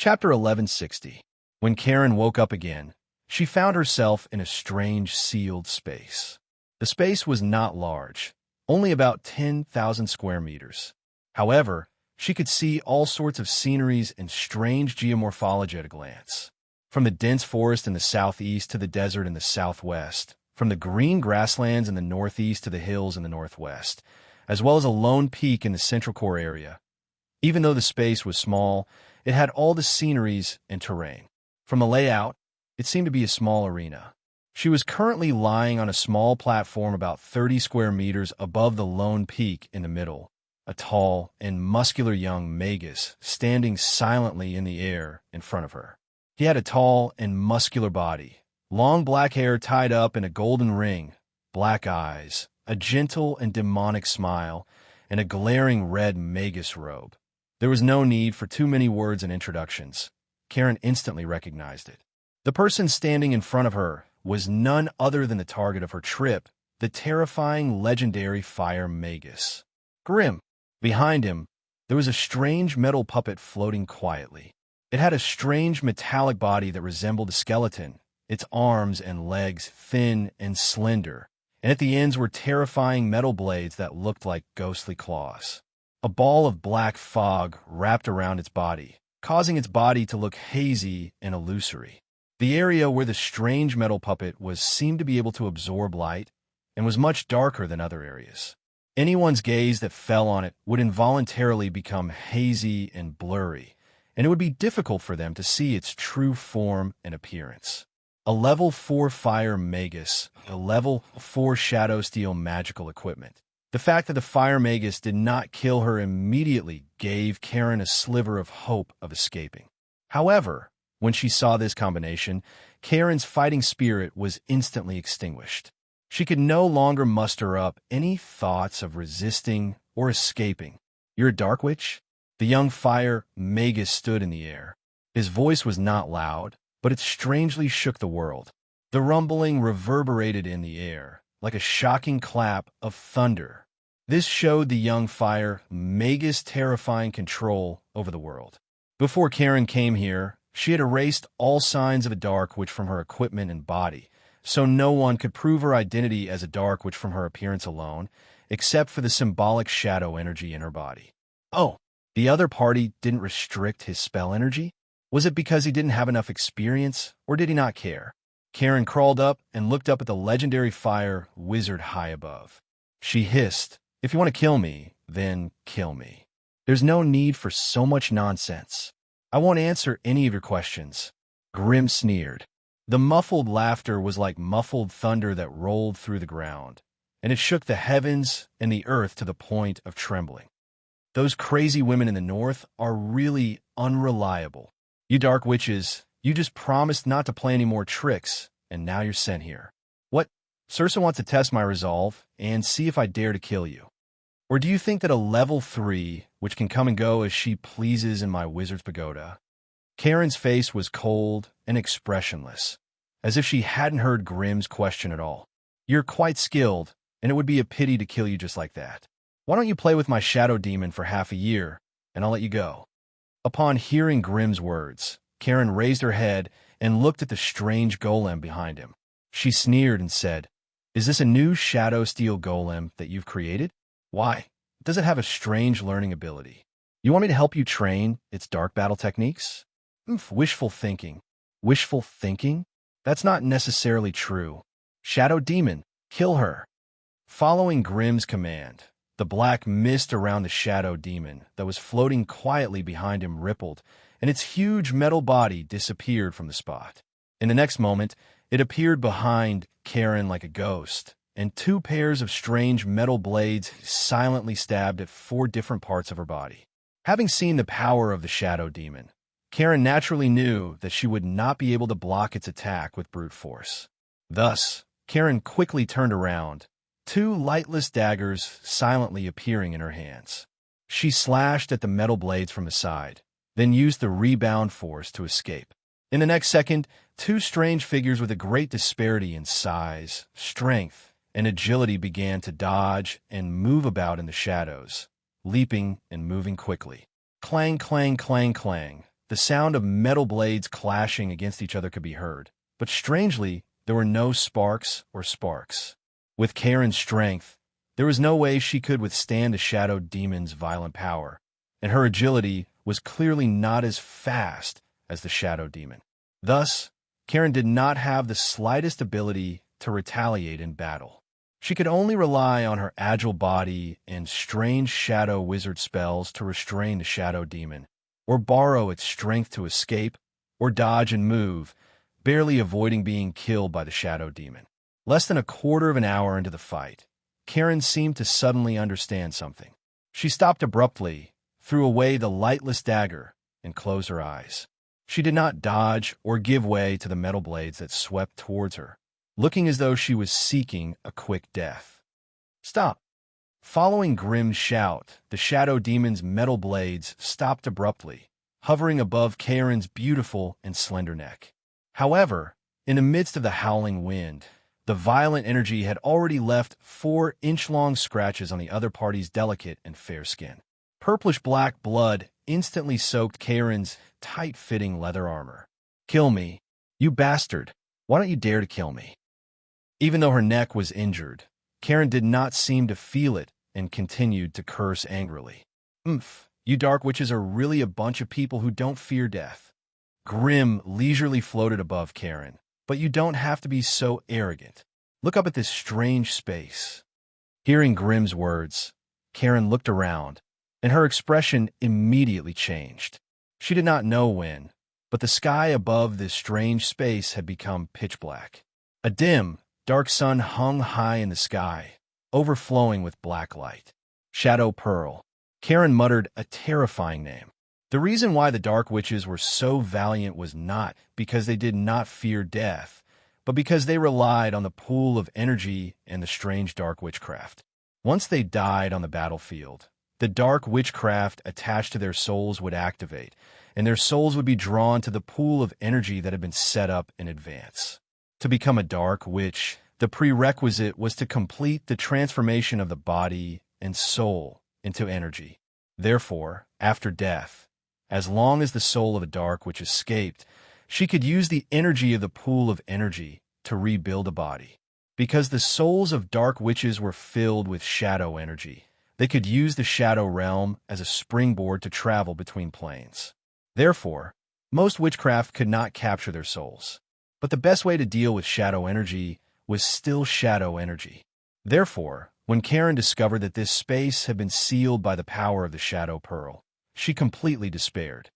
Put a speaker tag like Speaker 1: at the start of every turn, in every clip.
Speaker 1: Chapter 1160. When Karen woke up again, she found herself in a strange sealed space. The space was not large, only about 10,000 square meters. However, she could see all sorts of sceneries and strange geomorphology at a glance. From the dense forest in the southeast to the desert in the southwest, from the green grasslands in the northeast to the hills in the northwest, as well as a lone peak in the central core area. Even though the space was small, it had all the sceneries and terrain. From the layout, it seemed to be a small arena. She was currently lying on a small platform about 30 square meters above the lone peak in the middle, a tall and muscular young magus standing silently in the air in front of her. He had a tall and muscular body, long black hair tied up in a golden ring, black eyes, a gentle and demonic smile, and a glaring red magus robe. There was no need for too many words and introductions. Karen instantly recognized it. The person standing in front of her was none other than the target of her trip, the terrifying legendary fire magus. Grim. Behind him, there was a strange metal puppet floating quietly. It had a strange metallic body that resembled a skeleton, its arms and legs thin and slender, and at the ends were terrifying metal blades that looked like ghostly claws. A ball of black fog wrapped around its body, causing its body to look hazy and illusory. The area where the strange metal puppet was seemed to be able to absorb light and was much darker than other areas. Anyone's gaze that fell on it would involuntarily become hazy and blurry, and it would be difficult for them to see its true form and appearance. A level 4 fire magus, a level 4 shadow steel magical equipment. The fact that the fire magus did not kill her immediately gave Karen a sliver of hope of escaping. However, when she saw this combination, Karen's fighting spirit was instantly extinguished. She could no longer muster up any thoughts of resisting or escaping. "You're a dark witch?" The young fire magus stood in the air. His voice was not loud, but it strangely shook the world. The rumbling reverberated in the air, like a shocking clap of thunder. This showed the young fire magus' terrifying control over the world. Before Karen came here, she had erased all signs of a dark witch from her equipment and body, so no one could prove her identity as a dark witch from her appearance alone, except for the symbolic shadow energy in her body. Oh, the other party didn't restrict his spell energy? Was it because he didn't have enough experience, or did he not care? Karen crawled up and looked up at the legendary fire wizard high above. She hissed, "If you want to kill me, then kill me. There's no need for so much nonsense. I won't answer any of your questions." Grim sneered. The muffled laughter was like muffled thunder that rolled through the ground, and it shook the heavens and the earth to the point of trembling. "Those crazy women in the north are really unreliable. You dark witches, you just promised not to play any more tricks, and now you're sent here. What? Circe wants to test my resolve and see if I dare to kill you. Or do you think that a level 3, which can come and go as she pleases in my wizard's pagoda?" Karen's face was cold and expressionless, as if she hadn't heard Grim's question at all. "You're quite skilled, and it would be a pity to kill you just like that. Why don't you play with my shadow demon for half a year, and I'll let you go?" Upon hearing Grim's words, Karen raised her head and looked at the strange golem behind him. She sneered and said, "Is this a new shadow steel golem that you've created? Why, does it have a strange learning ability? You want me to help you train its dark battle techniques?" Wishful thinking. Wishful thinking? That's not necessarily true. Shadow demon, kill her. Following Grim's command, the black mist around the shadow demon that was floating quietly behind him rippled, and its huge metal body disappeared from the spot. In the next moment, it appeared behind Karen like a ghost, and 2 pairs of strange metal blades silently stabbed at 4 different parts of her body. Having seen the power of the shadow demon, Karen naturally knew that she would not be able to block its attack with brute force. Thus, Karen quickly turned around, 2 lightless daggers silently appearing in her hands. She slashed at the metal blades from the side, then used the rebound force to escape. In the next second, 2 strange figures with a great disparity in size, strength, and agility began to dodge and move about in the shadows, leaping and moving quickly. Clang, clang, clang, clang. The sound of metal blades clashing against each other could be heard, but strangely, there were no sparks or sparks. With Karen's strength, there was no way she could withstand the shadow demon's violent power, and her agility was clearly not as fast as the shadow demon. Thus, Karen did not have the slightest ability to retaliate in battle. She could only rely on her agile body and strange shadow wizard spells to restrain the shadow demon, or borrow its strength to escape, or dodge and move, barely avoiding being killed by the shadow demon. Less than a quarter of an hour into the fight, Karen seemed to suddenly understand something. She stopped abruptly, threw away the lightless dagger, and closed her eyes. She did not dodge or give way to the metal blades that swept towards her, looking as though she was seeking a quick death. Stop! Following Grimm's shout, the shadow demon's metal blades stopped abruptly, hovering above Karen's beautiful and slender neck. However, in the midst of the howling wind, the violent energy had already left 4-inch-long scratches on the other party's delicate and fair skin. Purplish-black blood instantly soaked Karen's tight-fitting leather armor. "Kill me, you bastard! Why don't you dare to kill me?" Even though her neck was injured, Karen did not seem to feel it and continued to curse angrily. You dark witches are really a bunch of people who don't fear death." Grimm leisurely floated above Karen. "But you don't have to be so arrogant. Look up at this strange space." Hearing Grimm's words, Karen looked around, and her expression immediately changed. She did not know when, but the sky above this strange space had become pitch black. A dim, dark sun hung high in the sky, overflowing with black light. Shadow Pearl. Karen muttered a terrifying name. The reason why the dark witches were so valiant was not because they did not fear death, but because they relied on the pool of energy and the strange dark witchcraft. Once they died on the battlefield, the dark witchcraft attached to their souls would activate, and their souls would be drawn to the pool of energy that had been set up in advance. To become a dark witch, the prerequisite was to complete the transformation of the body and soul into energy. Therefore, after death, as long as the soul of a dark witch escaped, she could use the energy of the pool of energy to rebuild a body. Because the souls of dark witches were filled with shadow energy, they could use the shadow realm as a springboard to travel between planes. Therefore, most witchcraft could not capture their souls. But the best way to deal with shadow energy was still shadow energy. Therefore, when Karen discovered that this space had been sealed by the power of the Shadow Pearl, she completely despaired.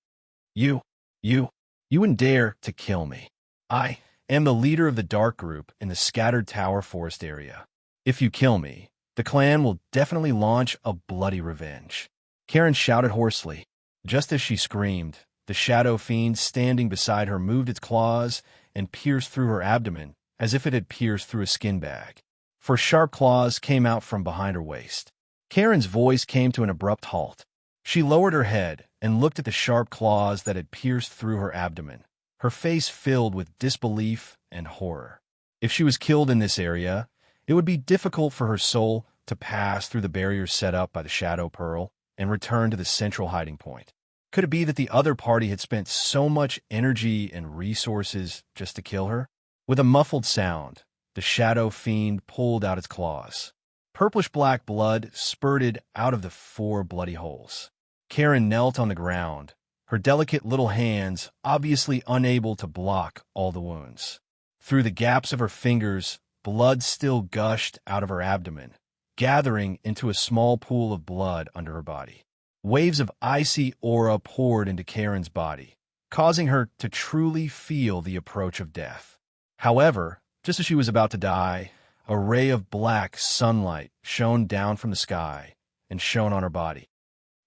Speaker 1: You wouldn't dare to kill me. I am the leader of the Dark Group in the Scattered Tower Forest area. If you kill me, the clan will definitely launch a bloody revenge." Karen shouted hoarsely. Just as she screamed, the shadow fiend standing beside her moved its claws and pierced through her abdomen as if it had pierced through a skin bag. For sharp claws came out from behind her waist. Karen's voice came to an abrupt halt. She lowered her head and looked at the sharp claws that had pierced through her abdomen, her face filled with disbelief and horror. If she was killed in this area, it would be difficult for her soul to pass through the barriers set up by the Shadow Pearl and return to the central hiding point. Could it be that the other party had spent so much energy and resources just to kill her? With a muffled sound, the shadow fiend pulled out its claws. Purplish-black blood spurted out of the 4 bloody holes. Karen knelt on the ground, her delicate little hands obviously unable to block all the wounds. Through the gaps of her fingers, blood still gushed out of her abdomen, gathering into a small pool of blood under her body. Waves of icy aura poured into Karen's body, causing her to truly feel the approach of death. However, just as she was about to die, a ray of black sunlight shone down from the sky and shone on her body.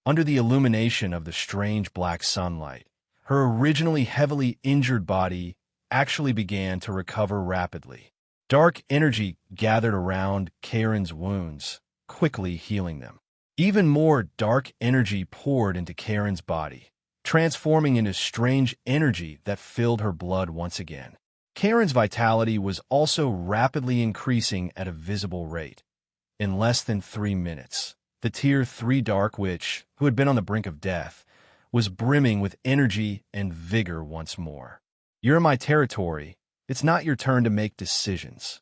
Speaker 1: Under the illumination of the strange black sunlight, her originally heavily injured body actually began to recover rapidly. Dark energy gathered around Karen's wounds, quickly healing them. Even more dark energy poured into Karen's body, transforming into strange energy that filled her blood once again. Karen's vitality was also rapidly increasing at a visible rate. In less than 3 minutes, the Tier 3 Dark Witch, who had been on the brink of death, was brimming with energy and vigor once more. "You're in my territory. It's not your turn to make decisions."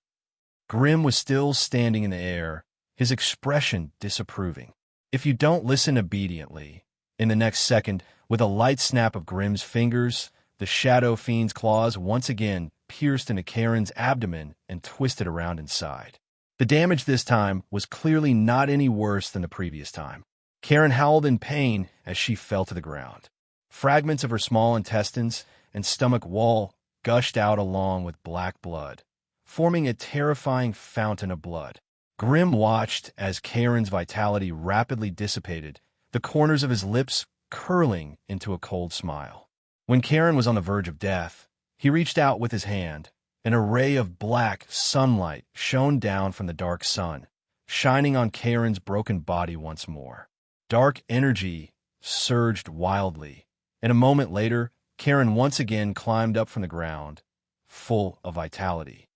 Speaker 1: Grim was still standing in the air, his expression disapproving. "If you don't listen obediently..." In the next second, with a light snap of Grim's fingers, the Shadow Fiend's claws once again pierced into Karen's abdomen and twisted around inside. The damage this time was clearly not any worse than the previous time. Karen howled in pain as she fell to the ground. Fragments of her small intestines and stomach wall gushed out along with black blood, forming a terrifying fountain of blood. Grim watched as Karen's vitality rapidly dissipated, the corners of his lips curling into a cold smile. When Karen was on the verge of death, he reached out with his hand. An array of black sunlight shone down from the dark sun, shining on Karen's broken body once more. Dark energy surged wildly, and a moment later, Karen once again climbed up from the ground, full of vitality.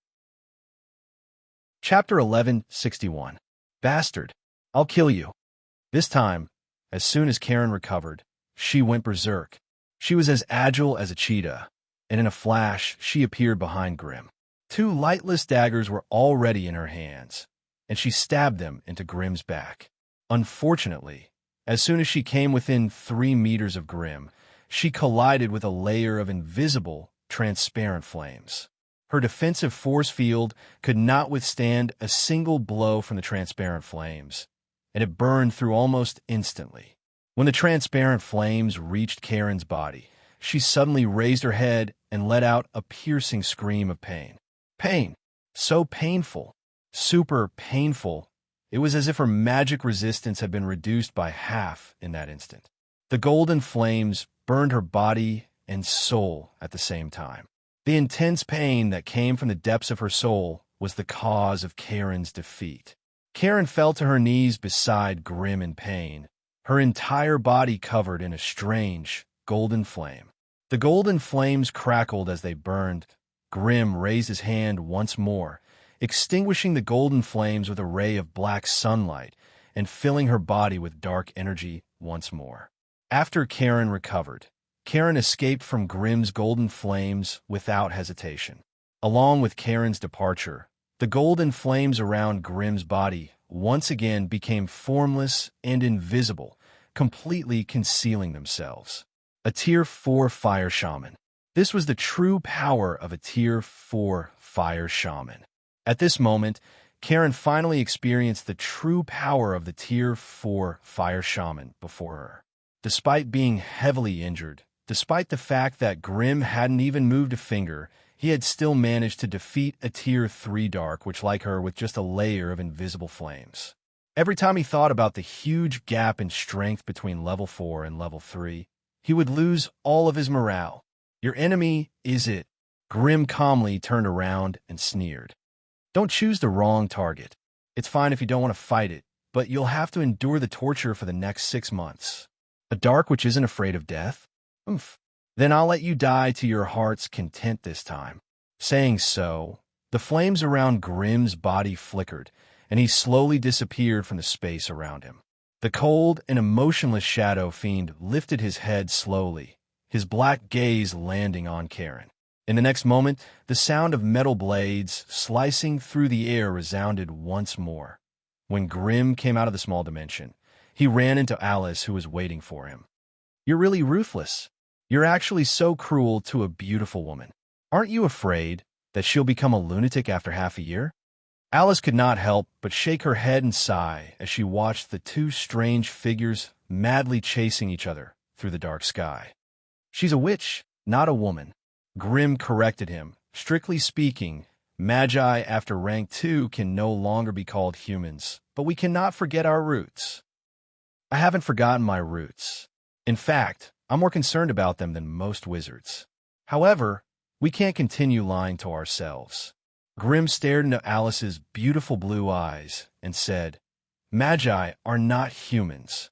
Speaker 1: Chapter 1161. Bastard, I'll kill you. This time, as soon as Karen recovered, she went berserk. She was as agile as a cheetah, and in a flash, she appeared behind Grim. 2 lightless daggers were already in her hands, and she stabbed them into Grim's back. Unfortunately, as soon as she came within 3 meters of Grim, she collided with a layer of invisible, transparent flames. Her defensive force field could not withstand a single blow from the transparent flames, and it burned through almost instantly. When the transparent flames reached Karen's body, she suddenly raised her head and let out a piercing scream of pain. Pain. So painful. Super painful. It was as if her magic resistance had been reduced by half in that instant. The golden flames burned her body and soul at the same time. The intense pain that came from the depths of her soul was the cause of Karen's defeat. Karen fell to her knees beside Grim in pain, her entire body covered in a strange, golden flame. The golden flames crackled as they burned. Grim raised his hand once more, extinguishing the golden flames with a ray of black sunlight and filling her body with dark energy once more. After Karen recovered, Karen escaped from Grim's golden flames without hesitation. Along with Karen's departure, the golden flames around Grim's body once again became formless and invisible, completely concealing themselves. A Tier 4 Fire Shaman. This was the true power of a Tier 4 Fire Shaman. At this moment, Karen finally experienced the true power of the Tier 4 Fire Shaman before her. Despite being heavily injured, despite the fact that Grim hadn't even moved a finger, he had still managed to defeat a Tier 3 Dark Witch like her with just a layer of invisible flames. Every time he thought about the huge gap in strength between level 4 and level 3, he would lose all of his morale. "Your enemy is it." Grim calmly turned around and sneered. "Don't choose the wrong target. It's fine if you don't want to fight it, but you'll have to endure the torture for the next 6 months. A Dark Witch isn't afraid of death? Oomph. Then I'll let you die to your heart's content this time." Saying so, the flames around Grim's body flickered, and he slowly disappeared from the space around him. The cold and emotionless Shadow Fiend lifted his head slowly, his black gaze landing on Karen. In the next moment, the sound of metal blades slicing through the air resounded once more. When Grim came out of the small dimension, he ran into Alice, who was waiting for him. "You're really ruthless. You're actually so cruel to a beautiful woman. Aren't you afraid that she'll become a lunatic after half a year?" Alice could not help but shake her head and sigh as she watched the 2 strange figures madly chasing each other through the dark sky. "She's a witch, not a woman." Grim corrected him. "Strictly speaking, Magi after rank 2 can no longer be called humans, but we cannot forget our roots." "I haven't forgotten my roots. In fact, I'm more concerned about them than most wizards. However, we can't continue lying to ourselves." Grim stared into Alice's beautiful blue eyes and said, "Magi are not humans."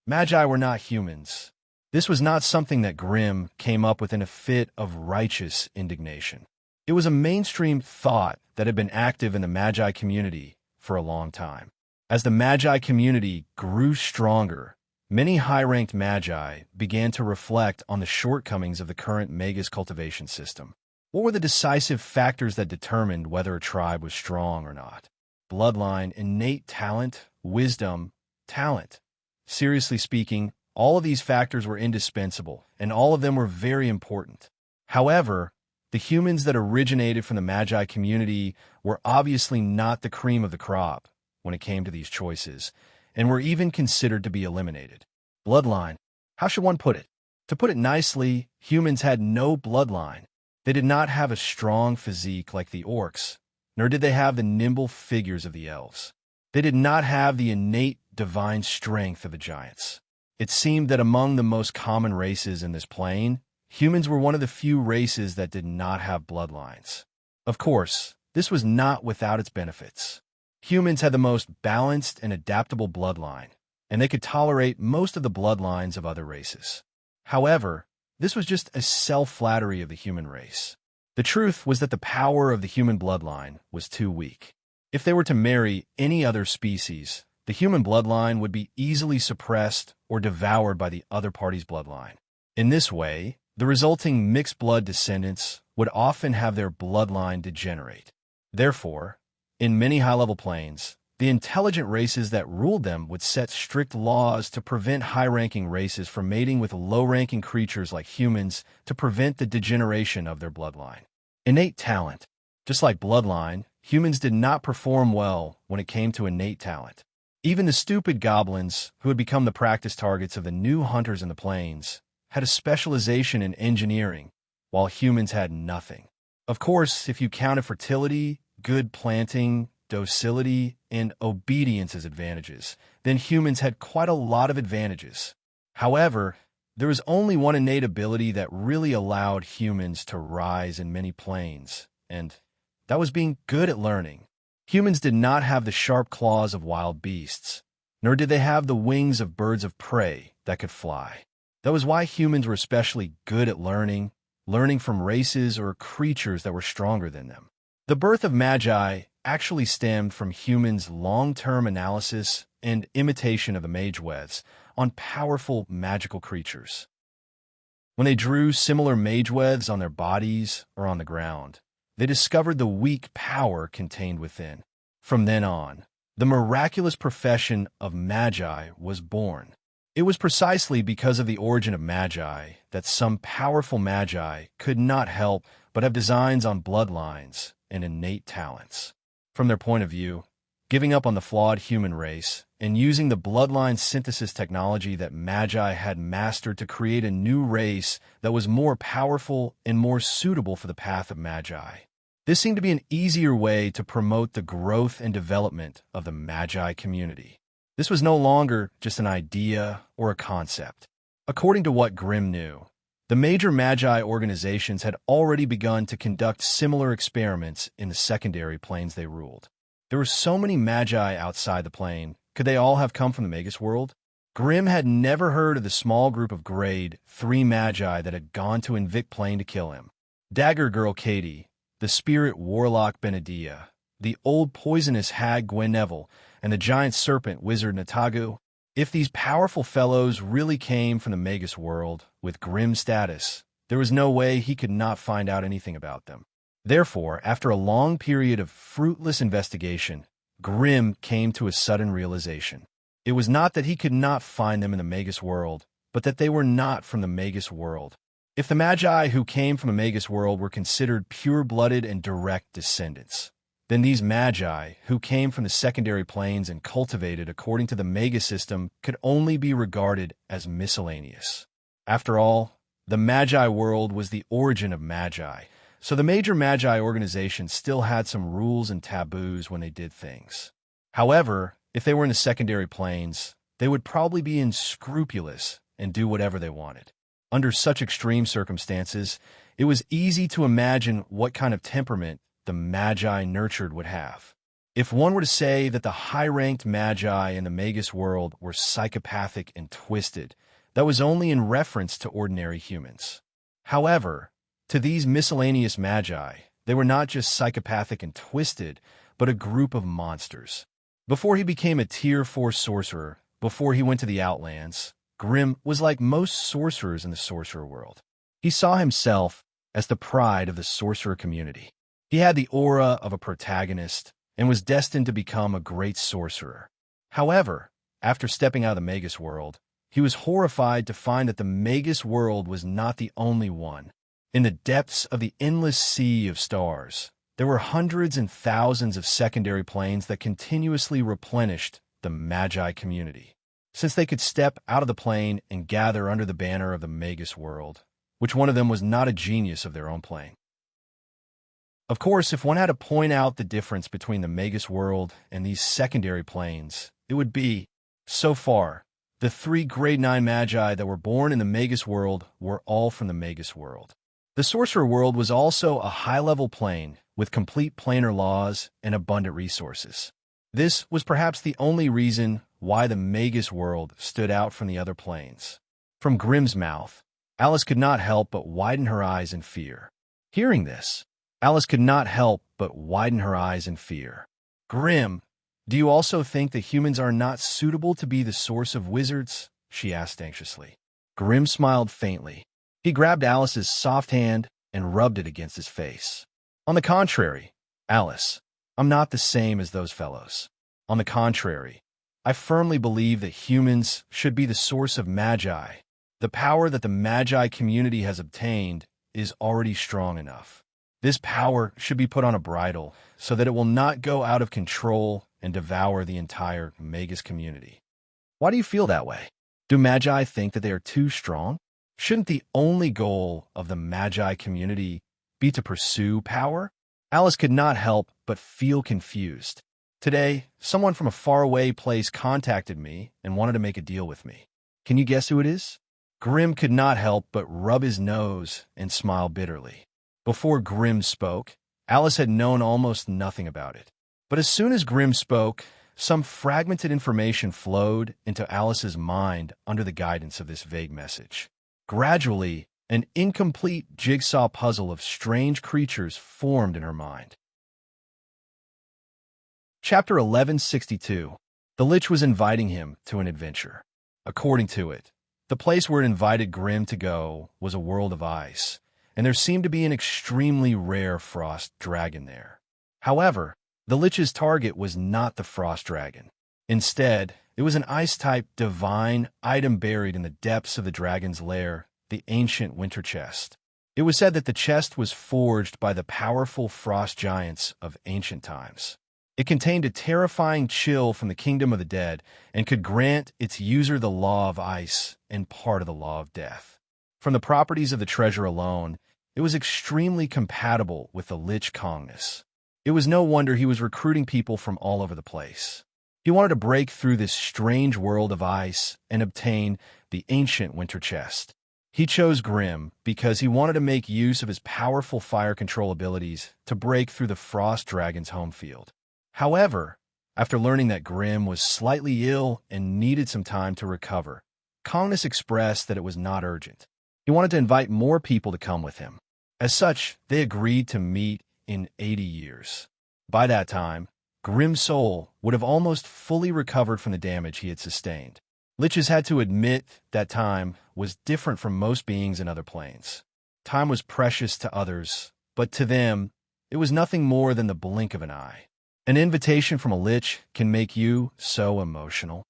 Speaker 1: Magi were not humans. This was not something that Grim came up with in a fit of righteous indignation. It was a mainstream thought that had been active in the Magi community for a long time. As the Magi community grew stronger, many high-ranked magi began to reflect on the shortcomings of the current magus cultivation system. What were the decisive factors that determined whether a tribe was strong or not? Bloodline, innate talent, wisdom, talent. Seriously speaking, all of these factors were indispensable, and all of them were very important. However, the humans that originated from the Magi community were obviously not the cream of the crop when it came to these choices, and were even considered to be eliminated. Bloodline. How should one put it? To put it nicely, humans had no bloodline. They did not have a strong physique like the orcs, nor did they have the nimble figures of the elves. They did not have the innate divine strength of the giants. It seemed that among the most common races in this plane, humans were one of the few races that did not have bloodlines. Of course, this was not without its benefits. Humans had the most balanced and adaptable bloodline, and they could tolerate most of the bloodlines of other races. However, this was just a self-flattery of the human race. The truth was that the power of the human bloodline was too weak. If they were to marry any other species, the human bloodline would be easily suppressed or devoured by the other party's bloodline. In this way, the resulting mixed-blood descendants would often have their bloodline degenerate. Therefore, in many high-level planes, the intelligent races that ruled them would set strict laws to prevent high-ranking races from mating with low-ranking creatures like humans to prevent the degeneration of their bloodline. Innate talent. Just like bloodline, humans did not perform well when it came to innate talent. Even the stupid goblins, who had become the practice targets of the new hunters in the plains, had a specialization in engineering, while humans had nothing. Of course, if you counted fertility, good planting, docility, and obedience as advantages, then humans had quite a lot of advantages. However, there was only one innate ability that really allowed humans to rise in many planes, and that was being good at learning. Humans did not have the sharp claws of wild beasts, nor did they have the wings of birds of prey that could fly. That was why humans were especially good at learning from races or creatures that were stronger than them. The birth of Magi actually stemmed from humans' long-term analysis and imitation of the mage-weths on powerful magical creatures. When they drew similar mage-weths on their bodies or on the ground, they discovered the weak power contained within. From then on, the miraculous profession of Magi was born. It was precisely because of the origin of Magi that some powerful Magi could not help but have designs on bloodlines and innate talents. From their point of view, giving up on the flawed human race and using the bloodline synthesis technology that Magi had mastered to create a new race that was more powerful and more suitable for the path of Magi. This seemed to be an easier way to promote the growth and development of the Magi community. This was no longer just an idea or a concept. According to what Grimm knew, the major Magi organizations had already begun to conduct similar experiments in the secondary planes they ruled. There were so many Magi outside the plane. Could they all have come from the Magus world? Grimm had never heard of the small group of Grade 3 Magi that had gone to Invict Plane to kill him. Dagger Girl Katie, the spirit warlock Benedia, the old poisonous hag Gwenevel, and the giant serpent wizard Natagu. If these powerful fellows really came from the Magus world with Grimm's status, there was no way he could not find out anything about them. Therefore, after a long period of fruitless investigation, Grimm came to a sudden realization. It was not that he could not find them in the Magus world, but that they were not from the Magus world. If the Magi who came from the Magus world were considered pure-blooded and direct descendants, then these Magi, who came from the secondary planes and cultivated according to the Magus system, could only be regarded as miscellaneous. After all, the Magi world was the origin of Magi, so the major Magi organizations still had some rules and taboos when they did things. However, if they were in the secondary planes, they would probably be unscrupulous and do whatever they wanted. Under such extreme circumstances, it was easy to imagine what kind of temperament the Magi nurtured would have. If one were to say that the high-ranked Magi in the Magus world were psychopathic and twisted, that was only in reference to ordinary humans. However, to these miscellaneous Magi, they were not just psychopathic and twisted, but a group of monsters. Before he became a Tier 4 sorcerer, before he went to the Outlands, Grimm was like most sorcerers in the sorcerer world. He saw himself as the pride of the sorcerer community. He had the aura of a protagonist and was destined to become a great sorcerer. However, after stepping out of the Magus world, he was horrified to find that the Magus world was not the only one. In the depths of the endless sea of stars, there were hundreds and thousands of secondary planes that continuously replenished the Magi community. Since they could step out of the plane and gather under the banner of the Magus world, which one of them was not a genius of their own plane? Of course, if one had to point out the difference between the Magus world and these secondary planes, it would be, so far, the 3 grade 9 Magi that were born in the Magus world were all from the Magus world. The sorcerer world was also a high-level plane with complete planar laws and abundant resources. This was perhaps the only reason why the Magus world stood out from the other planes. From Grimm's mouth, Alice could not help but widen her eyes in fear. Hearing this, Alice could not help but widen her eyes in fear. "Grimm, do you also think that humans are not suitable to be the source of wizards?" she asked anxiously. Grimm smiled faintly. He grabbed Alice's soft hand and rubbed it against his face. "On the contrary, Alice, I'm not the same as those fellows. On the contrary, I firmly believe that humans should be the source of Magi. The power that the Magi community has obtained is already strong enough. This power should be put on a bridle so that it will not go out of control and devour the entire Magus community." "Why do you feel that way? Do Magi think that they are too strong? Shouldn't the only goal of the Magi community be to pursue power?" Alice could not help but feel confused. "Today, someone from a faraway place contacted me and wanted to make a deal with me. Can you guess who it is?" Grimm could not help but rub his nose and smile bitterly. Before Grimm spoke, Alice had known almost nothing about it. But as soon as Grimm spoke, some fragmented information flowed into Alice's mind under the guidance of this vague message. Gradually, an incomplete jigsaw puzzle of strange creatures formed in her mind. Chapter 1162. The Lich was inviting him to an adventure. According to it, the place where it invited Grimm to go was a world of ice, and there seemed to be an extremely rare frost dragon there. However, the Lich's target was not the frost dragon. Instead, it was an ice-type divine item buried in the depths of the dragon's lair, the ancient winter chest. It was said that the chest was forged by the powerful frost giants of ancient times. It contained a terrifying chill from the kingdom of the dead and could grant its user the law of ice and part of the law of death. From the properties of the treasure alone, it was extremely compatible with the Lich Kongness. It was no wonder he was recruiting people from all over the place. He wanted to break through this strange world of ice and obtain the ancient winter chest. He chose Grimm because he wanted to make use of his powerful fire control abilities to break through the frost dragon's home field. However, after learning that Grimm was slightly ill and needed some time to recover, Kongness expressed that it was not urgent. He wanted to invite more people to come with him. As such, they agreed to meet in 80 years. By that time, Grimm's soul would have almost fully recovered from the damage he had sustained. Liches had to admit that time was different from most beings in other planes. Time was precious to others, but to them, it was nothing more than the blink of an eye. An invitation from a Lich can make you so emotional.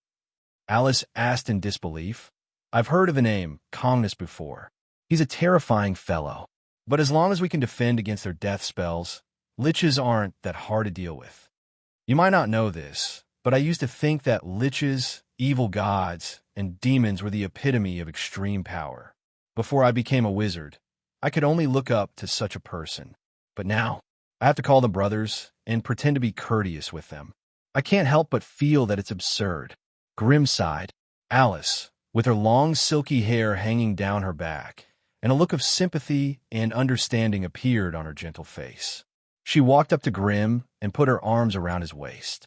Speaker 1: Alice asked in disbelief. "I've heard of the name Kongness before. He's a terrifying fellow. But as long as we can defend against their death spells, Liches aren't that hard to deal with. You might not know this, but I used to think that Liches, evil gods, and demons were the epitome of extreme power. Before I became a wizard, I could only look up to such a person. But now, I have to call them brothers and pretend to be courteous with them. I can't help but feel that it's absurd." Grimm sighed. Alice, with her long silky hair hanging down her back, and a look of sympathy and understanding appeared on her gentle face. She walked up to Grimm and put her arms around his waist.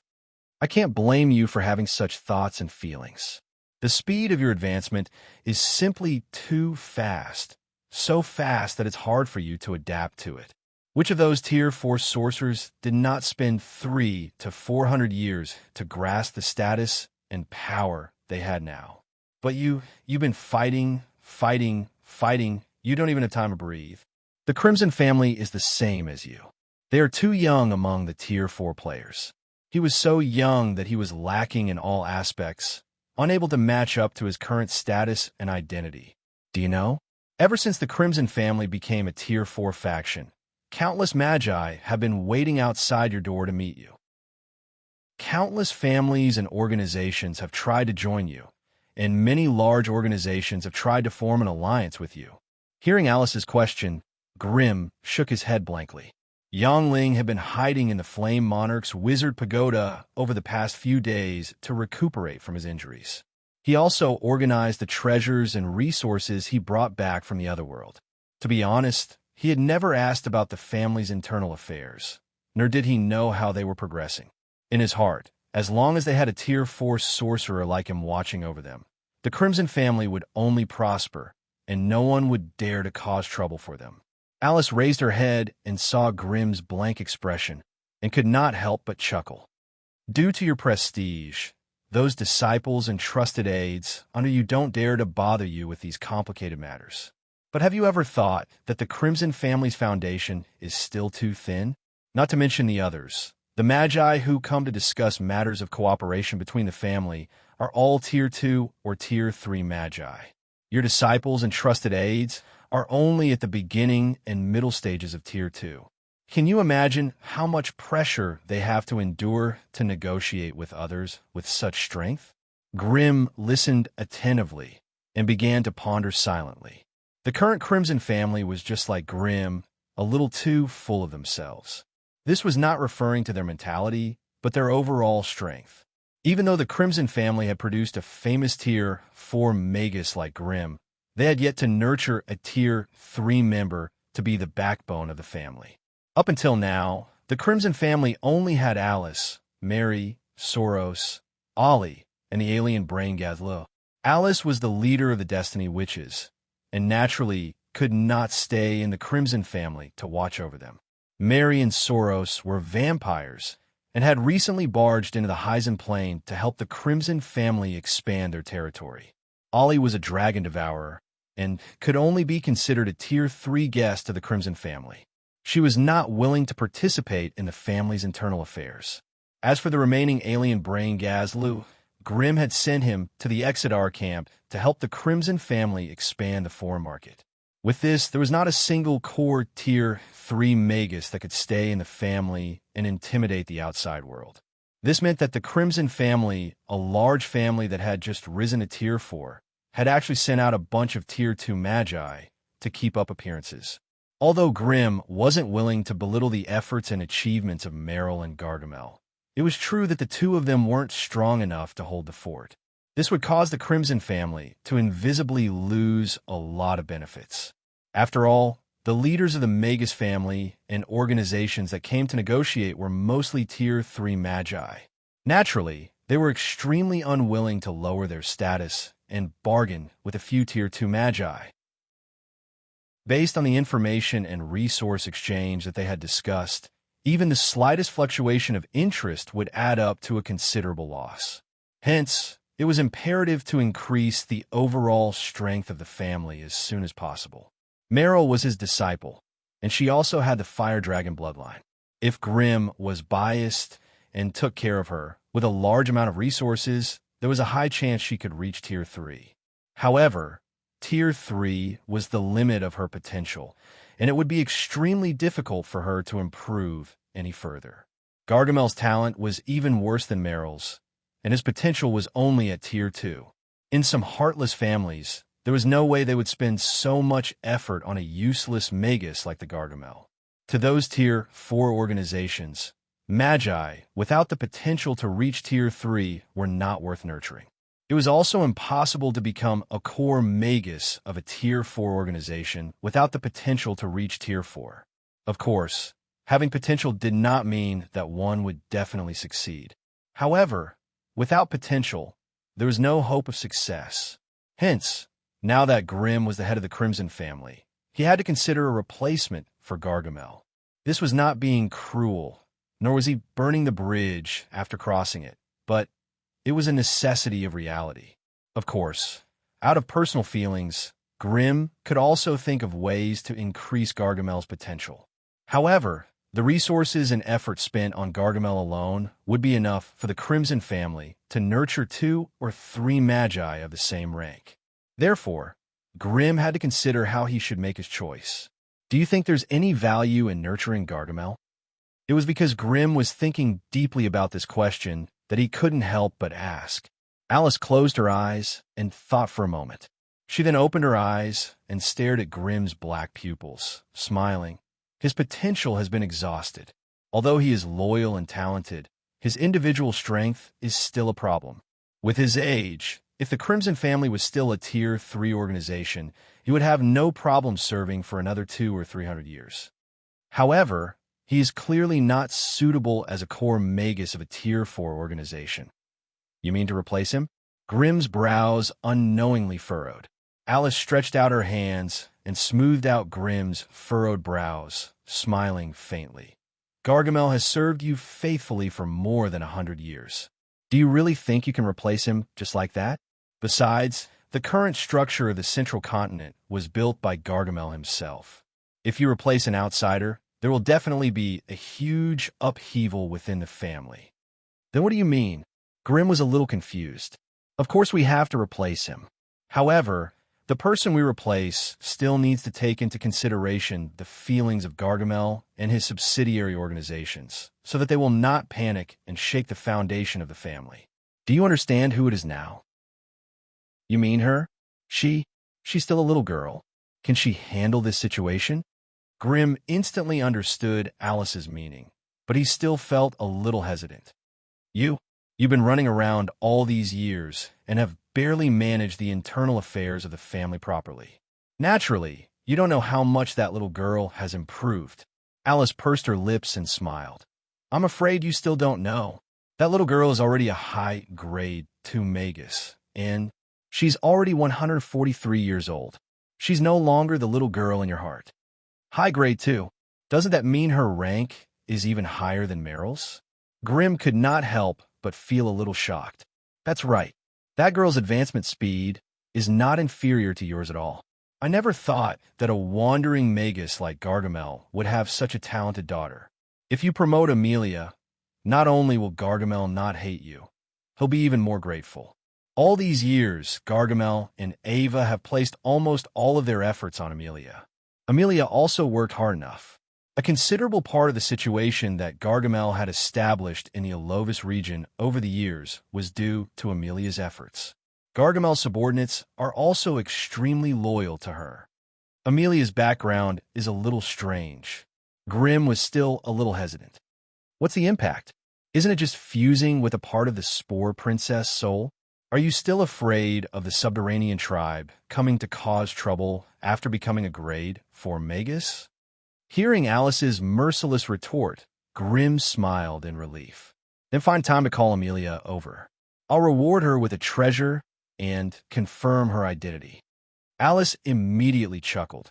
Speaker 1: "I can't blame you for having such thoughts and feelings. The speed of your advancement is simply too fast, so fast that it's hard for you to adapt to it. Which of those Tier 4 sorcerers did not spend 300 to 400 years to grasp the status and power they had now? But you've been fighting, fighting. You don't even have time to breathe. The Crimson family is the same as you. They are too young among the Tier 4 players. He was so young that he was lacking in all aspects, unable to match up to his current status and identity. Do you know? Ever since the Crimson family became a Tier 4 faction, countless magi have been waiting outside your door to meet you. Countless families and organizations have tried to join you, and many large organizations have tried to form an alliance with you. Hearing Alice's question, Grimm shook his head blankly. Yangling had been hiding in the Flame Monarch's wizard pagoda over the past few days to recuperate from his injuries. He also organized the treasures and resources he brought back from the otherworld. To be honest, he had never asked about the family's internal affairs, nor did he know how they were progressing. In his heart, as long as they had a Tier 4 sorcerer like him watching over them, the Crimson family would only prosper, and no one would dare to cause trouble for them. Alice raised her head and saw Grimm's blank expression, and could not help but chuckle. Due to your prestige, those disciples and trusted aides under you don't dare to bother you with these complicated matters. But have you ever thought that the Crimson family's foundation is still too thin? Not to mention the others. The Magi who come to discuss matters of cooperation between the family are all Tier 2 or Tier 3 Magi. Your disciples and trusted aides are only at the beginning and middle stages of Tier 2. Can you imagine how much pressure they have to endure to negotiate with others with such strength? Grimm listened attentively and began to ponder silently. The current Crimson family was just like Grimm, a little too full of themselves. This was not referring to their mentality, but their overall strength. Even though the Crimson family had produced a famous Tier 4 magus like Grimm, they had yet to nurture a Tier 3 member to be the backbone of the family. Up until now, the Crimson family only had Alice, Mary, Soros, Ollie, and the alien brain Gazlo. Alice was the leader of the Destiny Witches, and naturally could not stay in the Crimson family to watch over them. Mary and Soros were vampires and had recently barged into the Heisen Plain to help the Crimson family expand their territory. Ollie was a dragon devourer and could only be considered a Tier 3 guest of the Crimson family. She was not willing to participate in the family's internal affairs. As for the remaining alien brain Gazlu, Grimm had sent him to the Exodar camp to help the Crimson family expand the foreign market. With this, there was not a single core Tier 3 magus that could stay in the family and intimidate the outside world. This meant that the Crimson family, a large family that had just risen to Tier 4, had actually sent out a bunch of Tier 2 magi to keep up appearances. Although Grimm wasn't willing to belittle the efforts and achievements of Meryl and Gargamel, it was true that the two of them weren't strong enough to hold the fort. This would cause the Crimson family to invisibly lose a lot of benefits. After all, the leaders of the Magus family and organizations that came to negotiate were mostly Tier 3 magi. Naturally, they were extremely unwilling to lower their status and bargain with a few Tier 2 magi. Based on the information and resource exchange that they had discussed, even the slightest fluctuation of interest would add up to a considerable loss. Hence, it was imperative to increase the overall strength of the family as soon as possible. Meryl was his disciple, and she also had the Fire Dragon bloodline. If Grimm was biased and took care of her with a large amount of resources, there was a high chance she could reach Tier 3. However, Tier 3 was the limit of her potential, and it would be extremely difficult for her to improve any further. Gargamel's talent was even worse than Meryl's, and his potential was only at Tier 2. In some heartless families, there was no way they would spend so much effort on a useless magus like the Gargamel. To those Tier 4 organizations, magi without the potential to reach Tier 3 were not worth nurturing. It was also impossible to become a core magus of a Tier 4 organization without the potential to reach Tier 4. Of course, having potential did not mean that one would definitely succeed. However, without potential, there was no hope of success. Hence, now that Grimm was the head of the Crimson family, he had to consider a replacement for Gargamel. This was not being cruel, nor was he burning the bridge after crossing it, but it was a necessity of reality. Of course, Out of personal feelings, Grimm could also think of ways to increase Gargamel's potential. However, the resources and effort spent on Gargamel alone would be enough for the Crimson family to nurture 2 or 3 magi of the same rank. Therefore, Grimm had to consider how he should make his choice. Do you think there's any value in nurturing Gargamel? It was because Grimm was thinking deeply about this question that he couldn't help but ask. Alice closed her eyes and thought for a moment. She then opened her eyes and stared at Grimm's black pupils, smiling. His potential has been exhausted. Although he is loyal and talented, his individual strength is still a problem. With his age, if the Crimson family was still a Tier 3 organization, he would have no problem serving for another 200 or 300 years. However, he is clearly not suitable as a core magus of a Tier 4 organization. You mean to replace him? Grimm's brows unknowingly furrowed. Alice stretched out her hands and smoothed out Grimm's furrowed brows, smiling faintly. Gargamel has served you faithfully for more than 100 years. Do you really think you can replace him just like that? Besides, the current structure of the Central Continent was built by Gargamel himself. If you replace an outsider, there will definitely be a huge upheaval within the family. Then what do you mean? Grimm was a little confused. Of course we have to replace him. However, the person we replace still needs to take into consideration the feelings of Gargamel and his subsidiary organizations, so that they will not panic and shake the foundation of the family. Do you understand who it is now? You mean her? She's still a little girl. Can she handle this situation? Grimm instantly understood Alice's meaning, but he still felt a little hesitant. You've been running around all these years and have barely managed the internal affairs of the family properly. Naturally, you don't know how much that little girl has improved. Alice pursed her lips and smiled. I'm afraid you still don't know. That little girl is already a high-grade 2 magus, and she's already 143 years old. She's no longer the little girl in your heart. High-grade 2. Doesn't that mean her rank is even higher than Meryl's? Grimm could not help but feel a little shocked. That's right. That girl's advancement speed is not inferior to yours at all. I never thought that a wandering magus like Gargamel would have such a talented daughter. If you promote Amelia, not only will Gargamel not hate you, he'll be even more grateful. All these years, Gargamel and Ava have placed almost all of their efforts on Amelia. Amelia also worked hard enough. A considerable part of the situation that Gargamel had established in the Alovis region over the years was due to Amelia's efforts. Gargamel's subordinates are also extremely loyal to her. Amelia's background is a little strange. Grimm was still a little hesitant. What's the impact? Isn't it just fusing with a part of the Spore Princess soul? Are you still afraid of the subterranean tribe coming to cause trouble after becoming a grade 4 magus? Hearing Alice's merciless retort, Grimm smiled in relief. Then find time to call Amelia over. I'll reward her with a treasure and confirm her identity. Alice immediately chuckled.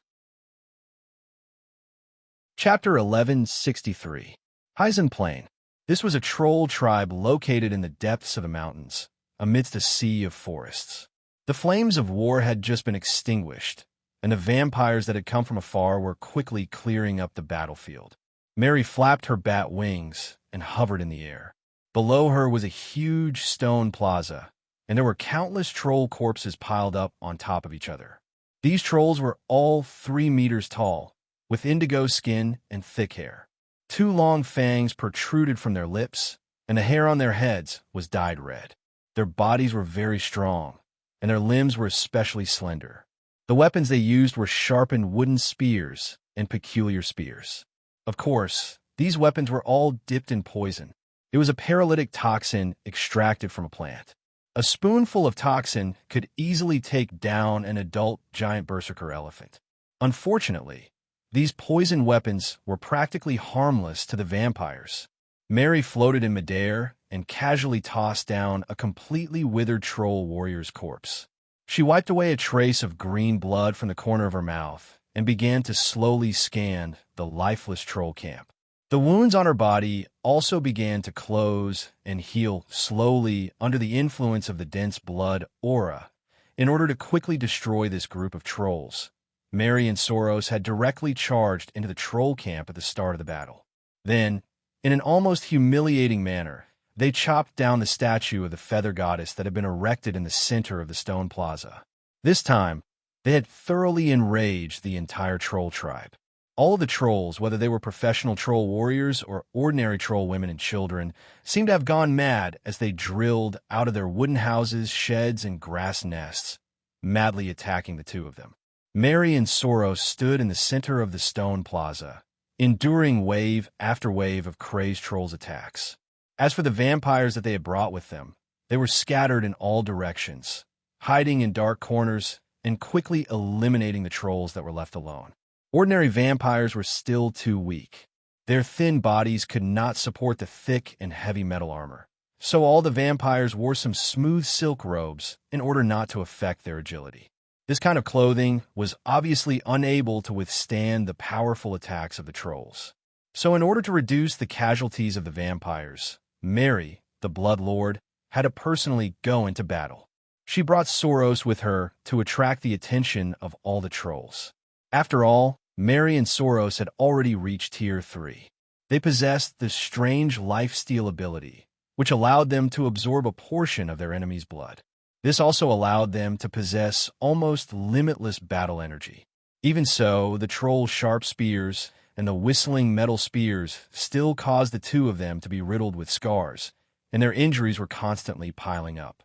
Speaker 1: Chapter 1163. Hyzen Plain. This was a troll tribe located in the depths of the mountains, amidst a sea of forests. The flames of war had just been extinguished, and the vampires that had come from afar were quickly clearing up the battlefield. Mary flapped her bat wings and hovered in the air. Below her was a huge stone plaza, and there were countless troll corpses piled up on top of each other. These trolls were all 3 meters tall, with indigo skin and thick hair. 2 long fangs protruded from their lips, and the hair on their heads was dyed red. Their bodies were very strong, and their limbs were especially slender. The weapons they used were sharpened wooden spears and peculiar spears. Of course, these weapons were all dipped in poison. It was a paralytic toxin extracted from a plant. A spoonful of toxin could easily take down an adult giant berserker elephant. Unfortunately, these poison weapons were practically harmless to the vampires. Mary floated in midair and casually tossed down a completely withered troll warrior's corpse. She wiped away a trace of green blood from the corner of her mouth and began to slowly scan the lifeless troll camp. The wounds on her body also began to close and heal slowly under the influence of the dense blood aura In order to quickly destroy this group of trolls, Mary and Soros had directly charged into the troll camp at the start of the battle. Then, in an almost humiliating manner, they chopped down the statue of the feather goddess that had been erected in the center of the stone plaza. This time, they had thoroughly enraged the entire troll tribe. All of the trolls, whether they were professional troll warriors or ordinary troll women and children, seemed to have gone mad as they drilled out of their wooden houses, sheds, and grass nests, madly attacking the two of them. Mary and Soros stood in the center of the stone plaza, enduring wave after wave of crazed trolls' attacks. As for the vampires that they had brought with them, they were scattered in all directions, hiding in dark corners and quickly eliminating the trolls that were left alone. Ordinary vampires were still too weak. Their thin bodies could not support the thick and heavy metal armor, so all the vampires wore some smooth silk robes in order not to affect their agility. This kind of clothing was obviously unable to withstand the powerful attacks of the trolls. So in order to reduce the casualties of the vampires, Mary, the Blood Lord, had to personally go into battle. She brought Soros with her to attract the attention of all the trolls. After all, Mary and Soros had already reached Tier 3. They possessed the strange lifesteal ability, which allowed them to absorb a portion of their enemy's blood. This also allowed them to possess almost limitless battle energy. Even so, the troll's sharp spears and the whistling metal spears still caused the two of them to be riddled with scars, and their injuries were constantly piling up.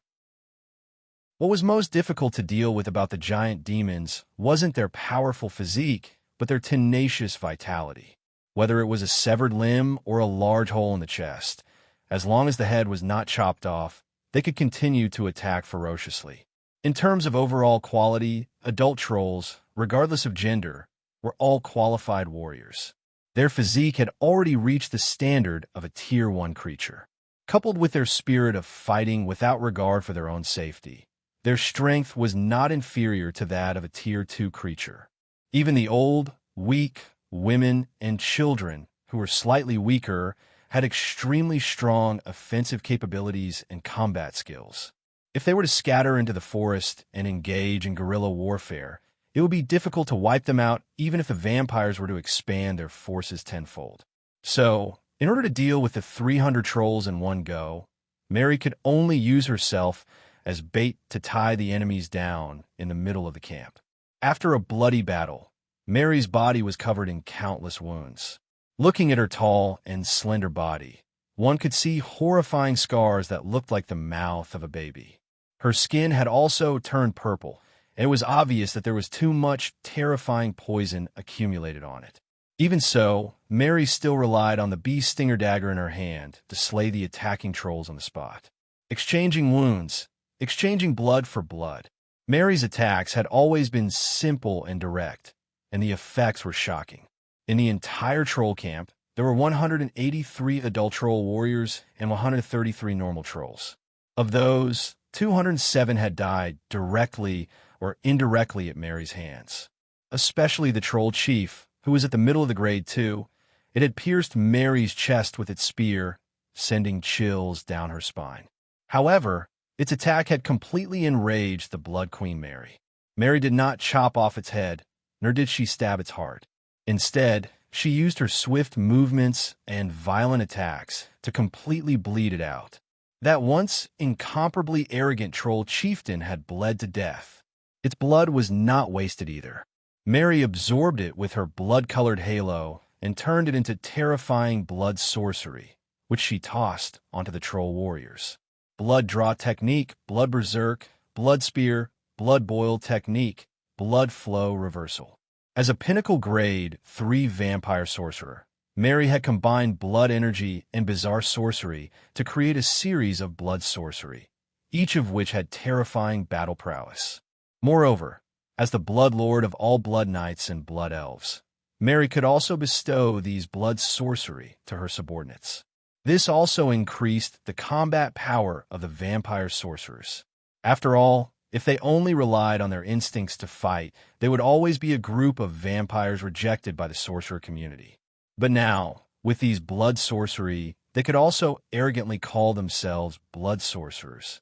Speaker 1: What was most difficult to deal with about the giant demons wasn't their powerful physique, but their tenacious vitality. Whether it was a severed limb or a large hole in the chest, as long as the head was not chopped off, they could continue to attack ferociously. In terms of overall quality, adult trolls, regardless of gender, were all qualified warriors. Their physique had already reached the standard of a Tier 1 creature. Coupled with their spirit of fighting without regard for their own safety, their strength was not inferior to that of a Tier 2 creature. Even the old, weak, women, and children, who were slightly weaker, had extremely strong offensive capabilities and combat skills. If they were to scatter into the forest and engage in guerrilla warfare, it would be difficult to wipe them out even if the vampires were to expand their forces tenfold. So, in order to deal with the 300 trolls in one go, Mary could only use herself as bait to tie the enemies down in the middle of the camp. After a bloody battle, Mary's body was covered in countless wounds. Looking at her tall and slender body, one could see horrifying scars that looked like the mouth of a baby. Her skin had also turned purple, and it was obvious that there was too much terrifying poison accumulated on it. Even so, Mary still relied on the bee stinger dagger in her hand to slay the attacking trolls on the spot. Exchanging wounds, exchanging blood for blood. Mary's attacks had always been simple and direct, and the effects were shocking. In the entire troll camp, there were 183 adult troll warriors and 133 normal trolls. Of those, 207 had died directly or indirectly at Mary's hands. Especially the troll chief, who was at the middle of the grade 2, it had pierced Mary's chest with its spear, sending chills down her spine. However, its attack had completely enraged the Blood Queen Mary. Mary did not chop off its head, nor did she stab its heart. Instead, she used her swift movements and violent attacks to completely bleed it out. That once incomparably arrogant troll chieftain had bled to death. Its blood was not wasted either. Mary absorbed it with her blood-colored halo and turned it into terrifying blood sorcery, which she tossed onto the troll warriors. Blood draw technique, blood berserk, blood spear, blood boil technique, blood flow reversal. As a pinnacle grade 3 vampire sorcerer, Mary had combined blood energy and bizarre sorcery to create a series of blood sorcery, each of which had terrifying battle prowess. Moreover, as the Blood Lord of all Blood Knights and Blood Elves, Mary could also bestow these blood sorcery to her subordinates. This also increased the combat power of the vampire sorcerers. After all, if they only relied on their instincts to fight, they would always be a group of vampires rejected by the sorcerer community. But now, with these blood sorcery, they could also arrogantly call themselves blood sorcerers.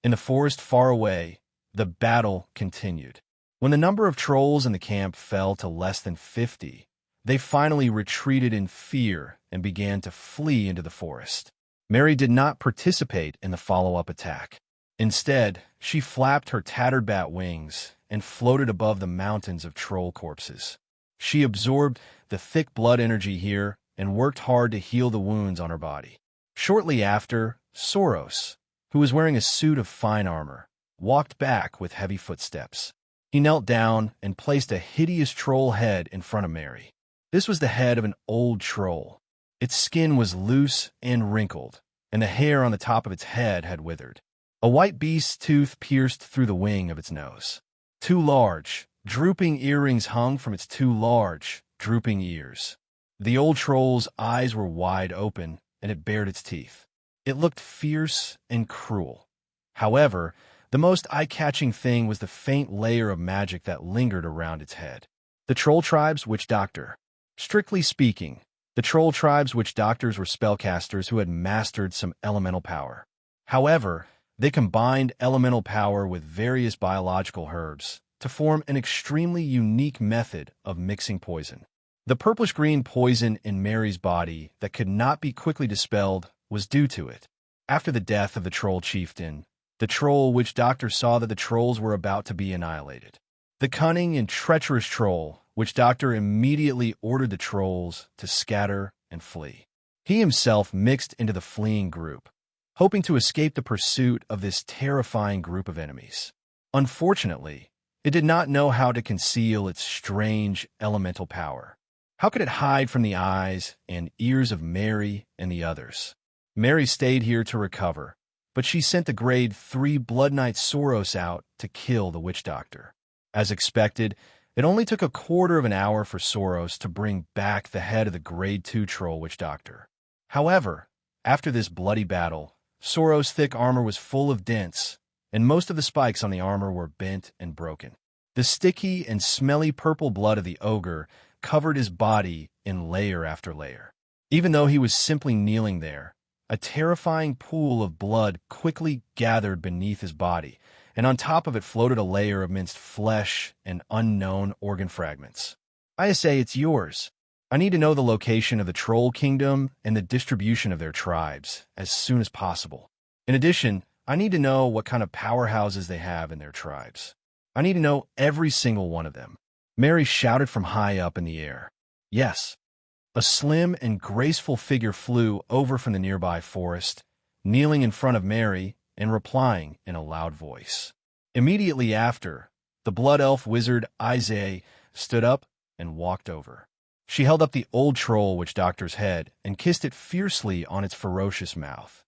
Speaker 1: In the forest far away, The battle continued. When the number of trolls in the camp fell to less than 50, they finally retreated in fear and began to flee into the forest. Mary did not participate in the follow-up attack. Instead, she flapped her tattered bat wings and floated above the mountains of troll corpses. She absorbed the thick blood energy here and worked hard to heal the wounds on her body. Shortly after, Soros, who was wearing a suit of fine armor, walked back with heavy footsteps. He knelt down and placed a hideous troll head in front of Mary. This was the head of an old troll. Its skin was loose and wrinkled, and the hair on the top of its head had withered. A white beast's tooth pierced through the wing of its nose. Two large, drooping earrings hung from its two large, drooping ears. The old troll's eyes were wide open, and it bared its teeth. It looked fierce and cruel. However, the most eye-catching thing was the faint layer of magic that lingered around its head. The Troll Tribe's Witch Doctor. Strictly speaking, the Troll Tribe's witch doctors were spellcasters who had mastered some elemental power. However, they combined elemental power with various biological herbs to form an extremely unique method of mixing poison. The purplish-green poison in Mary's body that could not be quickly dispelled was due to it. After the death of the troll chieftain, the troll witch doctor saw that the trolls were about to be annihilated. The cunning and treacherous troll witch doctor immediately ordered the trolls to scatter and flee. He himself mixed into the fleeing group, hoping to escape the pursuit of this terrifying group of enemies. Unfortunately, it did not know how to conceal its strange elemental power. How could it hide from the eyes and ears of Mary and the others? Mary stayed here to recover, but she sent the Grade 3 Blood Knight Soros out to kill the witch doctor. As expected, it only took a quarter of an hour for Soros to bring back the head of the Grade 2 Troll Witch Doctor. However, after this bloody battle, Soros' thick armor was full of dents, and most of the spikes on the armor were bent and broken. The sticky and smelly purple blood of the ogre covered his body in layer after layer. Even though he was simply kneeling there, a terrifying pool of blood quickly gathered beneath his body, and on top of it floated a layer of minced flesh and unknown organ fragments. I say it's yours. I need to know the location of the Troll Kingdom and the distribution of their tribes as soon as possible. In addition, I need to know what kind of powerhouses they have in their tribes. I need to know every single one of them. Mary shouted from high up in the air. Yes. A slim and graceful figure flew over from the nearby forest, kneeling in front of Mary and replying in a loud voice. Immediately after, the blood elf wizard Isaiah stood up and walked over. She held up the old troll witch doctor's head and kissed it fiercely on its ferocious mouth.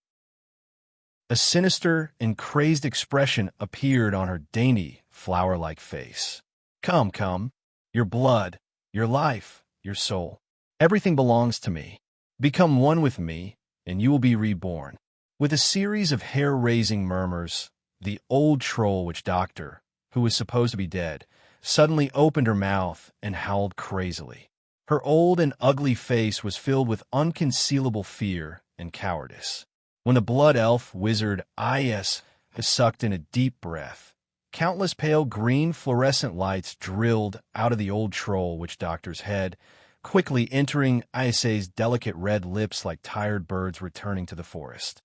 Speaker 1: A sinister and crazed expression appeared on her dainty, flower-like face. Come, come. Your blood, your life, your soul. Everything belongs to me. Become one with me, and you will be reborn. With a series of hair-raising murmurs, the old troll witch doctor, who was supposed to be dead, suddenly opened her mouth and howled crazily. Her old and ugly face was filled with unconcealable fear and cowardice. When the blood elf wizard Is sucked in a deep breath, countless pale green fluorescent lights drilled out of the old troll witch doctor's head, quickly entering Isaiah's delicate red lips like tired birds returning to the forest.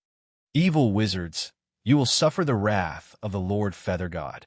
Speaker 1: Evil wizards, you will suffer the wrath of the Lord Feather God.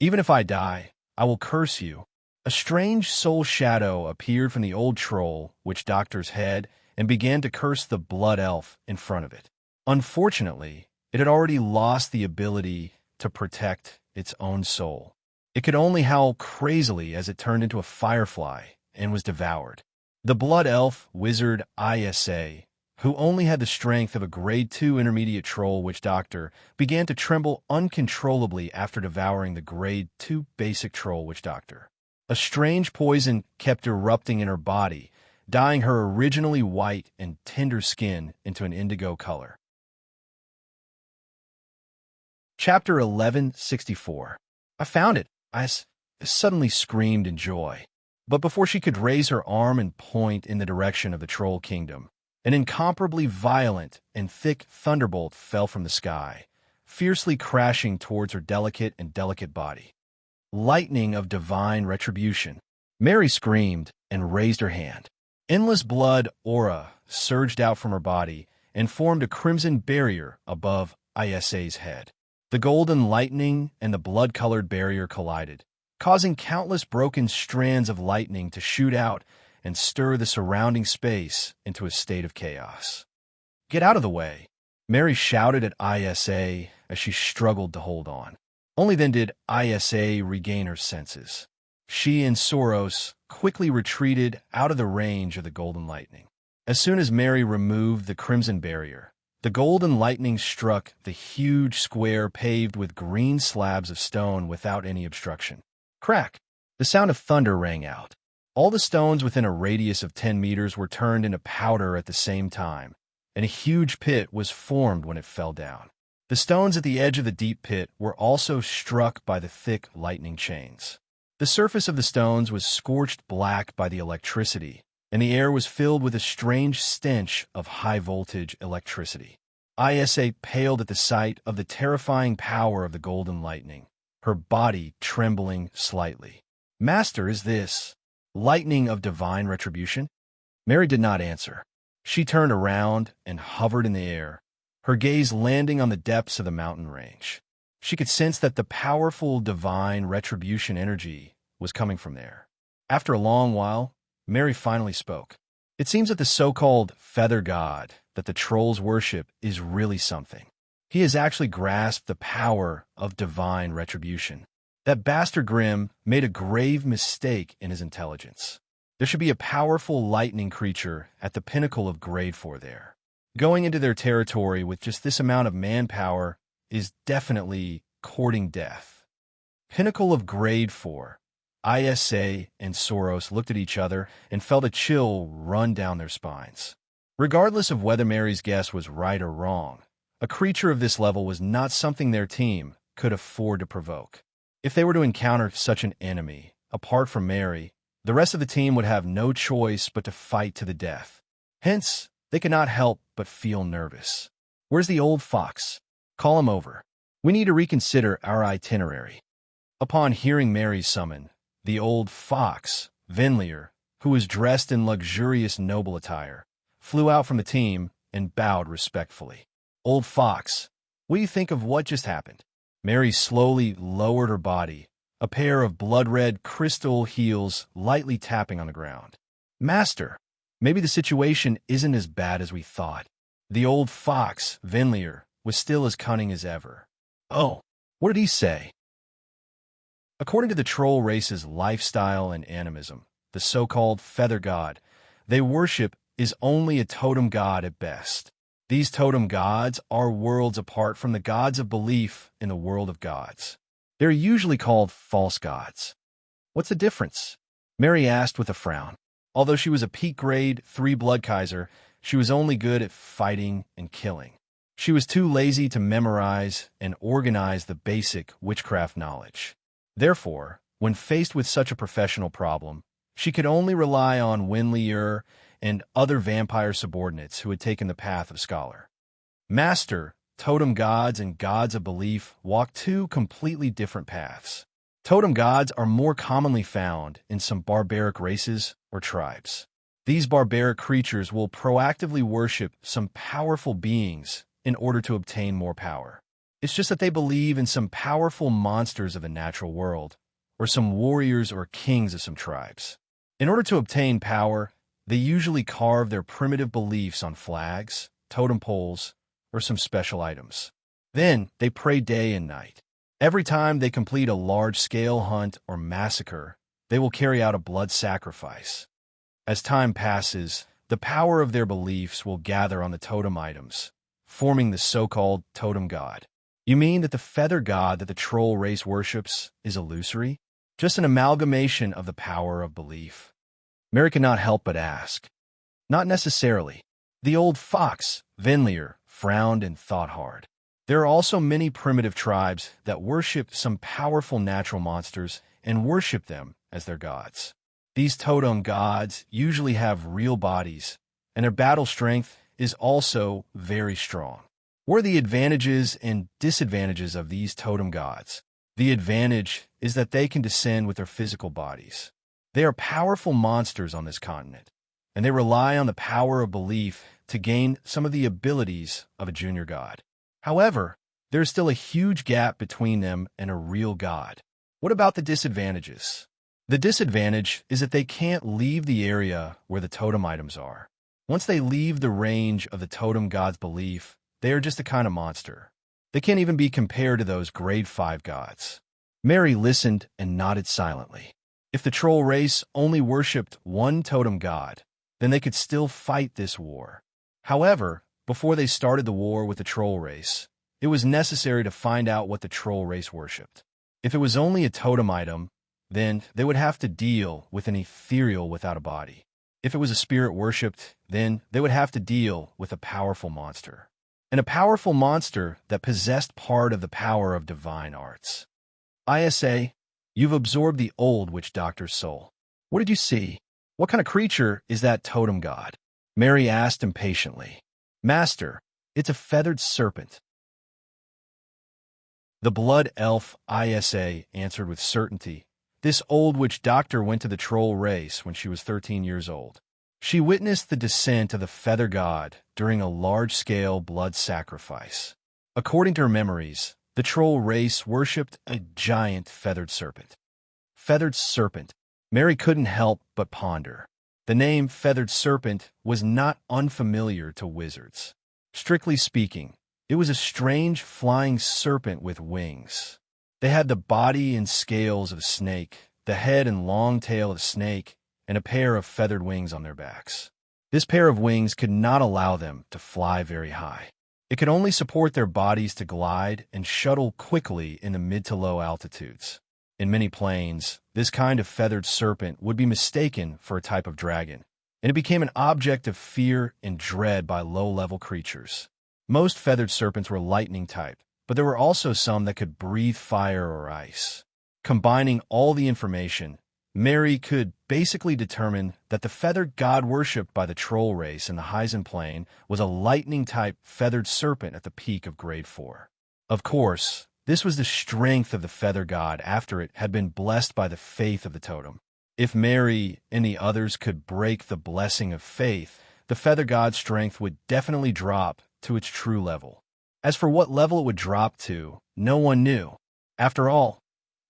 Speaker 1: Even if I die, I will curse you. A strange soul shadow appeared from the old troll witch doctor's head and began to curse the blood elf in front of it. Unfortunately, it had already lost the ability to protect its own soul. It could only howl crazily as it turned into a firefly and was devoured. The blood elf wizard Isa, who only had the strength of a Grade 2 intermediate troll witch doctor, began to tremble uncontrollably after devouring the Grade 2 basic troll witch doctor. A strange poison kept erupting in her body, dyeing her originally white and tender skin into an indigo color. Chapter 1164. I found it, I suddenly screamed in joy. But before she could raise her arm and point in the direction of the Troll Kingdom, an incomparably violent and thick thunderbolt fell from the sky, fiercely crashing towards her delicate body. Lightning of divine retribution. Mary screamed and raised her hand. Endless blood aura surged out from her body and formed a crimson barrier above Isa's head. The golden lightning and the blood-colored barrier collided, causing countless broken strands of lightning to shoot out and stir the surrounding space into a state of chaos. "Get out of the way!" Mary shouted at Isa as she struggled to hold on. Only then did Isa regain her senses. She and Soros quickly retreated out of the range of the golden lightning. As soon as Mary removed the crimson barrier, the golden lightning struck the huge square paved with green slabs of stone without any obstruction. Crack! The sound of thunder rang out. All the stones within a radius of 10 meters were turned into powder at the same time, and a huge pit was formed when it fell down. The stones at the edge of the deep pit were also struck by the thick lightning chains. The surface of the stones was scorched black by the electricity, and the air was filled with a strange stench of high-voltage electricity. Isa paled at the sight of the terrifying power of the golden lightning, her body trembling slightly. "Master, is this lightning of divine retribution?" Mary did not answer. She turned around and hovered in the air, her gaze landing on the depths of the mountain range. She could sense that the powerful divine retribution energy was coming from there. After a long while, Mary finally spoke. "It seems that the so-called feather god that the trolls worship is really something. He has actually grasped the power of divine retribution. That bastard Grimm made a grave mistake in his intelligence. There should be a powerful lightning creature at the pinnacle of grade 4 there. Going into their territory with just this amount of manpower is definitely courting death." Pinnacle of grade 4. Isa and Soros looked at each other and felt a chill run down their spines. Regardless of whether Mary's guess was right or wrong, a creature of this level was not something their team could afford to provoke. If they were to encounter such an enemy, apart from Mary, the rest of the team would have no choice but to fight to the death. Hence, they could not help but feel nervous. "Where's the old fox? Call him over. We need to reconsider our itinerary." Upon hearing Mary's summon, the old fox, Venlier, who was dressed in luxurious noble attire, flew out from the team and bowed respectfully. "Old fox, what do you think of what just happened?" Mary slowly lowered her body, a pair of blood-red crystal heels lightly tapping on the ground. "Master, maybe the situation isn't as bad as we thought." The old fox, Venlier, was still as cunning as ever. "Oh, what did he say?" According to the troll race's lifestyle and animism, the so-called feather god they worship is only a totem god at best. These totem gods are worlds apart from the gods of belief in the world of gods. They're usually called false gods. "What's the difference?" Mary asked with a frown. Although she was a peak grade 3 blood Kaiser, she was only good at fighting and killing. She was too lazy to memorize and organize the basic witchcraft knowledge. Therefore, when faced with such a professional problem, she could only rely on Wenlier and other vampire subordinates who had taken the path of scholar. "Master, totem gods and gods of belief walk two completely different paths. Totem gods are more commonly found in some barbaric races or tribes. These barbaric creatures will proactively worship some powerful beings in order to obtain more power. It's just that they believe in some powerful monsters of the natural world, or some warriors or kings of some tribes. In order to obtain power, they usually carve their primitive beliefs on flags, totem poles, or some special items. Then they pray day and night. Every time they complete a large-scale hunt or massacre, they will carry out a blood sacrifice. As time passes, the power of their beliefs will gather on the totem items, forming the so-called totem god. You mean that the feather god that the troll race worships is illusory? Just an amalgamation of the power of belief? Mary could not help but ask. Not necessarily. The old fox, Venlier, frowned and thought hard. There are also many primitive tribes that worship some powerful natural monsters and worship them as their gods. These totem gods usually have real bodies, and their battle strength is also very strong. What are the advantages and disadvantages of these totem gods? The advantage is that they can descend with their physical bodies. They are powerful monsters on this continent, and they rely on the power of belief to gain some of the abilities of a junior god. However, there is still a huge gap between them and a real god. What about the disadvantages? The disadvantage is that they can't leave the area where the totem items are. Once they leave the range of the totem god's belief, they are just a kind of monster. They can't even be compared to those grade 5 gods. Mary listened and nodded silently. If the troll race only worshipped one totem god, then they could still fight this war. However, before they started the war with the troll race, it was necessary to find out what the troll race worshipped. If it was only a totem item, then they would have to deal with an ethereal without a body. If it was a spirit worshipped, then they would have to deal with a powerful monster. And a powerful monster that possessed part of the power of divine arts. ISA, you've absorbed the old witch doctor's soul. What did you see? What kind of creature is that totem god? Mary asked impatiently. Master, it's a feathered serpent. The blood elf Isa answered with certainty. This old witch doctor went to the troll race when she was 13 years old. She witnessed the descent of the feather god during a large-scale blood sacrifice. According to her memories, the troll race worshipped a giant feathered serpent. Feathered serpent. Mary couldn't help but ponder. The name feathered serpent was not unfamiliar to wizards. Strictly speaking, it was a strange flying serpent with wings. They had the body and scales of a snake, the head and long tail of a snake, and a pair of feathered wings on their backs. This pair of wings could not allow them to fly very high. It could only support their bodies to glide and shuttle quickly in the mid to low altitudes. In many planes, this kind of feathered serpent would be mistaken for a type of dragon, and it became an object of fear and dread by low-level creatures. Most feathered serpents were lightning type, but there were also some that could breathe fire or ice. Combining all the information, Mary could basically determine that the feathered god worshipped by the troll race in the Heisen Plain was a lightning-type feathered serpent at the peak of grade 4. Of course, this was the strength of the feather god after it had been blessed by the faith of the totem. If Mary and the others could break the blessing of faith, the feather god's strength would definitely drop to its true level. As for what level it would drop to, no one knew. After all,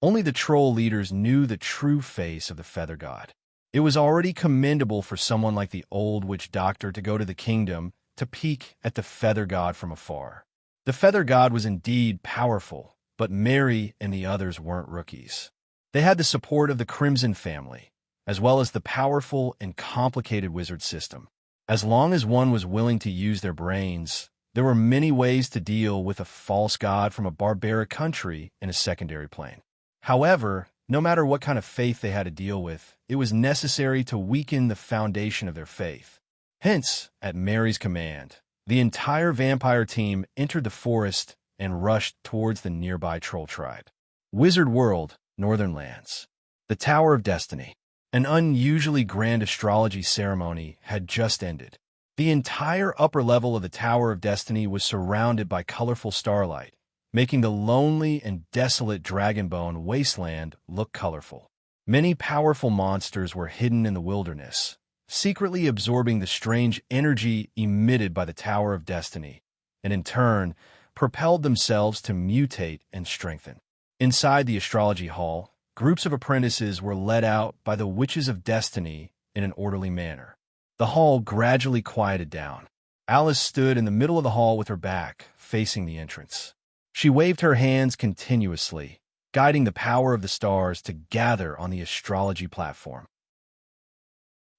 Speaker 1: only the troll leaders knew the true face of the feather god. It was already commendable for someone like the old witch doctor to go to the kingdom to peek at the feather god from afar. The feather god was indeed powerful, but Mary and the others weren't rookies. They had the support of the Crimson family, as well as the powerful and complicated wizard system. As long as one was willing to use their brains, there were many ways to deal with a false god from a barbaric country in a secondary plane. However, no matter what kind of faith they had to deal with, it was necessary to weaken the foundation of their faith. Hence, at Mary's command, the entire vampire team entered the forest and rushed towards the nearby troll tribe. Wizard World, Northern Lands. The Tower of Destiny. An unusually grand astrology ceremony had just ended. The entire upper level of the Tower of Destiny was surrounded by colorful starlight, making the lonely and desolate Dragonbone wasteland look colorful. Many powerful monsters were hidden in the wilderness, secretly absorbing the strange energy emitted by the Tower of Destiny, and in turn, propelled themselves to mutate and strengthen. Inside the astrology hall, groups of apprentices were led out by the Witches of Destiny in an orderly manner. The hall gradually quieted down. Alice stood in the middle of the hall with her back facing the entrance. She waved her hands continuously, guiding the power of the stars to gather on the astrology platform.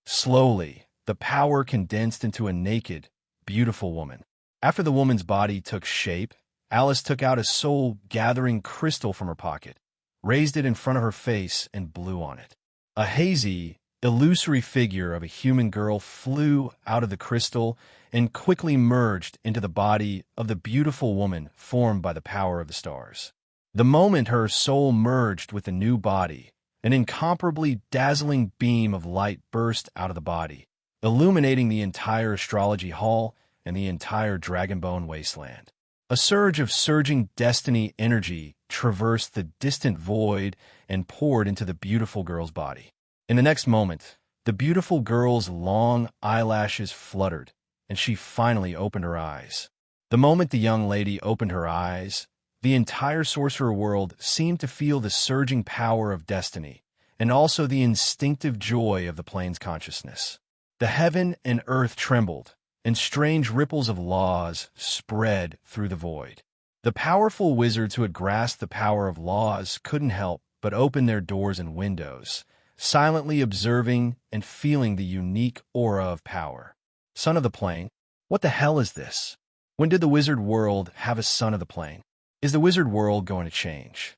Speaker 1: Slowly, the power condensed into a naked, beautiful woman. After the woman's body took shape, Alice took out a soul-gathering crystal from her pocket, raised it in front of her face, and blew on it. A hazy, illusory figure of a human girl flew out of the crystal and quickly merged into the body of the beautiful woman formed by the power of the stars. The moment her soul merged with the new body, an incomparably dazzling beam of light burst out of the body, illuminating the entire astrology hall and the entire Dragonbone wasteland. A surge of surging destiny energy traversed the distant void and poured into the beautiful girl's body. In the next moment, the beautiful girl's long eyelashes fluttered, and she finally opened her eyes. The moment the young lady opened her eyes, the entire sorcerer world seemed to feel the surging power of destiny, and also the instinctive joy of the plane's consciousness. The heaven and earth trembled, and strange ripples of laws spread through the void. The powerful wizards who had grasped the power of laws couldn't help but open their doors and windows, silently observing and feeling the unique aura of power. Son of the plane? What the hell is this? When did the wizard world have a son of the plane? Is the wizard world going to change?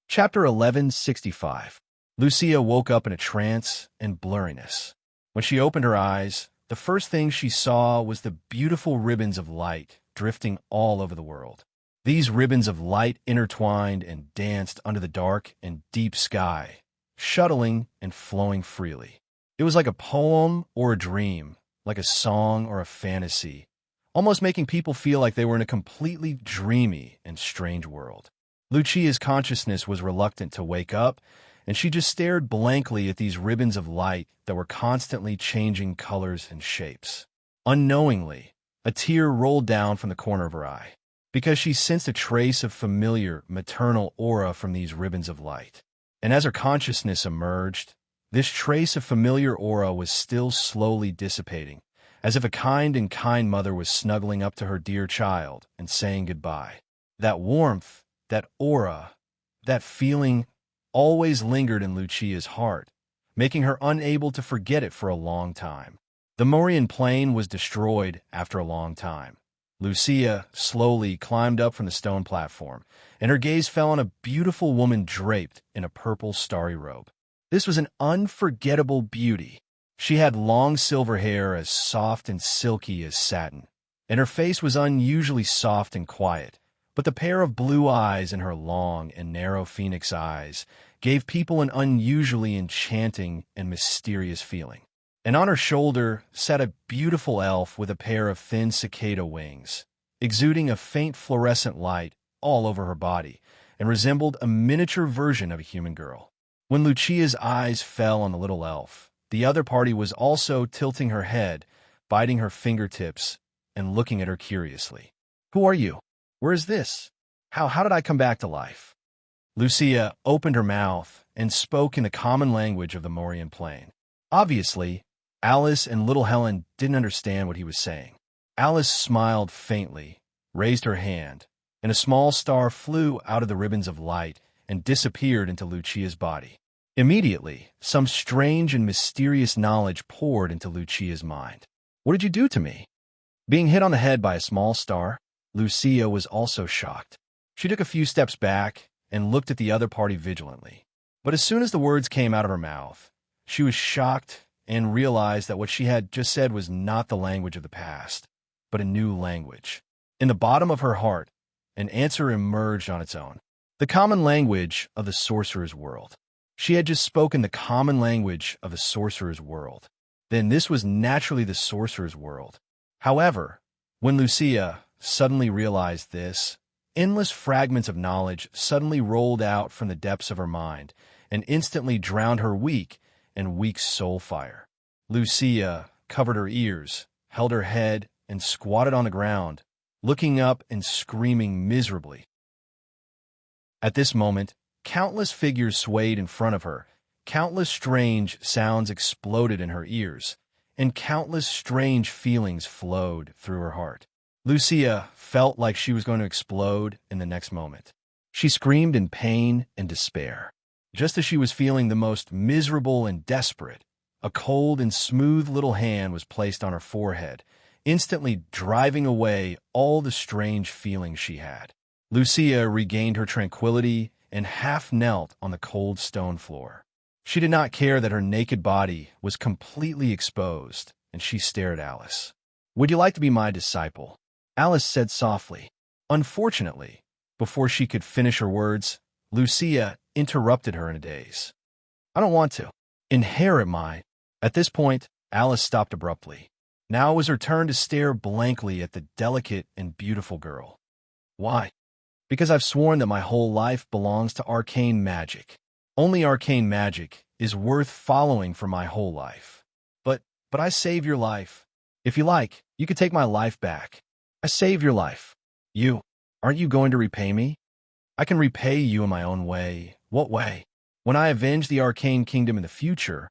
Speaker 1: Chapter 1165. Lucia woke up in a trance and blurriness. When she opened her eyes, the first thing she saw was the beautiful ribbons of light drifting all over the world. These ribbons of light intertwined and danced under the dark and deep sky, shuttling and flowing freely. It was like a poem or a dream, like a song or a fantasy, almost making people feel like they were in a completely dreamy and strange world. Lucia's consciousness was reluctant to wake up, and she just stared blankly at these ribbons of light that were constantly changing colors and shapes. Unknowingly, a tear rolled down from the corner of her eye, because she sensed a trace of familiar maternal aura from these ribbons of light. And as her consciousness emerged, this trace of familiar aura was still slowly dissipating, as if a kind mother was snuggling up to her dear child and saying goodbye. That warmth, that aura, that feeling always lingered in Lucia's heart, making her unable to forget it for a long time. The Morian plane was destroyed after a long time. Lucia slowly climbed up from the stone platform, and her gaze fell on a beautiful woman draped in a purple starry robe. This was an unforgettable beauty. She had long silver hair as soft and silky as satin, and her face was unusually soft and quiet, but the pair of blue eyes in her long and narrow phoenix eyes gave people an unusually enchanting and mysterious feeling. And on her shoulder sat a beautiful elf with a pair of thin cicada wings, exuding a faint fluorescent light all over her body, and resembled a miniature version of a human girl. When Lucia's eyes fell on the little elf, the other party was also tilting her head, biting her fingertips, and looking at her curiously. "Who are you? Where is this? How did I come back to life?" Lucia opened her mouth and spoke in the common language of the Morian plane. Obviously, Alice and little Helen didn't understand what he was saying. Alice smiled faintly, raised her hand, and a small star flew out of the ribbons of light and disappeared into Lucia's body. Immediately, some strange and mysterious knowledge poured into Lucia's mind. "What did you do to me?" Being hit on the head by a small star, Lucia was also shocked. She took a few steps back and looked at the other party vigilantly. But as soon as the words came out of her mouth, she was shocked and realized that what she had just said was not the language of the past, but a new language. In the bottom of her heart, an answer emerged on its own. The common language of the sorcerer's world. She had just spoken the common language of the sorcerer's world. Then this was naturally the sorcerer's world. However, when Lucia suddenly realized this, endless fragments of knowledge suddenly rolled out from the depths of her mind and instantly drowned her weak soul fire. Lucia covered her ears, held her head, and squatted on the ground, looking up and screaming miserably. At this moment, countless figures swayed in front of her, countless strange sounds exploded in her ears, and countless strange feelings flowed through her heart. Lucia felt like she was going to explode in the next moment. She screamed in pain and despair. Just as she was feeling the most miserable and desperate, a cold and smooth little hand was placed on her forehead, instantly driving away all the strange feelings she had. Lucia regained her tranquility and half knelt on the cold stone floor. She did not care that her naked body was completely exposed, and she stared at Alice. "Would you like to be my disciple?" Alice said softly. Unfortunately, before she could finish her words, Lucia interrupted her in a daze. "I don't want to. Inherit my—" At this point, Alice stopped abruptly. Now it was her turn to stare blankly at the delicate and beautiful girl. Why? Because I've sworn that my whole life belongs to arcane magic. Only arcane magic is worth following for my whole life. But I saved your life. If you like, you could take my life back. I saved your life. Aren't you going to repay me? I can repay you in my own way. What way? When I avenge the arcane kingdom in the future,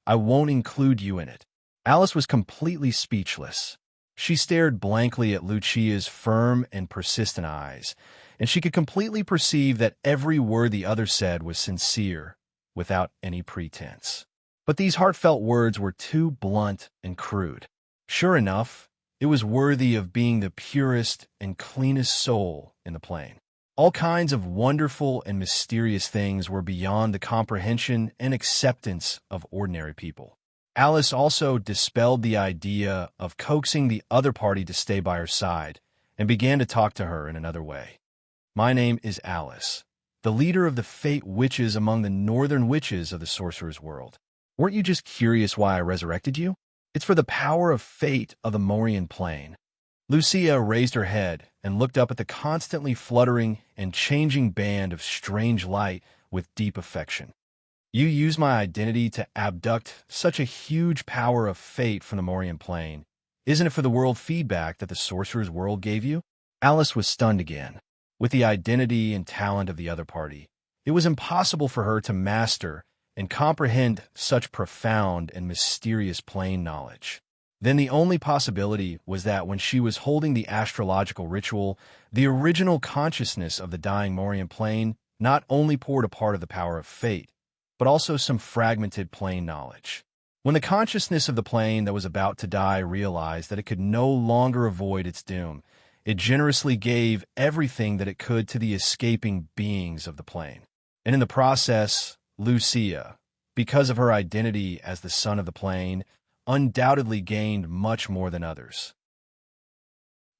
Speaker 1: I won't include you in it. Alice was completely speechless. She stared blankly at Lucia's firm and persistent eyes, and she could completely perceive that every word the other said was sincere, without any pretense. But these heartfelt words were too blunt and crude. Sure enough, it was worthy of being the purest and cleanest soul in the plane. All kinds of wonderful and mysterious things were beyond the comprehension and acceptance of ordinary people. Alice also dispelled the idea of coaxing the other party to stay by her side and began to talk to her in another way. My name is Alice, the leader of the Fate Witches among the northern witches of the sorcerer's world. Weren't you just curious why I resurrected you? It's for the power of fate of the Morian plane. Lucia raised her head and looked up at the constantly fluttering and changing band of strange light with deep affection. You used my identity to abduct such a huge power of fate from the Morian plane. Isn't it for the world feedback that the sorcerer's world gave you? Alice was stunned again. With the identity and talent of the other party, it was impossible for her to master and comprehend such profound and mysterious plane knowledge. Then the only possibility was that when she was holding the astrological ritual, the original consciousness of the dying Morian plane not only poured a part of the power of fate, but also some fragmented plane knowledge. When the consciousness of the plane that was about to die realized that it could no longer avoid its doom, it generously gave everything that it could to the escaping beings of the plane. And in the process, Lucia, because of her identity as the son of the plane, undoubtedly gained much more than others.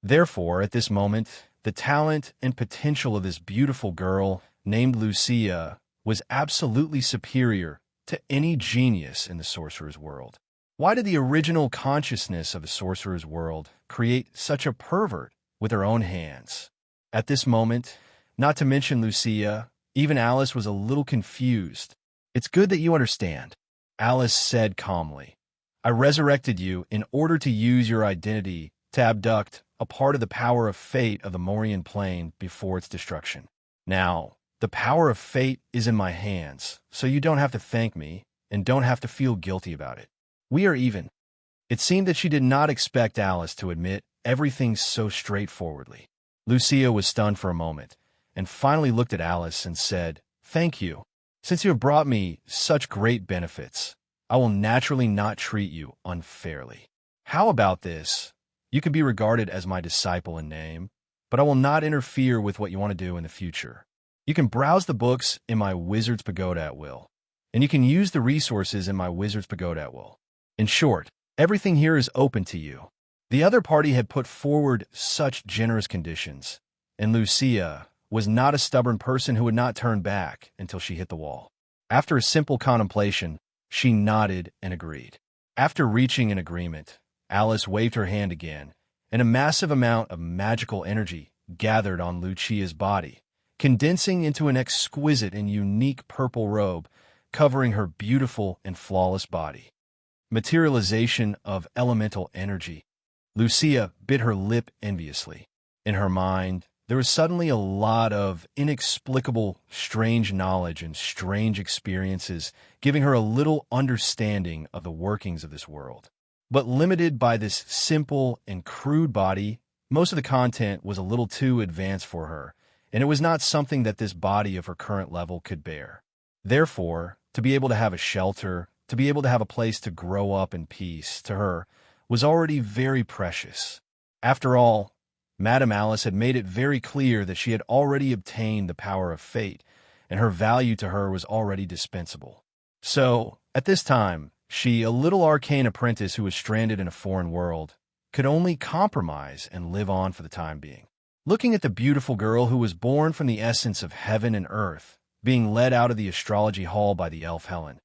Speaker 1: Therefore, at this moment, the talent and potential of this beautiful girl named Lucia was absolutely superior to any genius in the sorcerer's world. Why did the original consciousness of the sorcerer's world create such a pervert with her own hands? At this moment, not to mention Lucia, even Alice was a little confused. It's good that you understand, Alice said calmly. I resurrected you in order to use your identity to abduct a part of the power of fate of the Morian plane before its destruction. Now, the power of fate is in my hands, so you don't have to thank me and don't have to feel guilty about it. We are even. It seemed that she did not expect Alice to admit everything so straightforwardly. Lucia was stunned for a moment, and finally looked at Alice and said, Thank you. Since you have brought me such great benefits, I will naturally not treat you unfairly. How about this? You can be regarded as my disciple in name, but I will not interfere with what you want to do in the future. You can browse the books in my Wizard's Pagoda at will, and you can use the resources in my Wizard's Pagoda at will. In short, everything here is open to you. The other party had put forward such generous conditions, and Lucia was not a stubborn person who would not turn back until she hit the wall. After a simple contemplation, she nodded and agreed. After reaching an agreement, Alice waved her hand again, and a massive amount of magical energy gathered on Lucia's body, condensing into an exquisite and unique purple robe covering her beautiful and flawless body. Materialization of elemental energy. Lucia bit her lip enviously. In her mind, there was suddenly a lot of inexplicable, strange knowledge and strange experiences, giving her a little understanding of the workings of this world. But limited by this simple and crude body, most of the content was a little too advanced for her, and it was not something that this body of her current level could bear. Therefore, to be able to have a shelter, to be able to have a place to grow up in peace, to her, was already very precious. After all, Madame Alice had made it very clear that she had already obtained the power of fate, and her value to her was already dispensable. So, at this time, she, a little arcane apprentice who was stranded in a foreign world, could only compromise and live on for the time being. Looking at the beautiful girl who was born from the essence of heaven and earth, being led out of the astrology hall by the elf Helen,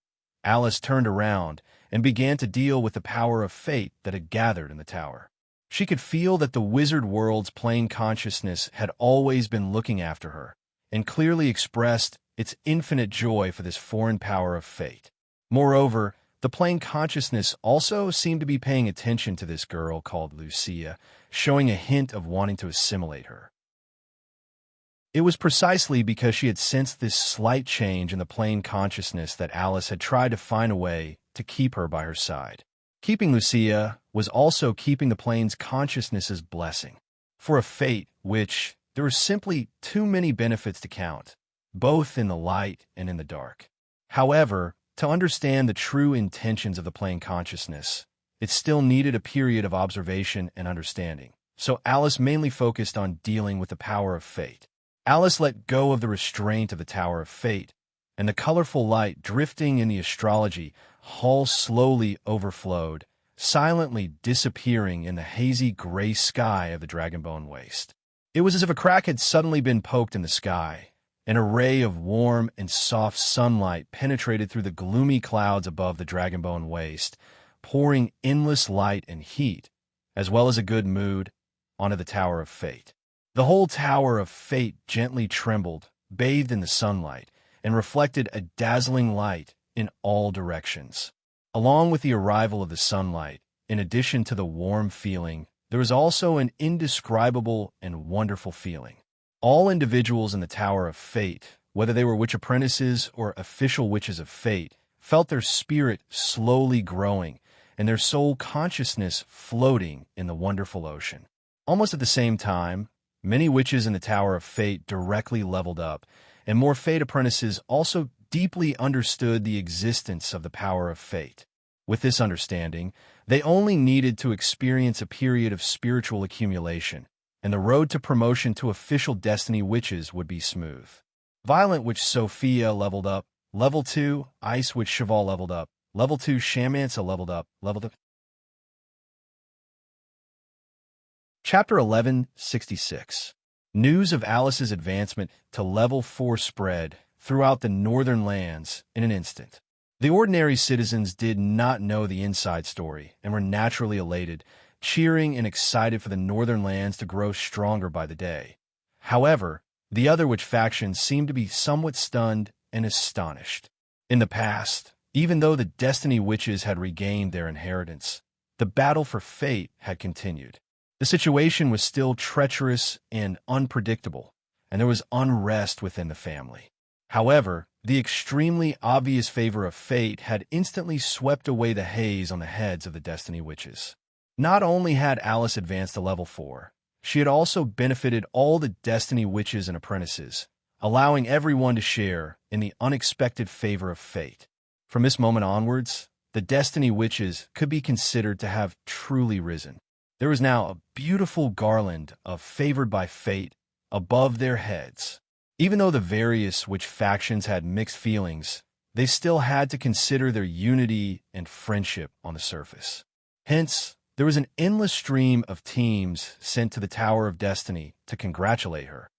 Speaker 1: Alice turned around and began to deal with the power of fate that had gathered in the tower. She could feel that the wizard world's plane consciousness had always been looking after her, and clearly expressed its infinite joy for this foreign power of fate. Moreover, the plane consciousness also seemed to be paying attention to this girl called Lucia, showing a hint of wanting to assimilate her. It was precisely because she had sensed this slight change in the plane consciousness that Alice had tried to find a way to keep her by her side. Keeping Lucia was also keeping the plane's consciousness's blessing. For a fate which there were simply too many benefits to count, both in the light and in the dark. However, to understand the true intentions of the plane consciousness, it still needed a period of observation and understanding. So Alice mainly focused on dealing with the power of fate. Alice let go of the restraint of the Tower of Fate, and the colorful light drifting in the astrology hall slowly overflowed, silently disappearing in the hazy gray sky of the Dragonbone Waste. It was as if a crack had suddenly been poked in the sky. An array of warm and soft sunlight penetrated through the gloomy clouds above the Dragonbone Waste, pouring endless light and heat, as well as a good mood, onto the Tower of Fate. The whole Tower of Fate gently trembled, bathed in the sunlight, and reflected a dazzling light in all directions. Along with the arrival of the sunlight, in addition to the warm feeling, there was also an indescribable and wonderful feeling. All individuals in the Tower of Fate, whether they were witch apprentices or official witches of fate, felt their spirit slowly growing and their soul consciousness floating in the wonderful ocean. Almost at the same time, many witches in the Tower of Fate directly leveled up, and more fate apprentices also deeply understood the existence of the power of fate. With this understanding, they only needed to experience a period of spiritual accumulation, and the road to promotion to official Destiny witches would be smooth. Violent Witch Sophia leveled up, Level 2, Ice Witch Cheval leveled up, Level 2 Shamansa leveled up. Chapter 1166. News of Alice's advancement to Level 4 spread throughout the northern lands in an instant. The ordinary citizens did not know the inside story and were naturally elated, cheering and excited for the northern lands to grow stronger by the day. However, the other witch factions seemed to be somewhat stunned and astonished. In the past, even though the Destiny witches had regained their inheritance, the battle for fate had continued. The situation was still treacherous and unpredictable, and there was unrest within the family. However, the extremely obvious favor of fate had instantly swept away the haze on the heads of the Destiny witches. Not only had Alice advanced to Level 4, she had also benefited all the Destiny witches and apprentices, allowing everyone to share in the unexpected favor of fate. From this moment onwards, the Destiny witches could be considered to have truly risen. There was now a beautiful garland of favored by fate above their heads. Even though the various witch factions had mixed feelings, they still had to consider their unity and friendship on the surface. Hence, there was an endless stream of teams sent to the Tower of Destiny to congratulate her,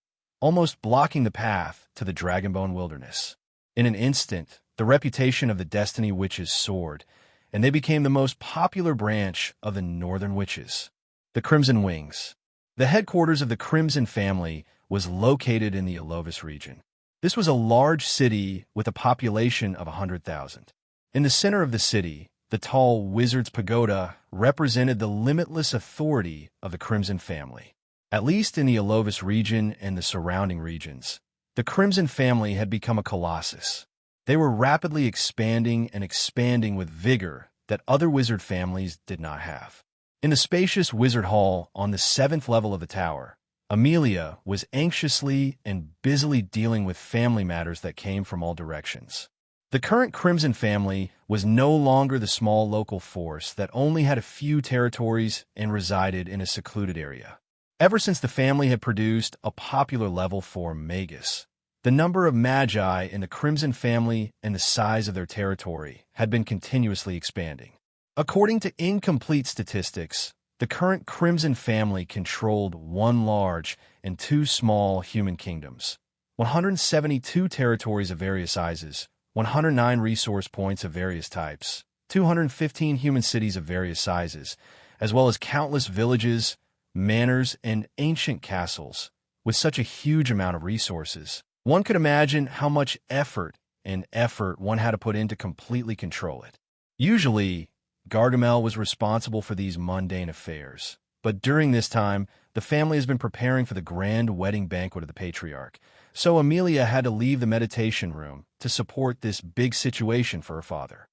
Speaker 1: almost blocking the path to the Dragonbone Wilderness. In an instant, the reputation of the Destiny witches soared, and they became the most popular branch of the Northern Witches. The Crimson Wings. The headquarters of the Crimson family was located in the Alovis region. This was a large city with a population of 100,000. In the center of the city, the tall Wizard's Pagoda represented the limitless authority of the Crimson family. At least in the Alovis region and the surrounding regions, the Crimson family had become a colossus. They were rapidly expanding with vigor that other wizard families did not have. In the spacious wizard hall on the 7th level of the tower, Amelia was anxiously and busily dealing with family matters that came from all directions. The current Crimson family was no longer the small local force that only had a few territories and resided in a secluded area. Ever since the family had produced a popular Level 4 Magus, the number of magi in the Crimson family and the size of their territory had been continuously expanding. According to incomplete statistics, the current Crimson family controlled 1 large and 2 small human kingdoms, 172 territories of various sizes, 109 resource points of various types, 215 human cities of various sizes, as well as countless villages, manors, and ancient castles. With such a huge amount of resources, one could imagine how much effort one had to put in to completely control it. Usually, Gargamel was responsible for these mundane affairs, but during this time, the family has been preparing for the grand wedding banquet of the patriarch, so Amelia had to leave the meditation room to support this big situation for her father.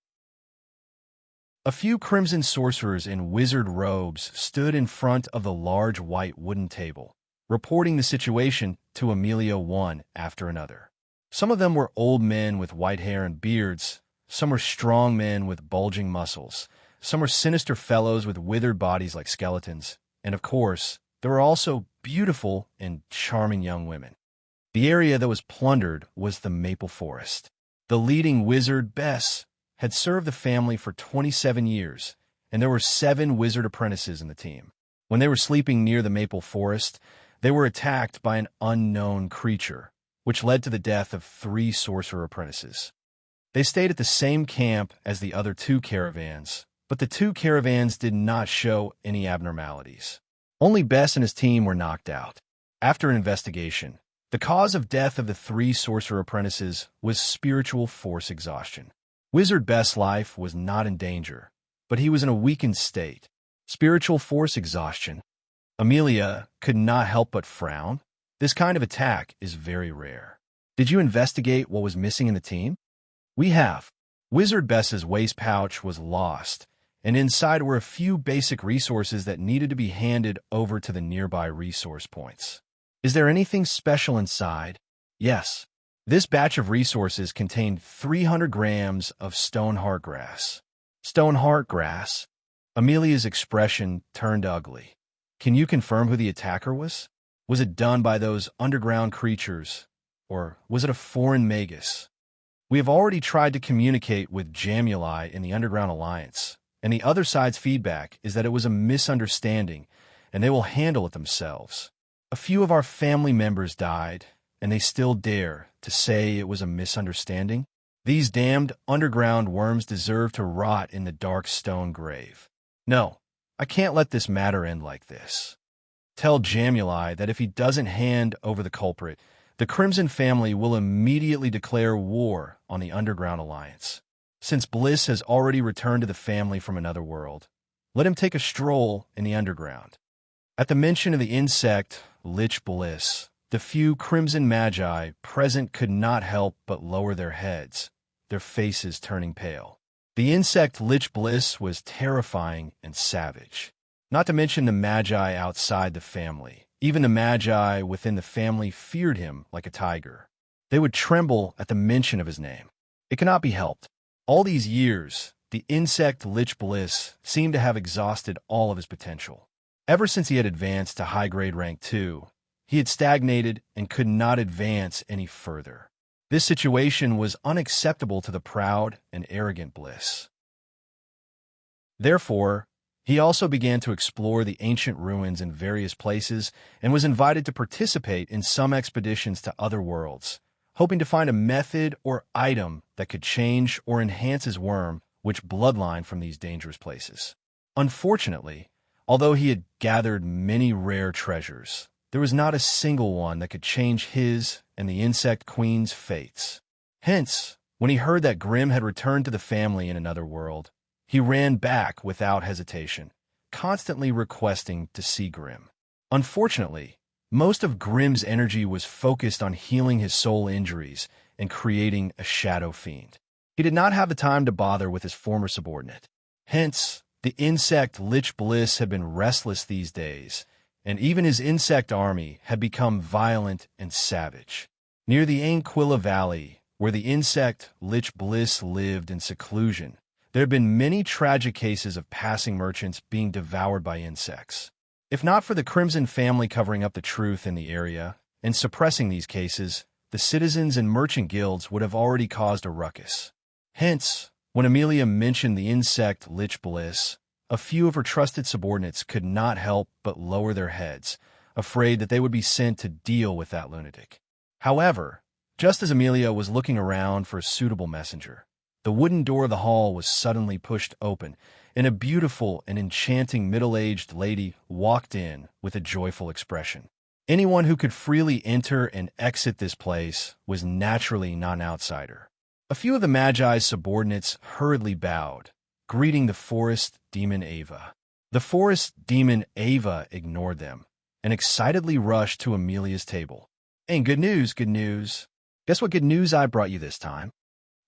Speaker 1: A few crimson sorcerers in wizard robes stood in front of the large white wooden table, reporting the situation to Amelia one after another. Some of them were old men with white hair and beards, some were strong men with bulging muscles, some were sinister fellows with withered bodies like skeletons, and of course, there were also beautiful and charming young women. The area that was plundered was the maple forest. The leading wizard, Bess, had served the family for 27 years, and there were 7 wizard apprentices in the team. When they were sleeping near the maple forest, they were attacked by an unknown creature, which led to the death of 3 sorcerer apprentices. They stayed at the same camp as the other 2 caravans, but the 2 caravans did not show any abnormalities. Only Bess and his team were knocked out. After an investigation, the cause of death of the 3 sorcerer apprentices was spiritual force exhaustion. Wizard Bess' life was not in danger, but he was in a weakened state. Spiritual force exhaustion. Amelia could not help but frown. This kind of attack is very rare. Did you investigate what was missing in the team? We have. Wizard Bess's waist pouch was lost, and inside were a few basic resources that needed to be handed over to the nearby resource points. Is there anything special inside? Yes. This batch of resources contained 300 grams of stone heartgrass. Stone heartgrass? Amelia's expression turned ugly. Can you confirm who the attacker was? Was it done by those underground creatures, or was it a foreign magus? We have already tried to communicate with Jamuli in the Underground Alliance, and the other side's feedback is that it was a misunderstanding, and they will handle it themselves. A few of our family members died, and they still dare to say it was a misunderstanding? These damned underground worms deserve to rot in the dark stone grave. No, I can't let this matter end like this. Tell Jamuli that if he doesn't hand over the culprit, the Crimson family will immediately declare war on the Underground Alliance. Since Bliss has already returned to the family from another world, let him take a stroll in the underground. At the mention of the insect, Lich Bliss, the few Crimson Magi present could not help but lower their heads, their faces turning pale. The insect Lich Bliss was terrifying and savage. Not to mention the Magi outside the family. Even the Magi within the family feared him like a tiger. They would tremble at the mention of his name. It cannot be helped. All these years, the insect Lich Bliss seemed to have exhausted all of his potential. Ever since he had advanced to high-grade rank 2, he had stagnated and could not advance any further. This situation was unacceptable to the proud and arrogant Bliss. Therefore, he also began to explore the ancient ruins in various places and was invited to participate in some expeditions to other worlds, hoping to find a method or item that could change or enhance his worm, which bloodline from these dangerous places. Unfortunately, although he had gathered many rare treasures, there was not a single one that could change his and the Insect Queen's fates. Hence, when he heard that Grimm had returned to the family in another world, he ran back without hesitation, constantly requesting to see Grimm. Unfortunately, most of Grimm's energy was focused on healing his soul injuries and creating a shadow fiend. He did not have the time to bother with his former subordinate. Hence, the insect Lich Bliss had been restless these days, and even his insect army had become violent and savage. Near the Anquilla Valley, where the insect Lich Bliss lived in seclusion, there have been many tragic cases of passing merchants being devoured by insects. If not for the Crimson family covering up the truth in the area and suppressing these cases, the citizens and merchant guilds would have already caused a ruckus. Hence, when Amelia mentioned the insect Lich Bliss, a few of her trusted subordinates could not help but lower their heads, afraid that they would be sent to deal with that lunatic. However, Just as Amelia was looking around for a suitable messenger, the wooden door of the hall was suddenly pushed open, and a beautiful and enchanting middle-aged lady walked in with a joyful expression. Anyone who could freely enter and exit this place was naturally not an outsider. A few of the Magi's subordinates hurriedly bowed, greeting the forest demon Ava. The forest demon Ava ignored them and excitedly rushed to Amelia's table. "Hey, good news, good news. Guess what good news I brought you this time?"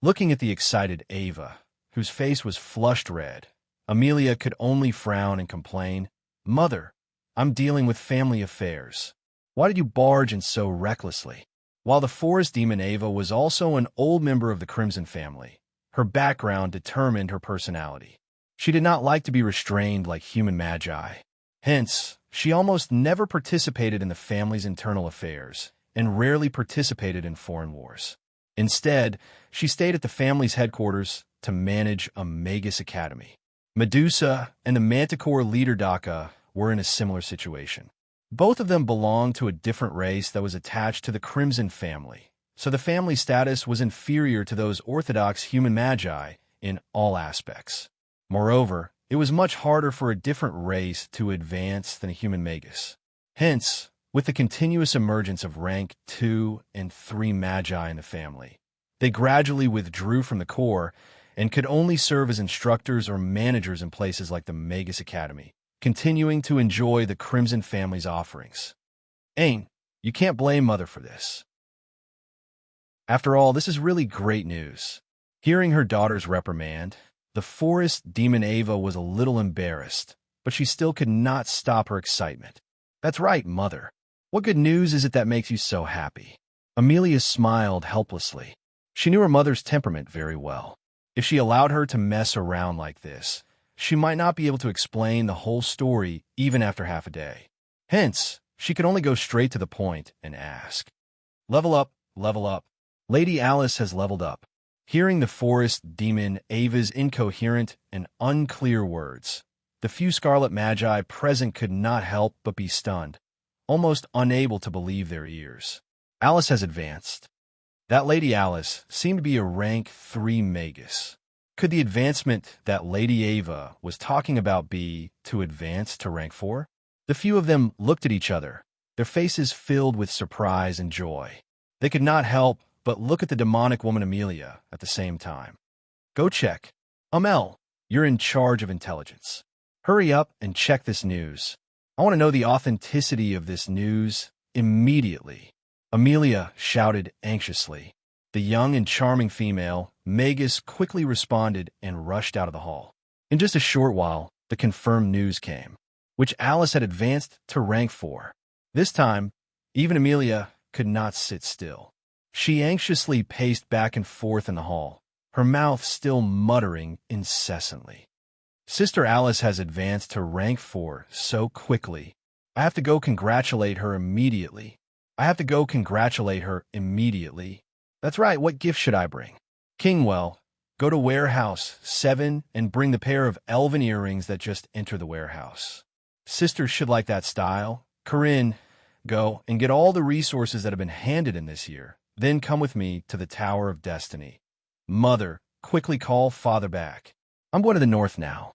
Speaker 1: Looking at the excited Ava, whose face was flushed red, Amelia could only frown and complain, "Mother, I'm dealing with family affairs. Why did you barge in so recklessly?" While the forest demon Ava was also an old member of the Crimson family, her background determined her personality. She did not like to be restrained like human magi. Hence, she almost never participated in the family's internal affairs and rarely participated in foreign wars. Instead, she stayed at the family's headquarters to manage a Magus Academy. Medusa and the Manticore leader Daka were in a similar situation. Both of them belonged to a different race that was attached to the Crimson family, so the family status was inferior to those orthodox human magi in all aspects. Moreover, it was much harder for a different race to advance than a human Magus. Hence, with the continuous emergence of rank 2 and 3 magi in the family, they gradually withdrew from the core and could only serve as instructors or managers in places like the Magus Academy, continuing to enjoy the Crimson family's offerings. You can't blame Mother for this. After all, this is really great news. Hearing her daughter's reprimand, the forest demon Ava was a little embarrassed, but she still could not stop her excitement. "That's right, Mother. What good news is it that makes you so happy?" Amelia smiled helplessly. She knew her mother's temperament very well. If she allowed her to mess around like this, she might not be able to explain the whole story even after half a day. Hence, she could only go straight to the point and ask, "Level up, level up. Lady Alice has leveled up." Hearing the forest demon Ava's incoherent and unclear words, the few Scarlet Magi present could not help but be stunned, almost unable to believe their ears. "Alice has advanced." That Lady Alice seemed to be a rank 3 Magus. Could the advancement that Lady Ava was talking about be to advance to rank 4? The few of them looked at each other, their faces filled with surprise and joy. They could not help but look at the demonic woman Amelia at the same time. "Go check. Amel, you're in charge of intelligence. Hurry up and check this news. I want to know the authenticity of this news immediately." Amelia shouted anxiously. The young and charming female, Magus, quickly responded and rushed out of the hall. In just a short while, the confirmed news came, which Alice had advanced to rank 4. This time, even Amelia could not sit still. She anxiously paced back and forth in the hall, her mouth still muttering incessantly. "Sister Alice has advanced to rank 4 so quickly. I have to go congratulate her immediately. That's right, what gift should I bring? Kingwell, go to warehouse 7 and bring the pair of elven earrings that just entered the warehouse. Sisters should like that style. Corinne, go and get all the resources that have been handed in this year. Then come with me to the Tower of Destiny. Mother, quickly call Father back. I'm going to the north now."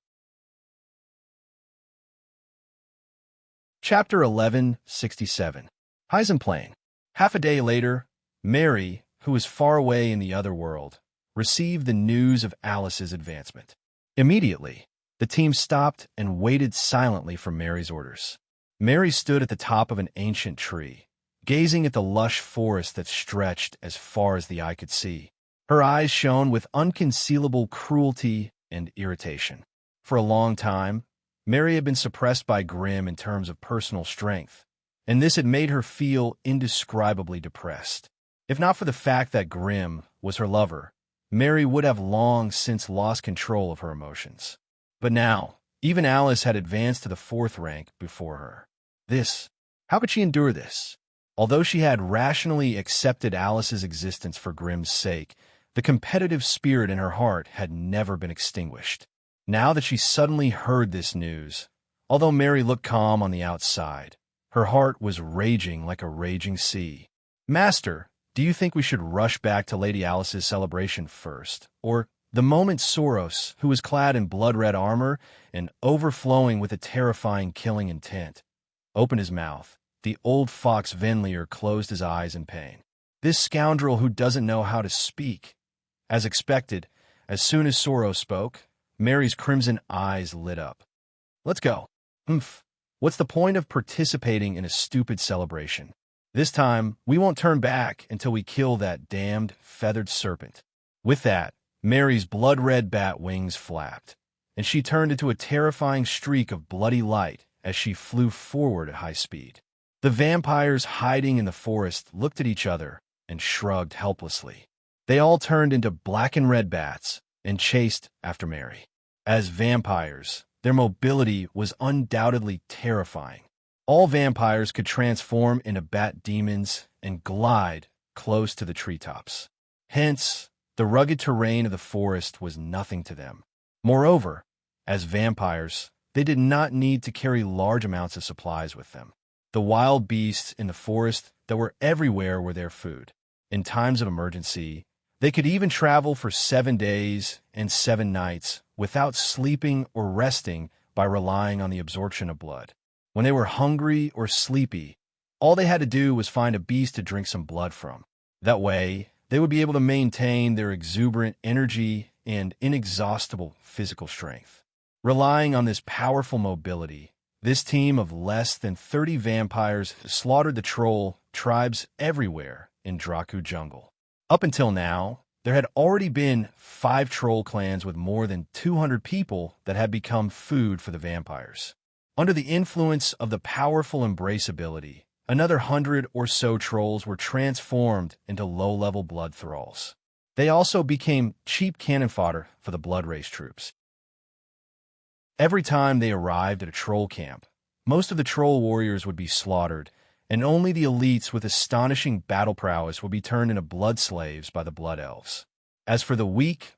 Speaker 1: Chapter 1167. Heisenplane. Half a day later, Mary, who was far away in the other world, received the news of Alice's advancement. Immediately, the team stopped and waited silently for Mary's orders. Mary stood at the top of an ancient tree, gazing at the lush forest that stretched as far as the eye could see. Her eyes shone with unconcealable cruelty and irritation. For a long time, Mary had been suppressed by Grimm in terms of personal strength, and this had made her feel indescribably depressed. If not for the fact that Grimm was her lover, Mary would have long since lost control of her emotions. But now, even Alice had advanced to the 4th rank before her. How could she endure this? Although she had rationally accepted Alice's existence for Grimm's sake, the competitive spirit in her heart had never been extinguished. Now that she suddenly heard this news, although Mary looked calm on the outside, her heart was raging like a raging sea. "Master, Do you think we should rush back to Lady Alice's celebration first? Or the moment Soros, who was clad in blood-red armor and overflowing with a terrifying killing intent, opened his mouth, the old fox Venlier closed his eyes in pain. This scoundrel who doesn't know how to speak. As expected, as soon as Soros spoke, Mary's crimson eyes lit up. Let's go. Humph. What's the point of participating in a stupid celebration? This time, we won't turn back until we kill that damned feathered serpent. With that, Mary's blood-red bat wings flapped, and she turned into a terrifying streak of bloody light as she flew forward at high speed. The vampires hiding in the forest looked at each other and shrugged helplessly. They all turned into black and red bats and chased after Mary. As vampires, their mobility was undoubtedly terrifying. All vampires could transform into bat demons and glide close to the treetops. Hence, the rugged terrain of the forest was nothing to them. Moreover, as vampires, they did not need to carry large amounts of supplies with them. The wild beasts in the forest that were everywhere were their food. In times of emergency, they could even travel for 7 days and 7 nights without sleeping or resting by relying on the absorption of blood. When they were hungry or sleepy, all they had to do was find a beast to drink some blood from. That way, they would be able to maintain their exuberant energy and inexhaustible physical strength. Relying on this powerful mobility, this team of less than 30 vampires slaughtered the troll tribes everywhere in Draku Jungle. Up until now, there had already been 5 troll clans with more than 200 people that had become food for the vampires. Under the influence of the powerful embrace ability, another 100 or so trolls were transformed into low-level blood thralls. They also became cheap cannon fodder for the Blood Race troops. Every time they arrived at a troll camp, most of the troll warriors would be slaughtered, and only the elites with astonishing battle prowess would be turned into blood slaves by the Blood Elves. As for the weak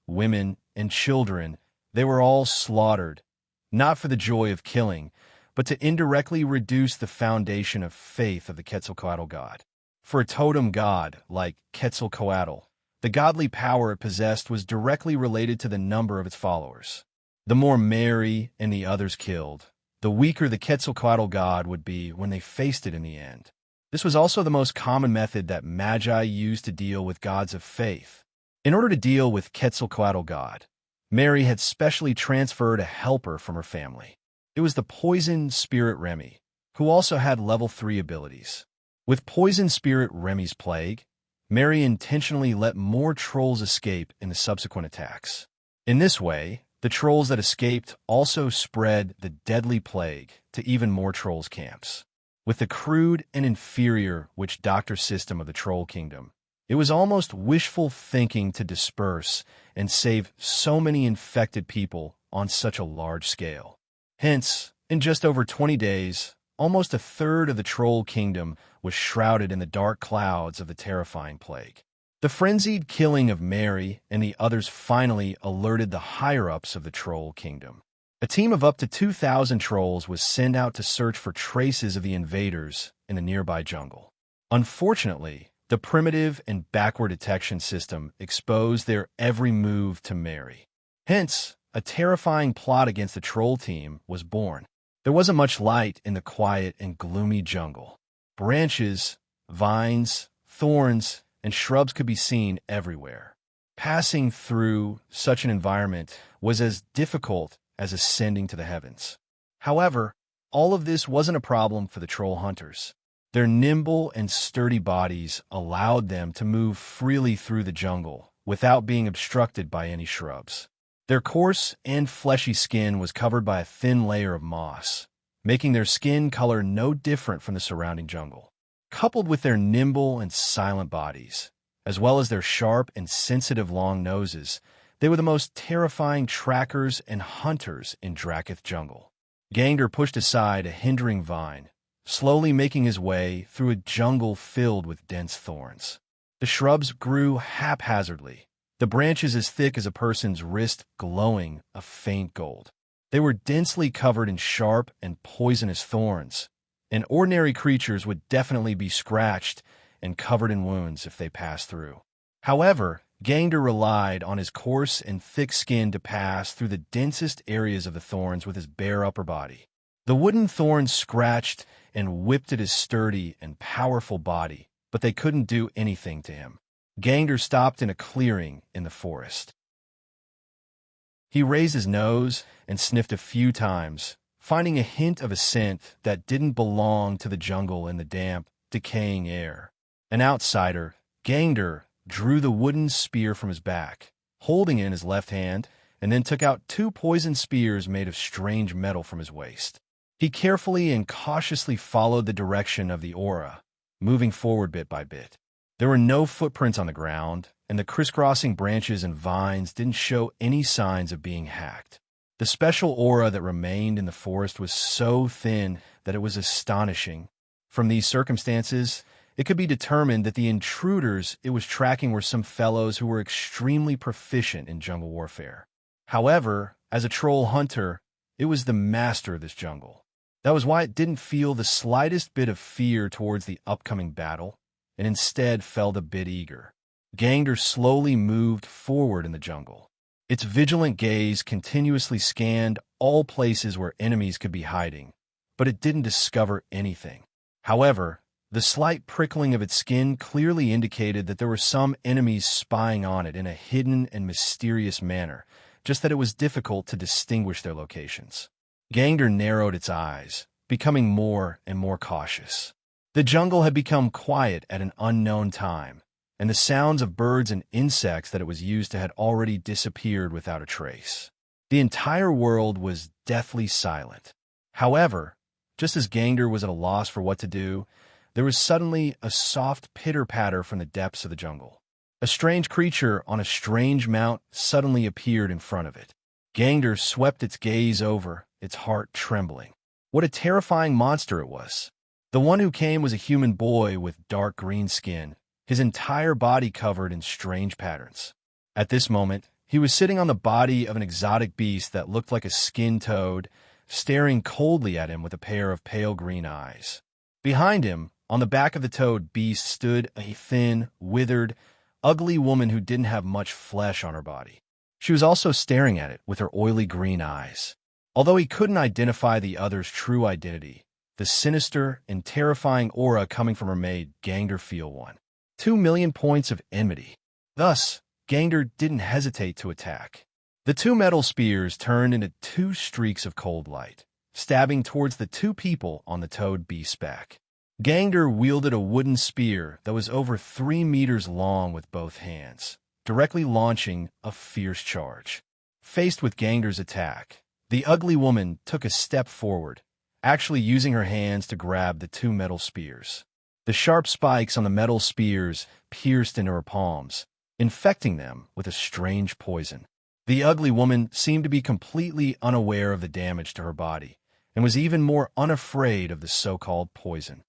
Speaker 1: women and children, they were all slaughtered, not for the joy of killing, but to indirectly reduce the foundation of faith of the Quetzalcoatl god. For a totem god like Quetzalcoatl, the godly power it possessed was directly related to the number of its followers. The more Mary and the others killed, the weaker the Quetzalcoatl god would be when they faced it in the end. This was also the most common method that Magi used to deal with gods of faith. In order to deal with Quetzalcoatl god, Mary had specially transferred a helper from her family. It was the poison spirit Remy, who also had level 3 abilities. With poison spirit Remy's plague, Mary intentionally let more trolls escape in the subsequent attacks. In this way, the trolls that escaped also spread the deadly plague to even more trolls' camps. With the crude and inferior witch-doctor system of the Troll Kingdom, it was almost wishful thinking to disperse and save so many infected people on such a large scale. Hence, in just over 20 days, almost a third of the Troll Kingdom was shrouded in the dark clouds of the terrifying plague. The frenzied killing of Mary and the others finally alerted the higher-ups of the Troll Kingdom. A team of up to 2,000 trolls was sent out to search for traces of the invaders in the nearby jungle. Unfortunately, the primitive and backward detection system exposed their every move to Mary. Hence, a terrifying plot against the troll team was born. There wasn't much light in the quiet and gloomy jungle. Branches, vines, thorns, and shrubs could be seen everywhere. Passing through such an environment was as difficult as ascending to the heavens. However, all of this wasn't a problem for the troll hunters. Their nimble and sturdy bodies allowed them to move freely through the jungle without being obstructed by any shrubs. Their coarse and fleshy skin was covered by a thin layer of moss, making their skin color no different from the surrounding jungle. Coupled with their nimble and silent bodies, as well as their sharp and sensitive long noses, they were the most terrifying trackers and hunters in Draketh Jungle. Gangder pushed aside a hindering vine, slowly making his way through a jungle filled with dense thorns. The shrubs grew haphazardly, the branches as thick as a person's wrist glowing a faint gold. They were densely covered in sharp and poisonous thorns, and ordinary creatures would definitely be scratched and covered in wounds if they passed through. However, Gangder relied on his coarse and thick skin to pass through the densest areas of the thorns with his bare upper body. The wooden thorns scratched and whipped at his sturdy and powerful body, but they couldn't do anything to him. Gangder stopped in a clearing in the forest. He raised his nose and sniffed a few times, finding a hint of a scent that didn't belong to the jungle in the damp, decaying air. An outsider, Gangder drew the wooden spear from his back, holding it in his left hand, and then took out 2 poisoned spears made of strange metal from his waist. He carefully and cautiously followed the direction of the aura, moving forward bit by bit. There were no footprints on the ground, and the crisscrossing branches and vines didn't show any signs of being hacked. The special aura that remained in the forest was so thin that it was astonishing. From these circumstances, it could be determined that the intruders it was tracking were some fellows who were extremely proficient in jungle warfare. However, as a troll hunter, it was the master of this jungle. That was why it didn't feel the slightest bit of fear towards the upcoming battle, and instead felt a bit eager. Gangder slowly moved forward in the jungle. Its vigilant gaze continuously scanned all places where enemies could be hiding, but it didn't discover anything. However, the slight prickling of its skin clearly indicated that there were some enemies spying on it in a hidden and mysterious manner, just that it was difficult to distinguish their locations. Gangder narrowed its eyes, becoming more and more cautious. The jungle had become quiet at an unknown time, and the sounds of birds and insects that it was used to had already disappeared without a trace. The entire world was deathly silent. However, just as Gangder was at a loss for what to do, there was suddenly a soft pitter-patter from the depths of the jungle. A strange creature on a strange mount suddenly appeared in front of it. Gangder swept its gaze over, its heart trembling. What a terrifying monster it was! The one who came was a human boy with dark green skin, his entire body covered in strange patterns. At this moment, he was sitting on the body of an exotic beast that looked like a skinned toad, staring coldly at him with a pair of pale green eyes. Behind him, on the back of the toad beast, stood a thin, withered, ugly woman who didn't have much flesh on her body. She was also staring at it with her oily green eyes. Although he couldn't identify the other's true identity, the sinister and terrifying aura coming from her made Gangder feel one. 2 million points of enmity. Thus, Gangder didn't hesitate to attack. The 2 metal spears turned into 2 streaks of cold light, stabbing towards the 2 people on the toad beast's back. Gangder wielded a wooden spear that was over 3 meters long with both hands, directly launching a fierce charge. Faced with Gangder's attack, the ugly woman took a step forward, actually using her hands to grab the 2 metal spears. The sharp spikes on the metal spears pierced into her palms, infecting them with a strange poison. The ugly woman seemed to be completely unaware of the damage to her body, and was even more unafraid of the so-called poison.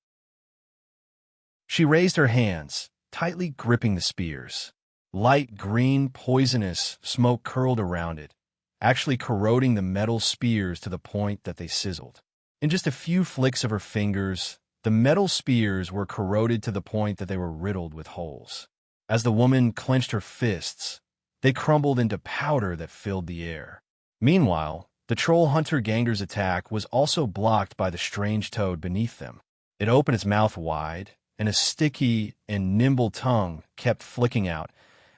Speaker 1: She raised her hands, tightly gripping the spears. Light green, poisonous smoke curled around it, actually corroding the metal spears to the point that they sizzled. In just a few flicks of her fingers, the metal spears were corroded to the point that they were riddled with holes. As the woman clenched her fists, they crumbled into powder that filled the air. Meanwhile, the troll hunter Gangder's attack was also blocked by the strange toad beneath them. It opened its mouth wide, and a sticky and nimble tongue kept flicking out,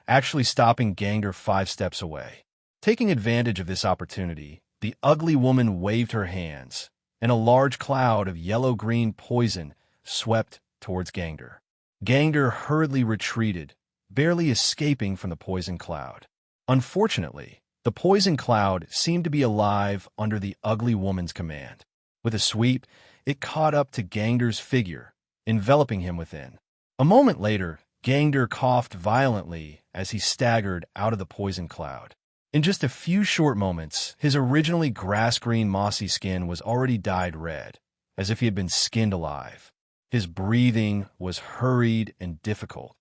Speaker 1: actually stopping Gangder 5 steps away. Taking advantage of this opportunity, the ugly woman waved her hands, and a large cloud of yellow-green poison swept towards Gangder. Gangder hurriedly retreated, barely escaping from the poison cloud. Unfortunately, the poison cloud seemed to be alive under the ugly woman's command. With a sweep, it caught up to Gangder's figure, enveloping him within. A moment later, Gangder coughed violently as he staggered out of the poison cloud. In just a few short moments, his originally grass-green mossy skin was already dyed red, as if he had been skinned alive. His breathing was hurried and difficult,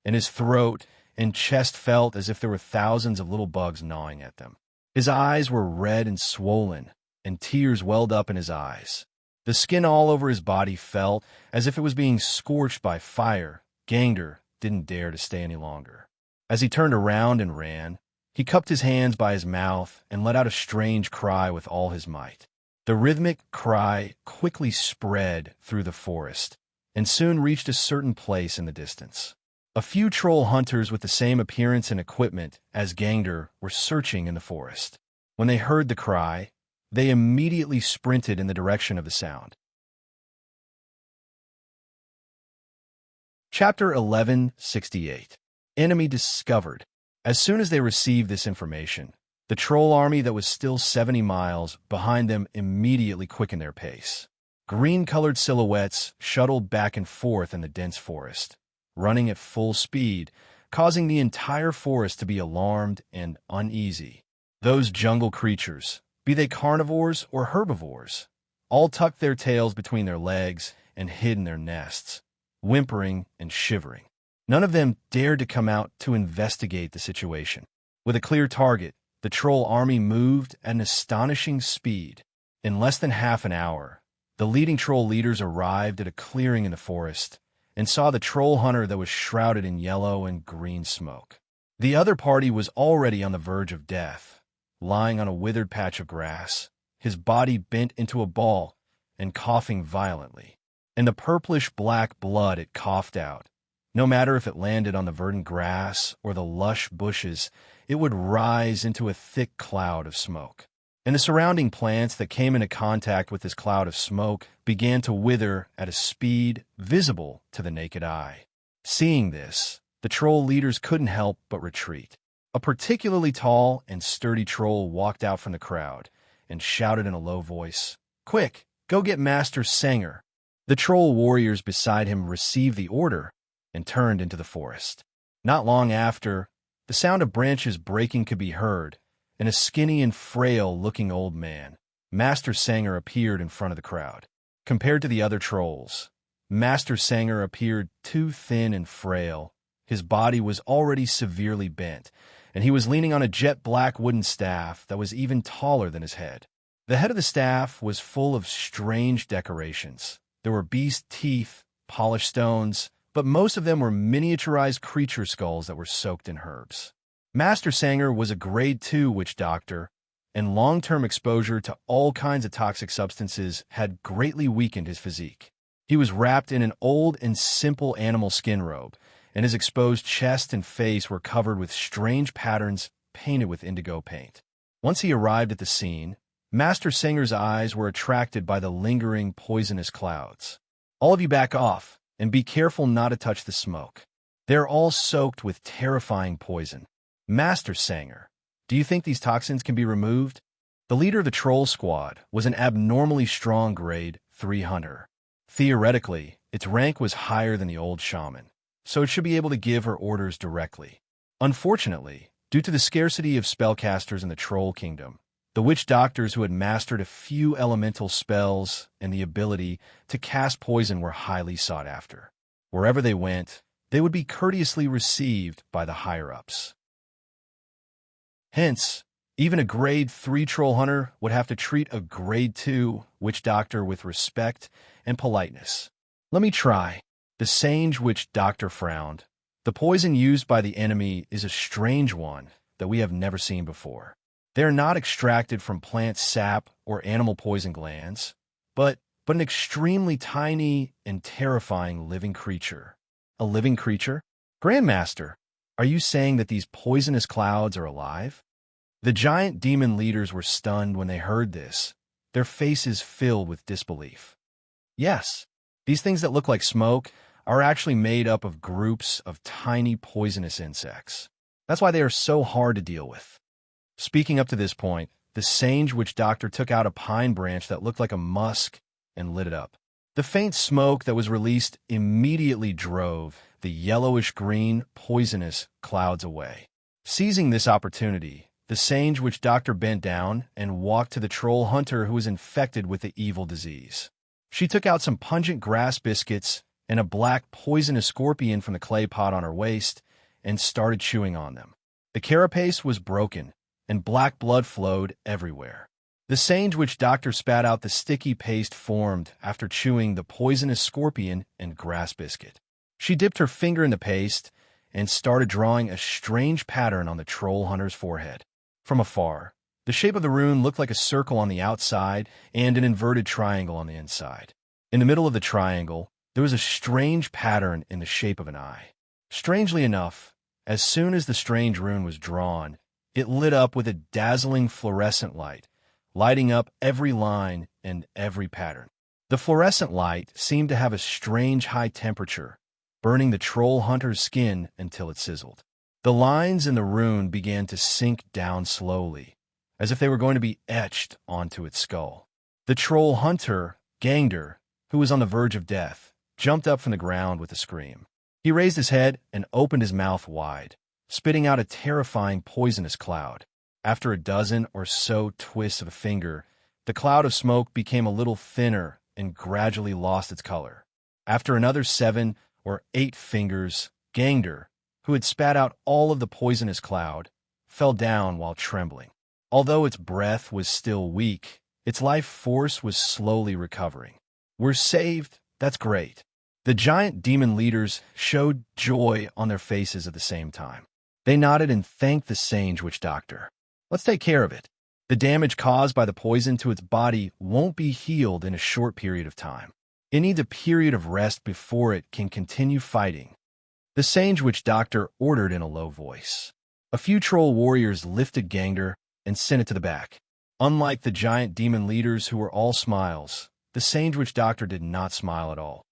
Speaker 1: and his throat and chest felt as if there were thousands of little bugs gnawing at them. His eyes were red and swollen, and tears welled up in his eyes. The skin all over his body felt as if it was being scorched by fire, Gangder didn't dare to stay any longer. As he turned around and ran, he cupped his hands by his mouth and let out a strange cry with all his might. The rhythmic cry quickly spread through the forest and soon reached a certain place in the distance. A few troll hunters with the same appearance and equipment as Gangder were searching in the forest. When they heard the cry, they immediately sprinted in the direction of the sound. Chapter 1168. Enemy discovered. As soon as they received this information, the troll army that was still 70 miles behind them immediately quickened their pace. Green-colored silhouettes shuttled back and forth in the dense forest, running at full speed, causing the entire forest to be alarmed and uneasy. Those jungle creatures, be they carnivores or herbivores, all tucked their tails between their legs and hid in their nests, whimpering and shivering. None of them dared to come out to investigate the situation. With a clear target, the troll army moved at an astonishing speed. In less than half an hour, the leading troll leaders arrived at a clearing in the forest and saw the troll hunter that was shrouded in yellow and green smoke. The other party was already on the verge of death, lying on a withered patch of grass, his body bent into a ball and coughing violently. And the purplish-black blood it coughed out, no matter if it landed on the verdant grass or the lush bushes, it would rise into a thick cloud of smoke. And the surrounding plants that came into contact with this cloud of smoke began to wither at a speed visible to the naked eye. Seeing this, the troll leaders couldn't help but retreat. A particularly tall and sturdy troll walked out from the crowd and shouted in a low voice, "Quick, go get Master Sanger." The troll warriors beside him received the order and turned into the forest. Not long after, the sound of branches breaking could be heard, and a skinny and frail-looking old man, Master Sanger, appeared in front of the crowd. Compared to the other trolls, Master Sanger appeared too thin and frail. His body was already severely bent, and he was leaning on a jet-black wooden staff that was even taller than his head. The head of the staff was full of strange decorations. There were beast teeth, polished stones, but most of them were miniaturized creature skulls that were soaked in herbs. Master Sanger was a grade 2 witch doctor, and long-term exposure to all kinds of toxic substances had greatly weakened his physique. He was wrapped in an old and simple animal skin robe, and his exposed chest and face were covered with strange patterns painted with indigo paint. Once he arrived at the scene, Master Sanger's eyes were attracted by the lingering poisonous clouds. "All of you back off, and be careful not to touch the smoke. They're all soaked with terrifying poison. Master Sanger, do you think these toxins can be removed?" The leader of the troll squad was an abnormally strong grade 3 hunter. Theoretically, its rank was higher than the old shaman, so it should be able to give her orders directly. Unfortunately, due to the scarcity of spellcasters in the troll kingdom, the witch doctors who had mastered a few elemental spells and the ability to cast poison were highly sought after. Wherever they went, they would be courteously received by the higher-ups. Hence, even a grade 3 troll hunter would have to treat a grade 2 witch doctor with respect and politeness. "Let me try." The sage witch doctor frowned. "The poison used by the enemy is a strange one that we have never seen before. They are not extracted from plant sap or animal poison glands, but an extremely tiny and terrifying living creature." "A living creature? Grandmaster, are you saying that these poisonous clouds are alive?" The giant demon leaders were stunned when they heard this, their faces filled with disbelief. "Yes, these things that look like smoke are actually made up of groups of tiny poisonous insects. That's why they are so hard to deal with." Speaking up to this point, the sage witch doctor took out a pine branch that looked like a musk and lit it up. The faint smoke that was released immediately drove the yellowish-green, poisonous clouds away. Seizing this opportunity, the sage witch doctor bent down and walked to the troll hunter who was infected with the evil disease. She took out some pungent grass biscuits and a black poisonous scorpion from the clay pot on her waist and started chewing on them. The carapace was broken, and black blood flowed everywhere. The sage witch doctor spat out the sticky paste formed after chewing the poisonous scorpion and grass biscuit. She dipped her finger in the paste and started drawing a strange pattern on the troll hunter's forehead. From afar, the shape of the rune looked like a circle on the outside and an inverted triangle on the inside. In the middle of the triangle, there was a strange pattern in the shape of an eye. Strangely enough, as soon as the strange rune was drawn, it lit up with a dazzling fluorescent light, lighting up every line and every pattern. The fluorescent light seemed to have a strange high temperature, burning the troll hunter's skin until it sizzled. The lines in the rune began to sink down slowly, as if they were going to be etched onto its skull. The troll hunter, Gangder, who was on the verge of death, jumped up from the ground with a scream. He raised his head and opened his mouth wide, spitting out a terrifying poisonous cloud. After a dozen or so twists of a finger, the cloud of smoke became a little thinner and gradually lost its color. After another 7 or 8 fingers, Gangder, who had spat out all of the poisonous cloud, fell down while trembling. Although its breath was still weak, its life force was slowly recovering. "We're saved, that's great." The giant demon leaders showed joy on their faces at the same time. They nodded and thanked the Sage Witch Doctor. "Let's take care of it. The damage caused by the poison to its body won't be healed in a short period of time. It needs a period of rest before it can continue fighting," the Sage Witch Doctor ordered in a low voice. A few troll warriors lifted Gangder and sent it to the back. Unlike the giant demon leaders who were all smiles, the Sage Witch Doctor did not smile at all.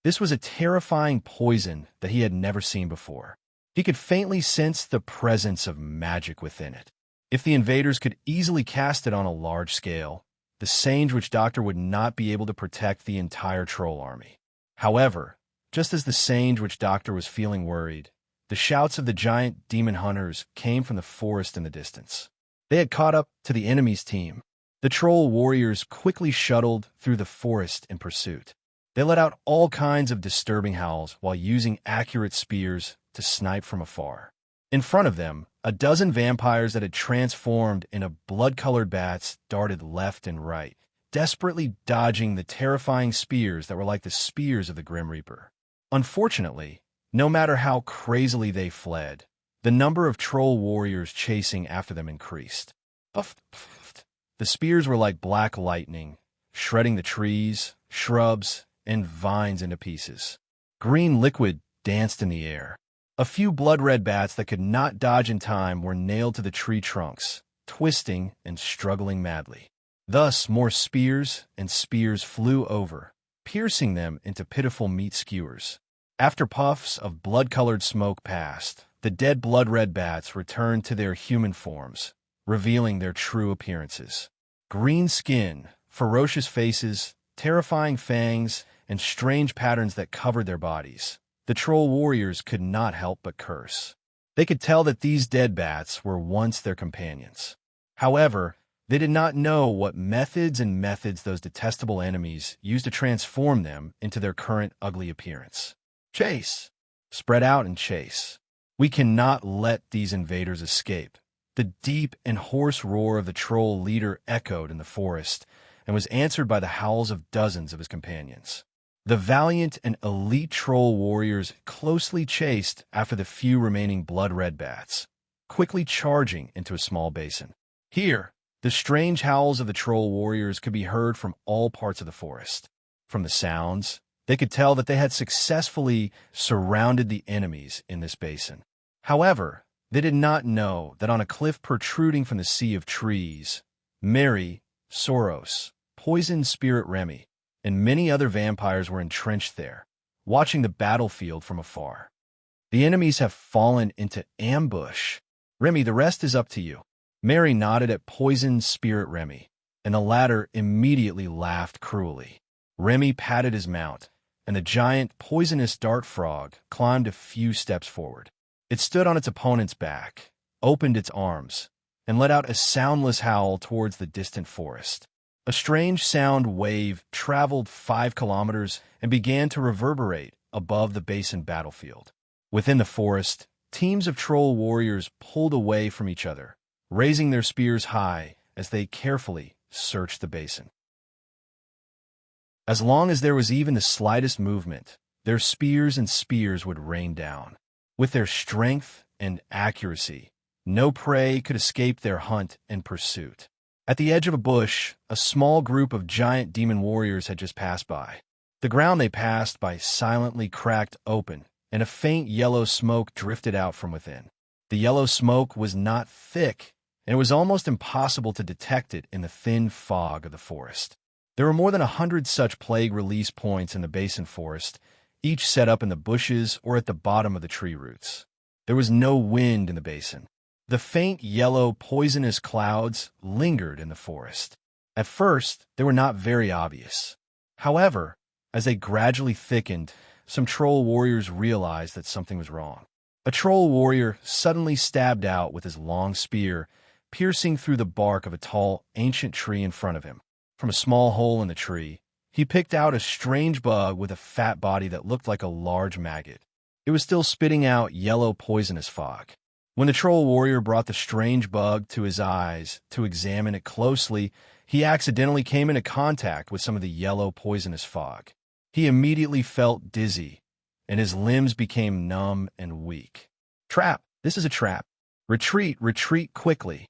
Speaker 1: This was a terrifying poison that he had never seen before. He could faintly sense the presence of magic within it. If the invaders could easily cast it on a large scale, the Sage Witch Doctor would not be able to protect the entire troll army. However, just as the Sage Witch Doctor was feeling worried, the shouts of the giant demon hunters came from the forest in the distance. They had caught up to the enemy's team. The troll warriors quickly shuttled through the forest in pursuit. They let out all kinds of disturbing howls while using accurate spears to snipe from afar. In front of them, a dozen vampires that had transformed into blood-colored bats darted left and right, desperately dodging the terrifying spears that were like the spears of the Grim Reaper. Unfortunately, no matter how crazily they fled, the number of troll warriors chasing after them increased. Puff, puff. The spears were like black lightning, shredding the trees, shrubs, and vines into pieces. Green liquid danced in the air. A few blood-red bats that could not dodge in time were nailed to the tree trunks, twisting and struggling madly. Thus, more spears and spears flew over, piercing them into pitiful meat skewers. After puffs of blood-colored smoke passed, the dead blood-red bats returned to their human forms, revealing their true appearances. Green skin, ferocious faces, terrifying fangs, and strange patterns that covered their bodies. The troll warriors could not help but curse. They could tell that these dead bats were once their companions. However, they did not know what methods those detestable enemies used to transform them into their current ugly appearance. Chase! Spread out and chase. We cannot let these invaders escape. The deep and hoarse roar of the troll leader echoed in the forest and was answered by the howls of dozens of his companions. The valiant and elite troll warriors closely chased after the few remaining blood-red bats, quickly charging into a small basin. Here, the strange howls of the troll warriors could be heard from all parts of the forest. From the sounds, they could tell that they had successfully surrounded the enemies in this basin. However, they did not know that on a cliff protruding from the sea of trees, Mary, Soros, Poison Spirit Remy, and many other vampires were entrenched there, watching the battlefield from afar. "The enemies have fallen into ambush. Remy, the rest is up to you." Mary nodded at Poison Spirit Remy, and the latter immediately laughed cruelly. Remy patted his mount, and the giant poisonous dart frog climbed a few steps forward. It stood on its opponent's back, opened its arms, and let out a soundless howl towards the distant forest. A strange sound wave traveled 5 kilometers and began to reverberate above the basin battlefield. Within the forest, teams of troll warriors pulled away from each other, raising their spears high as they carefully searched the basin. As long as there was even the slightest movement, their spears and spears would rain down. With their strength and accuracy, no prey could escape their hunt and pursuit. At the edge of a bush, a small group of giant demon warriors had just passed by. The ground they passed by silently cracked open, and a faint yellow smoke drifted out from within. The yellow smoke was not thick, and it was almost impossible to detect it in the thin fog of the forest. There were more than 100 such plague release points in the basin forest, each set up in the bushes or at the bottom of the tree roots. There was no wind in the basin. The faint yellow poisonous clouds lingered in the forest. At first, they were not very obvious. However, as they gradually thickened, some troll warriors realized that something was wrong. A troll warrior suddenly stabbed out with his long spear, piercing through the bark of a tall, ancient tree in front of him. From a small hole in the tree, he picked out a strange bug with a fat body that looked like a large maggot. It was still spitting out yellow poisonous fog. When the troll warrior brought the strange bug to his eyes to examine it closely, he accidentally came into contact with some of the yellow poisonous fog. He immediately felt dizzy, and his limbs became numb and weak. Trap! This is a trap. Retreat, retreat quickly.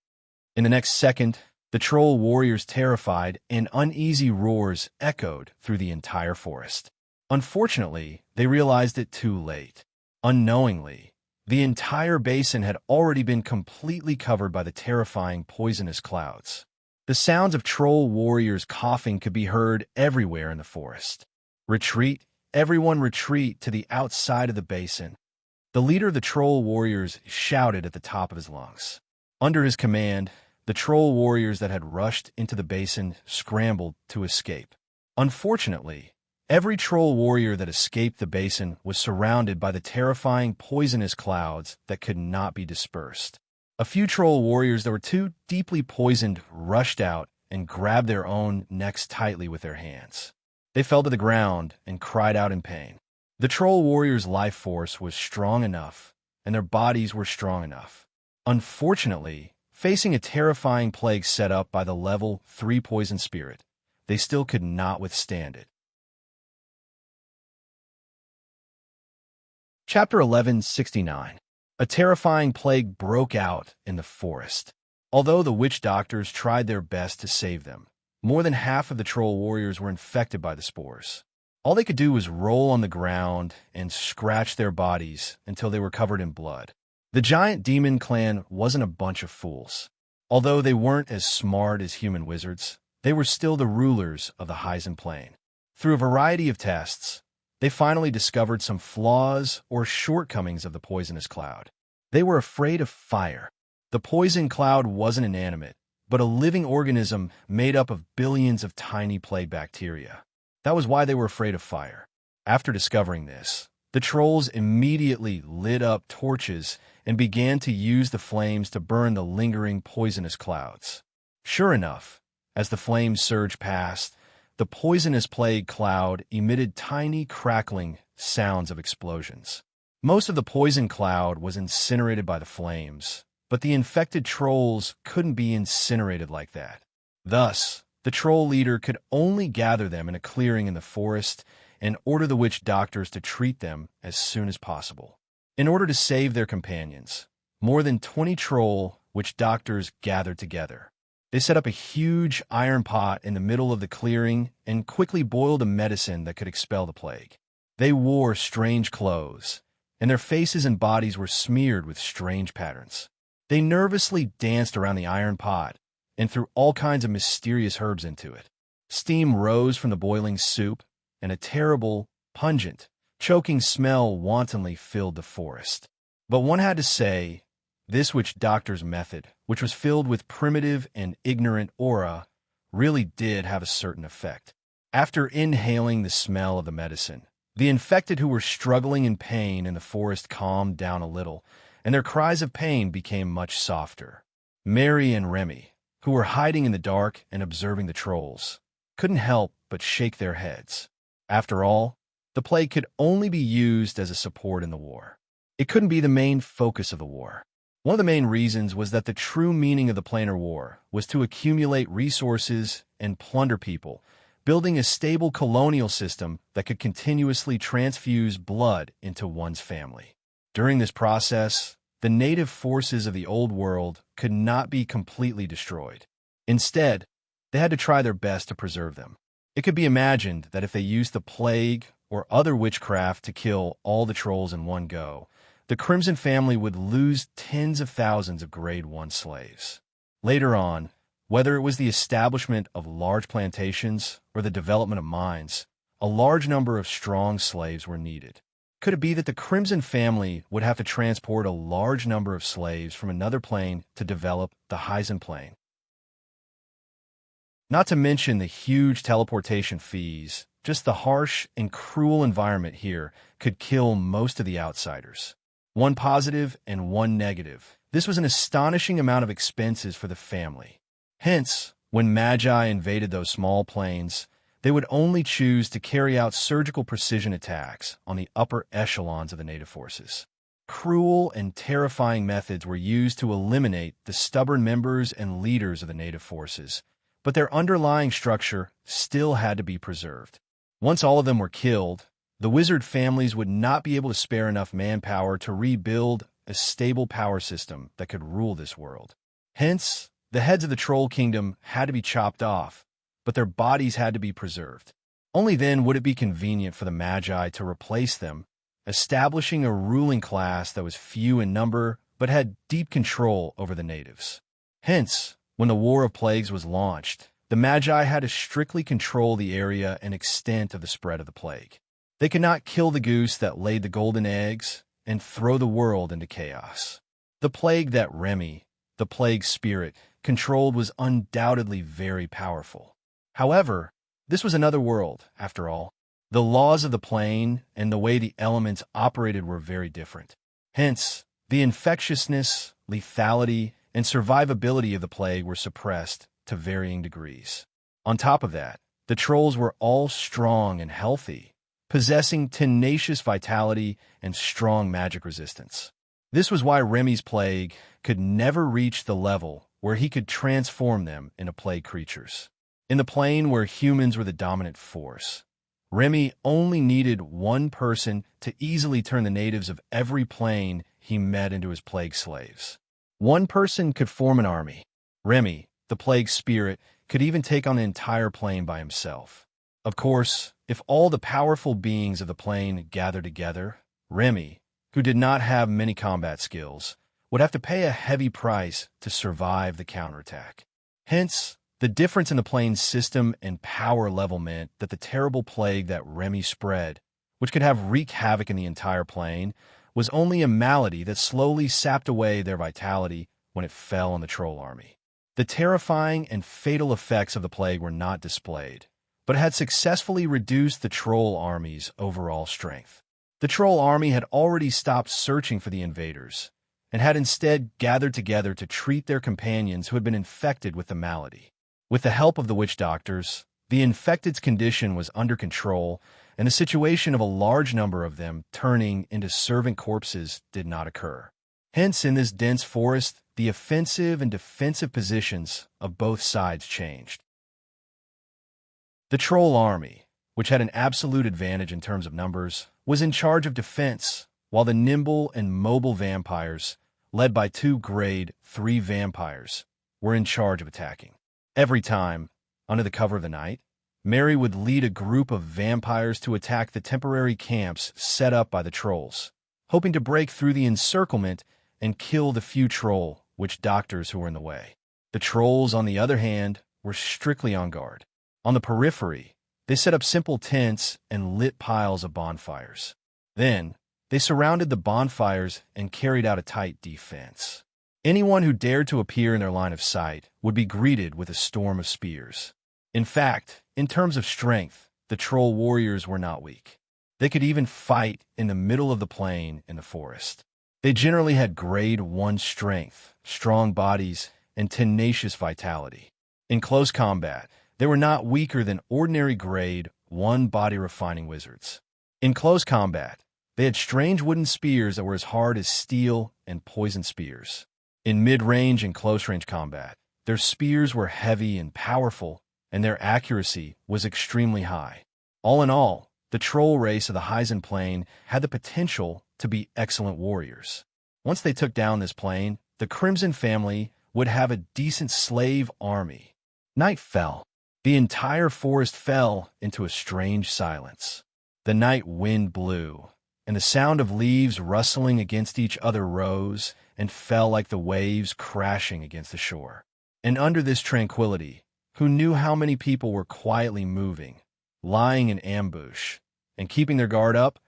Speaker 1: In the next second, the troll warriors' terrified and uneasy roars echoed through the entire forest. Unfortunately, they realized it too late. Unknowingly, the entire basin had already been completely covered by the terrifying poisonous clouds. The sounds of troll warriors coughing could be heard everywhere in the forest. Retreat, everyone retreat to the outside of the basin. The leader of the troll warriors shouted at the top of his lungs. Under his command, the troll warriors that had rushed into the basin scrambled to escape. Unfortunately, every troll warrior that escaped the basin was surrounded by the terrifying poisonous clouds that could not be dispersed. A few troll warriors that were too deeply poisoned rushed out and grabbed their own necks tightly with their hands. They fell to the ground and cried out in pain. The troll warriors' life force was strong enough, and their bodies were strong enough. Unfortunately, facing a terrifying plague set up by the level 3 poison spirit, they still could not withstand it. Chapter 1169. A terrifying plague broke out in the forest. Although the witch doctors tried their best to save them, more than half of the troll warriors were infected by the spores. All they could do was roll on the ground and scratch their bodies until they were covered in blood. The giant demon clan wasn't a bunch of fools. Although they weren't as smart as human wizards, they were still the rulers of the Hyzen Plain. Through a variety of tests, they finally discovered some flaws or shortcomings of the poisonous cloud. They were afraid of fire. The poison cloud wasn't inanimate, but a living organism made up of billions of tiny plague bacteria. That was why they were afraid of fire. After discovering this, the trolls immediately lit up torches and began to use the flames to burn the lingering poisonous clouds. Sure enough, as the flames surged past, the poisonous plague cloud emitted tiny crackling sounds of explosions. Most of the poison cloud was incinerated by the flames, but the infected trolls couldn't be incinerated like that. Thus, the troll leader could only gather them in a clearing in the forest and order the witch doctors to treat them as soon as possible. In order to save their companions, more than 20 troll witch doctors gathered together. They set up a huge iron pot in the middle of the clearing and quickly boiled a medicine that could expel the plague. They wore strange clothes, and their faces and bodies were smeared with strange patterns. They nervously danced around the iron pot and threw all kinds of mysterious herbs into it. Steam rose from the boiling soup, and a terrible, pungent, choking smell wantonly filled the forest. But one had to say, this witch doctor's method, which was filled with primitive and ignorant aura, really did have a certain effect. After inhaling the smell of the medicine, the infected who were struggling in pain in the forest calmed down a little, and their cries of pain became much softer. Mary and Remy, who were hiding in the dark and observing the trolls, couldn't help but shake their heads. After all, the plague could only be used as a support in the war. It couldn't be the main focus of the war. One of the main reasons was that the true meaning of the planar war was to accumulate resources and plunder people, building a stable colonial system that could continuously transfuse blood into one's family. During this process, the native forces of the Old World could not be completely destroyed. Instead, they had to try their best to preserve them. It could be imagined that if they used the plague or other witchcraft to kill all the trolls in one go, the Crimson family would lose tens of thousands of Grade 1 slaves. Later on, whether it was the establishment of large plantations or the development of mines, a large number of strong slaves were needed. Could it be that the Crimson family would have to transport a large number of slaves from another plane to develop the Heisen plane? Not to mention the huge teleportation fees, just the harsh and cruel environment here could kill most of the outsiders. One positive and one negative. This was an astonishing amount of expenses for the family. Hence, when Magi invaded those small planes, they would only choose to carry out surgical precision attacks on the upper echelons of the native forces. Cruel and terrifying methods were used to eliminate the stubborn members and leaders of the native forces, but their underlying structure still had to be preserved. Once all of them were killed, the wizard families would not be able to spare enough manpower to rebuild a stable power system that could rule this world. Hence, the heads of the Troll Kingdom had to be chopped off, but their bodies had to be preserved. Only then would it be convenient for the Magi to replace them, establishing a ruling class that was few in number but had deep control over the natives. Hence, when the War of Plagues was launched, the Magi had to strictly control the area and extent of the spread of the plague. They could not kill the goose that laid the golden eggs and throw the world into chaos. The plague that Remy, the plague spirit, controlled was undoubtedly very powerful. However, this was another world, after all. The laws of the plane and the way the elements operated were very different. Hence, the infectiousness, lethality, and survivability of the plague were suppressed to varying degrees. On top of that, the trolls were all strong and healthy, possessing tenacious vitality and strong magic resistance. This was why Remy's plague could never reach the level where he could transform them into plague creatures. In the plane where humans were the dominant force, Remy only needed one person to easily turn the natives of every plane he met into his plague slaves. One person could form an army. Remy, the plague spirit, could even take on an entire plane by himself. Of course, if all the powerful beings of the plane gathered together, Remy, who did not have many combat skills, would have to pay a heavy price to survive the counterattack. Hence, the difference in the plane's system and power level meant that the terrible plague that Remy spread, which could have wreaked havoc in the entire plane, was only a malady that slowly sapped away their vitality when it fell on the troll army. The terrifying and fatal effects of the plague were not displayed, but had successfully reduced the troll army's overall strength. The troll army had already stopped searching for the invaders, and had instead gathered together to treat their companions who had been infected with the malady. With the help of the witch doctors, the infected's condition was under control, and the situation of a large number of them turning into servant corpses did not occur. Hence, in this dense forest, the offensive and defensive positions of both sides changed. The troll army, which had an absolute advantage in terms of numbers, was in charge of defense, while the nimble and mobile vampires, led by 2 Grade 3 vampires, were in charge of attacking. Every time, under the cover of the night, Mary would lead a group of vampires to attack the temporary camps set up by the trolls, hoping to break through the encirclement and kill the few troll witch doctors who were in the way. The trolls, on the other hand, were strictly on guard. On the periphery, they set up simple tents and lit piles of bonfires. Then, they surrounded the bonfires and carried out a tight defense. Anyone who dared to appear in their line of sight would be greeted with a storm of spears. In fact, in terms of strength, the troll warriors were not weak. They could even fight in the middle of the plain in the forest. They generally had Grade 1 strength, strong bodies, and tenacious vitality. In close combat, they were not weaker than ordinary Grade 1 body-refining wizards. In close combat, they had strange wooden spears that were as hard as steel and poison spears. In mid-range and close-range combat, their spears were heavy and powerful and their accuracy was extremely high. All in all, the troll race of the Hyzen Plain had the potential to be excellent warriors. Once they took down this plane, the Crimson family would have a decent slave army. Night fell. The entire forest fell into a strange silence. The night wind blew, and the sound of leaves rustling against each other rose and fell like the waves crashing against the shore. And under this tranquility, who knew how many people were quietly moving, lying in ambush, and keeping their guard up?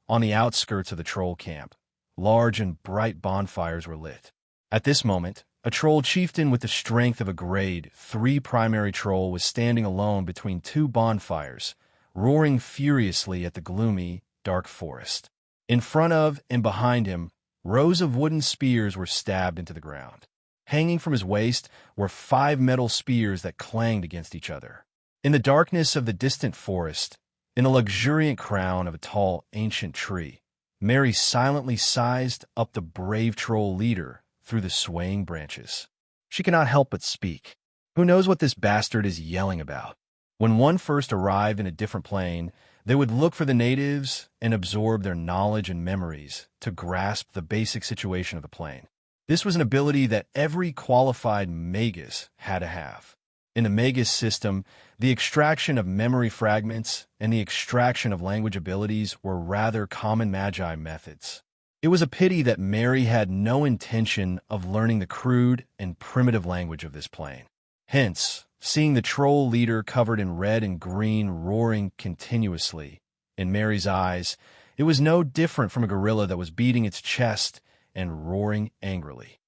Speaker 1: On the outskirts of the troll camp, large and bright bonfires were lit. At this moment, a troll chieftain with the strength of a grade 3 primary troll was standing alone between two bonfires, roaring furiously at the gloomy, dark forest. In front of and behind him, rows of wooden spears were stabbed into the ground. Hanging from his waist were 5 metal spears that clanged against each other. In the darkness of the distant forest, in the luxuriant crown of a tall, ancient tree, Mary silently sized up the brave troll leader through the swaying branches. She cannot help but speak. Who knows what this bastard is yelling about? When one first arrived in a different plane, they would look for the natives and absorb their knowledge and memories to grasp the basic situation of the plane. This was an ability that every qualified magus had to have. In the magus system, the extraction of memory fragments and the extraction of language abilities were rather common magi methods. It was a pity that Mary had no intention of learning the crude and primitive language of this plane. Hence, seeing the troll leader covered in red and green roaring continuously, in Mary's eyes, it was no different from a gorilla that was beating its chest and roaring angrily.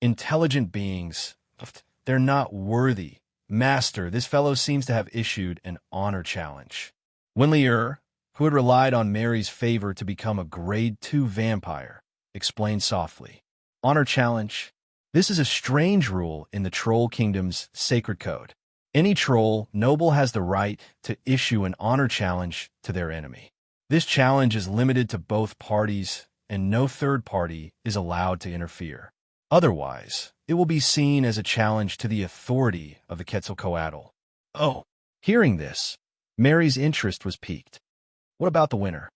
Speaker 1: Intelligent beings, they're not worthy. Master, this fellow seems to have issued an honor challenge. Winlier, who had relied on Mary's favor to become a grade 2 vampire, explained softly. Honor challenge? This is a strange rule in the Troll Kingdom's sacred code. Any troll noble has the right to issue an honor challenge to their enemy. This challenge is limited to both parties, and no third party is allowed to interfere. Otherwise, it will be seen as a challenge to the authority of the Quetzalcoatl. Oh, hearing this, Mary's interest was piqued. What about the winner?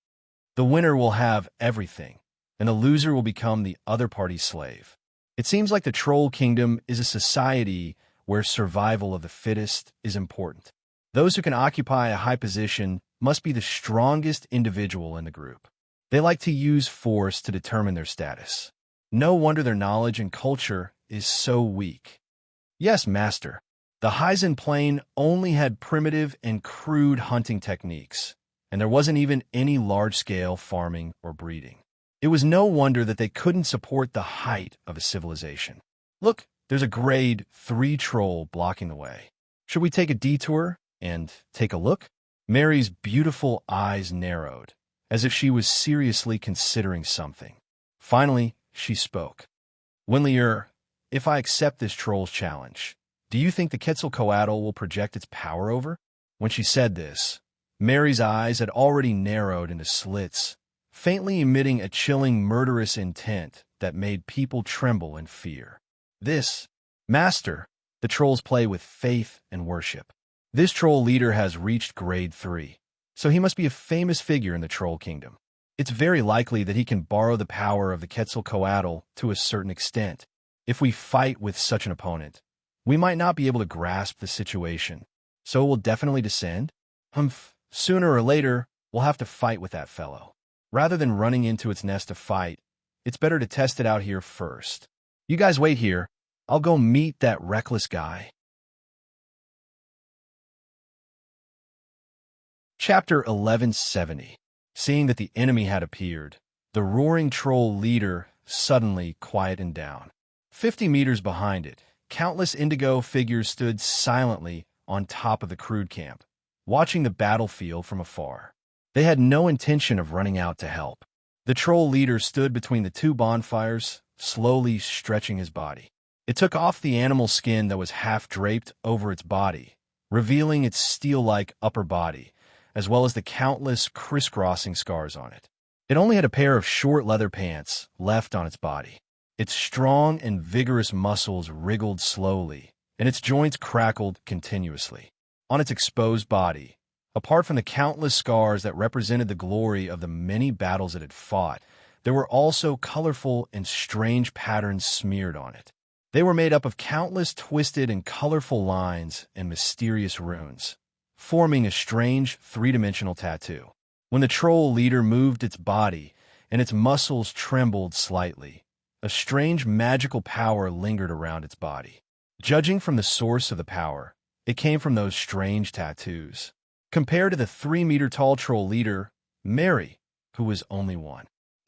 Speaker 1: The winner will have everything, and the loser will become the other party's slave. It seems like the Troll Kingdom is a society where survival of the fittest is important. Those who can occupy a high position must be the strongest individual in the group. They like to use force to determine their status. No wonder their knowledge and culture is so weak. Yes, Master, the Hyzen Plain only had primitive and crude hunting techniques, and there wasn't even any large-scale farming or breeding. It was no wonder that they couldn't support the height of a civilization. Look, there's a grade 3 troll blocking the way. Should we take a detour and take a look? Mary's beautiful eyes narrowed, as if she was seriously considering something. Finally, she spoke. Winlier, if I accept this troll's challenge, do you think the Quetzalcoatl will project its power over? When she said this, Mary's eyes had already narrowed into slits, faintly emitting a chilling, murderous intent that made people tremble in fear. This, Master, the trolls play with faith and worship. This troll leader has reached grade 3, so he must be a famous figure in the Troll Kingdom. It's very likely that he can borrow the power of the Quetzalcoatl to a certain extent. If we fight with such an opponent, we might not be able to grasp the situation, so it will definitely descend. Sooner or later, we'll have to fight with that fellow. Rather than running into its nest to fight, it's better to test it out here first. You guys wait here. I'll go meet that reckless guy. Chapter 1170. Seeing that the enemy had appeared, the roaring troll leader suddenly quieted down. 50 meters behind it, countless indigo figures stood silently on top of the crude camp, watching the battlefield from afar. They had no intention of running out to help. The troll leader stood between the two bonfires, slowly stretching his body. It took off the animal skin that was half draped over its body, revealing its steel-like upper body, as well as the countless crisscrossing scars on it. It only had a pair of short leather pants left on its body. Its strong and vigorous muscles wriggled slowly, and its joints crackled continuously. On its exposed body, apart from the countless scars that represented the glory of the many battles it had fought, there were also colorful and strange patterns smeared on it. They were made up of countless twisted and colorful lines and mysterious runes, forming a strange three-dimensional tattoo. When the troll leader moved its body and its muscles trembled slightly, a strange magical power lingered around its body. Judging from the source of the power, it came from those strange tattoos. Compared to the 3-meter-tall troll leader, Mary, who was only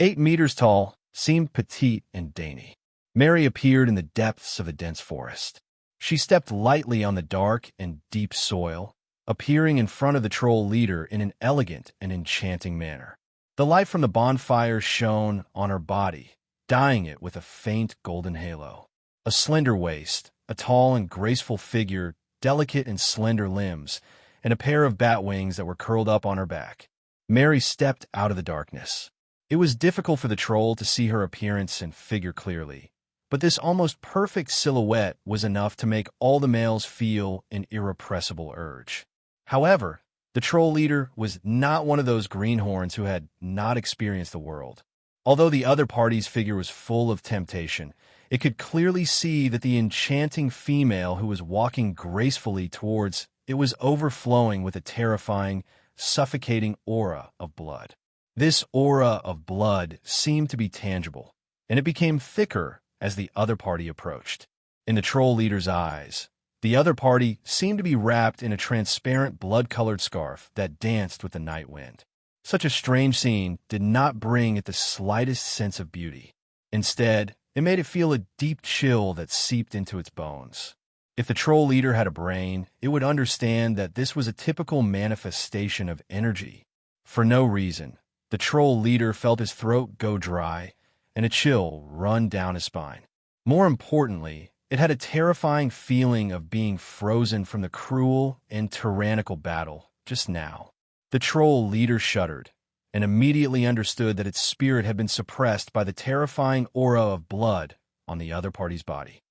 Speaker 1: 8 meters tall, seemed petite and dainty. Mary appeared in the depths of a dense forest. She stepped lightly on the dark and deep soil, appearing in front of the troll leader in an elegant and enchanting manner. The light from the bonfire shone on her body, dyeing it with a faint golden halo. A slender waist, a tall and graceful figure, delicate and slender limbs, and a pair of bat wings that were curled up on her back. Mary stepped out of the darkness. It was difficult for the troll to see her appearance and figure clearly, but this almost perfect silhouette was enough to make all the males feel an irrepressible urge. However, the troll leader was not one of those greenhorns who had not experienced the world. Although the other party's figure was full of temptation, it could clearly see that the enchanting female who was walking gracefully towards it was overflowing with a terrifying, suffocating aura of blood. This aura of blood seemed to be tangible, and it became thicker as the other party approached. In the troll leader's eyes, the other party seemed to be wrapped in a transparent blood-colored scarf that danced with the night wind. Such a strange scene did not bring it the slightest sense of beauty. Instead, it made it feel a deep chill that seeped into its bones. If the troll leader had a brain, it would understand that this was a typical manifestation of energy. For no reason, the troll leader felt his throat go dry and a chill run down his spine. More importantly, it had a terrifying feeling of being frozen from the cruel and tyrannical battle just now. The troll leader shuddered and immediately understood that its spirit had been suppressed by the terrifying aura of blood on the other party's body.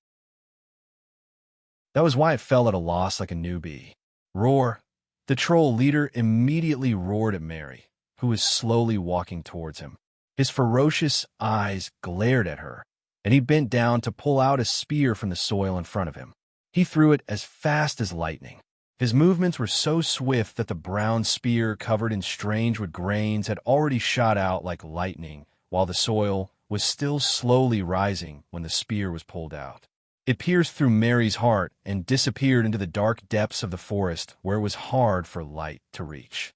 Speaker 1: That was why it fell at a loss like a newbie. Roar! The troll leader immediately roared at Mary, who was slowly walking towards him. His ferocious eyes glared at her, and he bent down to pull out a spear from the soil in front of him. He threw it as fast as lightning. His movements were so swift that the brown spear covered in strange wood grains had already shot out like lightning, while the soil was still slowly rising when the spear was pulled out. It pierced through Mary's heart and disappeared into the dark depths of the forest where it was hard for light to reach.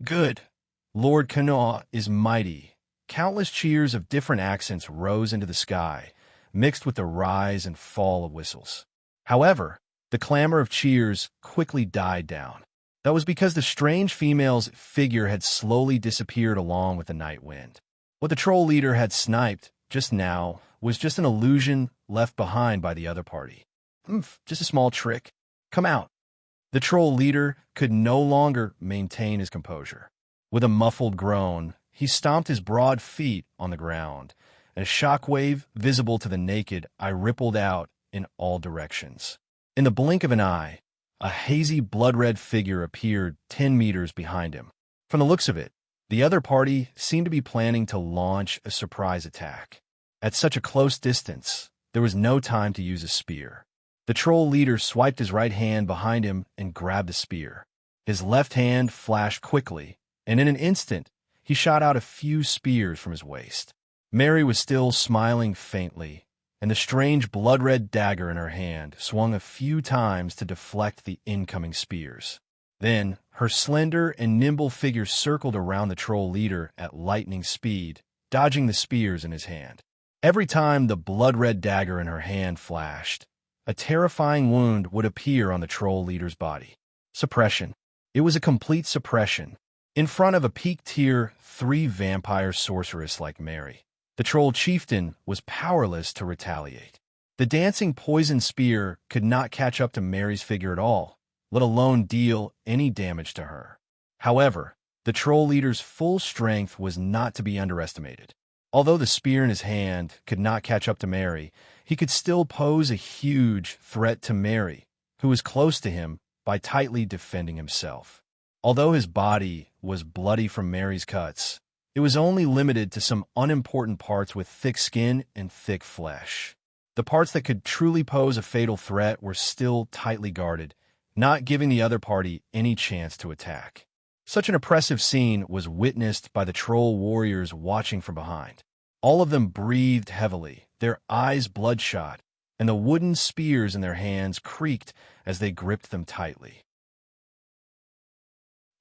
Speaker 1: Good! Lord Kanoa is mighty. Countless cheers of different accents rose into the sky, mixed with the rise and fall of whistles. However, the clamor of cheers quickly died down. That was because the strange female's figure had slowly disappeared along with the night wind. What the troll leader had sniped just now was just an illusion left behind by the other party. Just a small trick. Come out. The troll leader could no longer maintain his composure. With a muffled groan, he stomped his broad feet on the ground, and a shockwave visible to the naked eye rippled out in all directions. In the blink of an eye, a hazy blood-red figure appeared 10 meters behind him. From the looks of it, the other party seemed to be planning to launch a surprise attack. At such a close distance, there was no time to use a spear. The troll leader swiped his right hand behind him and grabbed the spear. His left hand flashed quickly, and in an instant, he shot out a few spears from his waist. Mary was still smiling faintly, and the strange blood-red dagger in her hand swung a few times to deflect the incoming spears. Then, her slender and nimble figure circled around the troll leader at lightning speed, dodging the spears in his hand. Every time the blood-red dagger in her hand flashed, a terrifying wound would appear on the troll leader's body. Suppression. It was a complete suppression. In front of a peak-tier 3 vampire sorceress like Mary, the troll chieftain was powerless to retaliate. The dancing poison spear could not catch up to Mary's figure at all, let alone deal any damage to her. However, the troll leader's full strength was not to be underestimated. Although the spear in his hand could not catch up to Mary, he could still pose a huge threat to Mary, who was close to him, by tightly defending himself. Although his body was bloody from Mary's cuts, it was only limited to some unimportant parts with thick skin and thick flesh. The parts that could truly pose a fatal threat were still tightly guarded, not giving the other party any chance to attack. Such an oppressive scene was witnessed by the troll warriors watching from behind. All of them breathed heavily, their eyes bloodshot, and the wooden spears in their hands creaked as they gripped them tightly.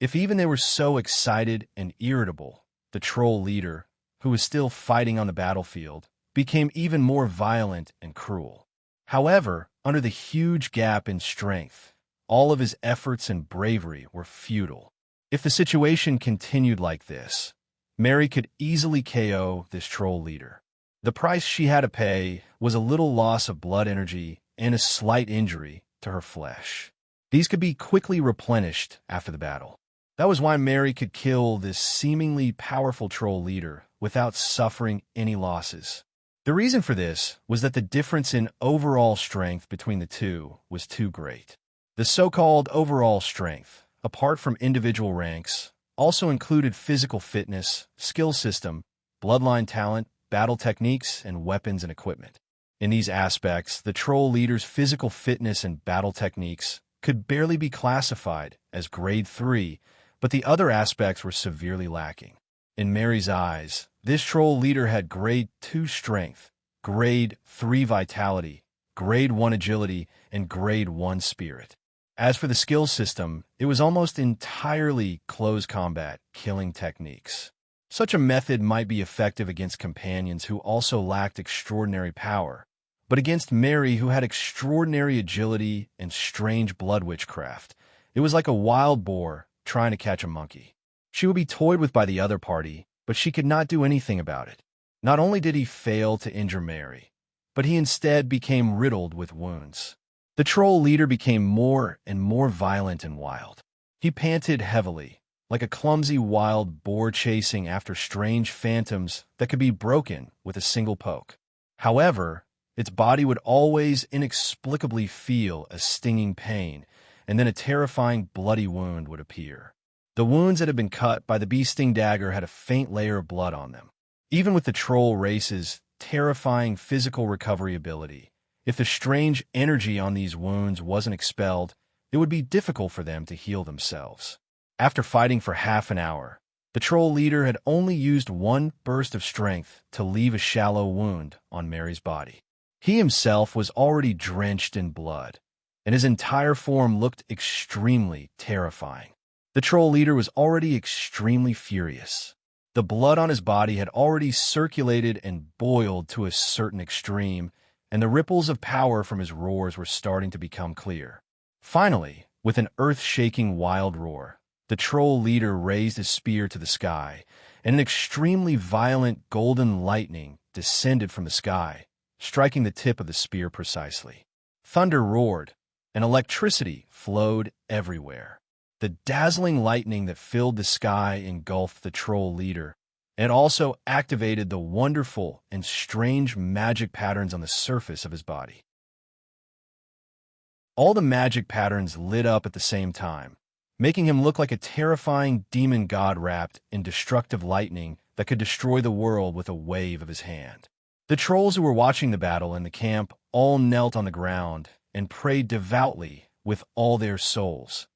Speaker 1: If even they were so excited and irritable, the troll leader, who was still fighting on the battlefield, became even more violent and cruel. However, under the huge gap in strength, all of his efforts and bravery were futile. If the situation continued like this, Mary could easily KO this troll leader. The price she had to pay was a little loss of blood energy and a slight injury to her flesh. These could be quickly replenished after the battle. That was why Mary could kill this seemingly powerful troll leader without suffering any losses. The reason for this was that the difference in overall strength between the two was too great. The so-called overall strength, apart from individual ranks, also included physical fitness, skill system, bloodline talent, battle techniques, and weapons and equipment. In these aspects, the troll leader's physical fitness and battle techniques could barely be classified as grade 3, but the other aspects were severely lacking. In Mary's eyes, this troll leader had grade 2 strength, grade 3 vitality, grade 1 agility, and grade 1 spirit. As for the skill system, it was almost entirely close combat, killing techniques. Such a method might be effective against companions who also lacked extraordinary power, but against Mary, who had extraordinary agility and strange blood witchcraft, it was like a wild boar trying to catch a monkey. She would be toyed with by the other party, but she could not do anything about it. Not only did he fail to injure Mary, but he instead became riddled with wounds. The troll leader became more and more violent and wild. He panted heavily, like a clumsy wild boar chasing after strange phantoms that could be broken with a single poke. However, its body would always inexplicably feel a stinging pain, and then a terrifying bloody wound would appear. The wounds that had been cut by the bee-sting dagger had a faint layer of blood on them. Even with the troll race's terrifying physical recovery ability, if the strange energy on these wounds wasn't expelled, it would be difficult for them to heal themselves. After fighting for half an hour, the troll leader had only used one burst of strength to leave a shallow wound on Mary's body. He himself was already drenched in blood, and his entire form looked extremely terrifying. The troll leader was already extremely furious. The blood on his body had already circulated and boiled to a certain extreme, and the ripples of power from his roars were starting to become clear. Finally, with an earth-shaking wild roar, the troll leader raised his spear to the sky, and an extremely violent golden lightning descended from the sky, striking the tip of the spear precisely. Thunder roared, and electricity flowed everywhere. The dazzling lightning that filled the sky engulfed the troll leader, and also activated the wonderful and strange magic patterns on the surface of his body. All the magic patterns lit up at the same time, making him look like a terrifying demon god wrapped in destructive lightning that could destroy the world with a wave of his hand. The trolls who were watching the battle in the camp all knelt on the ground and prayed devoutly with all their souls,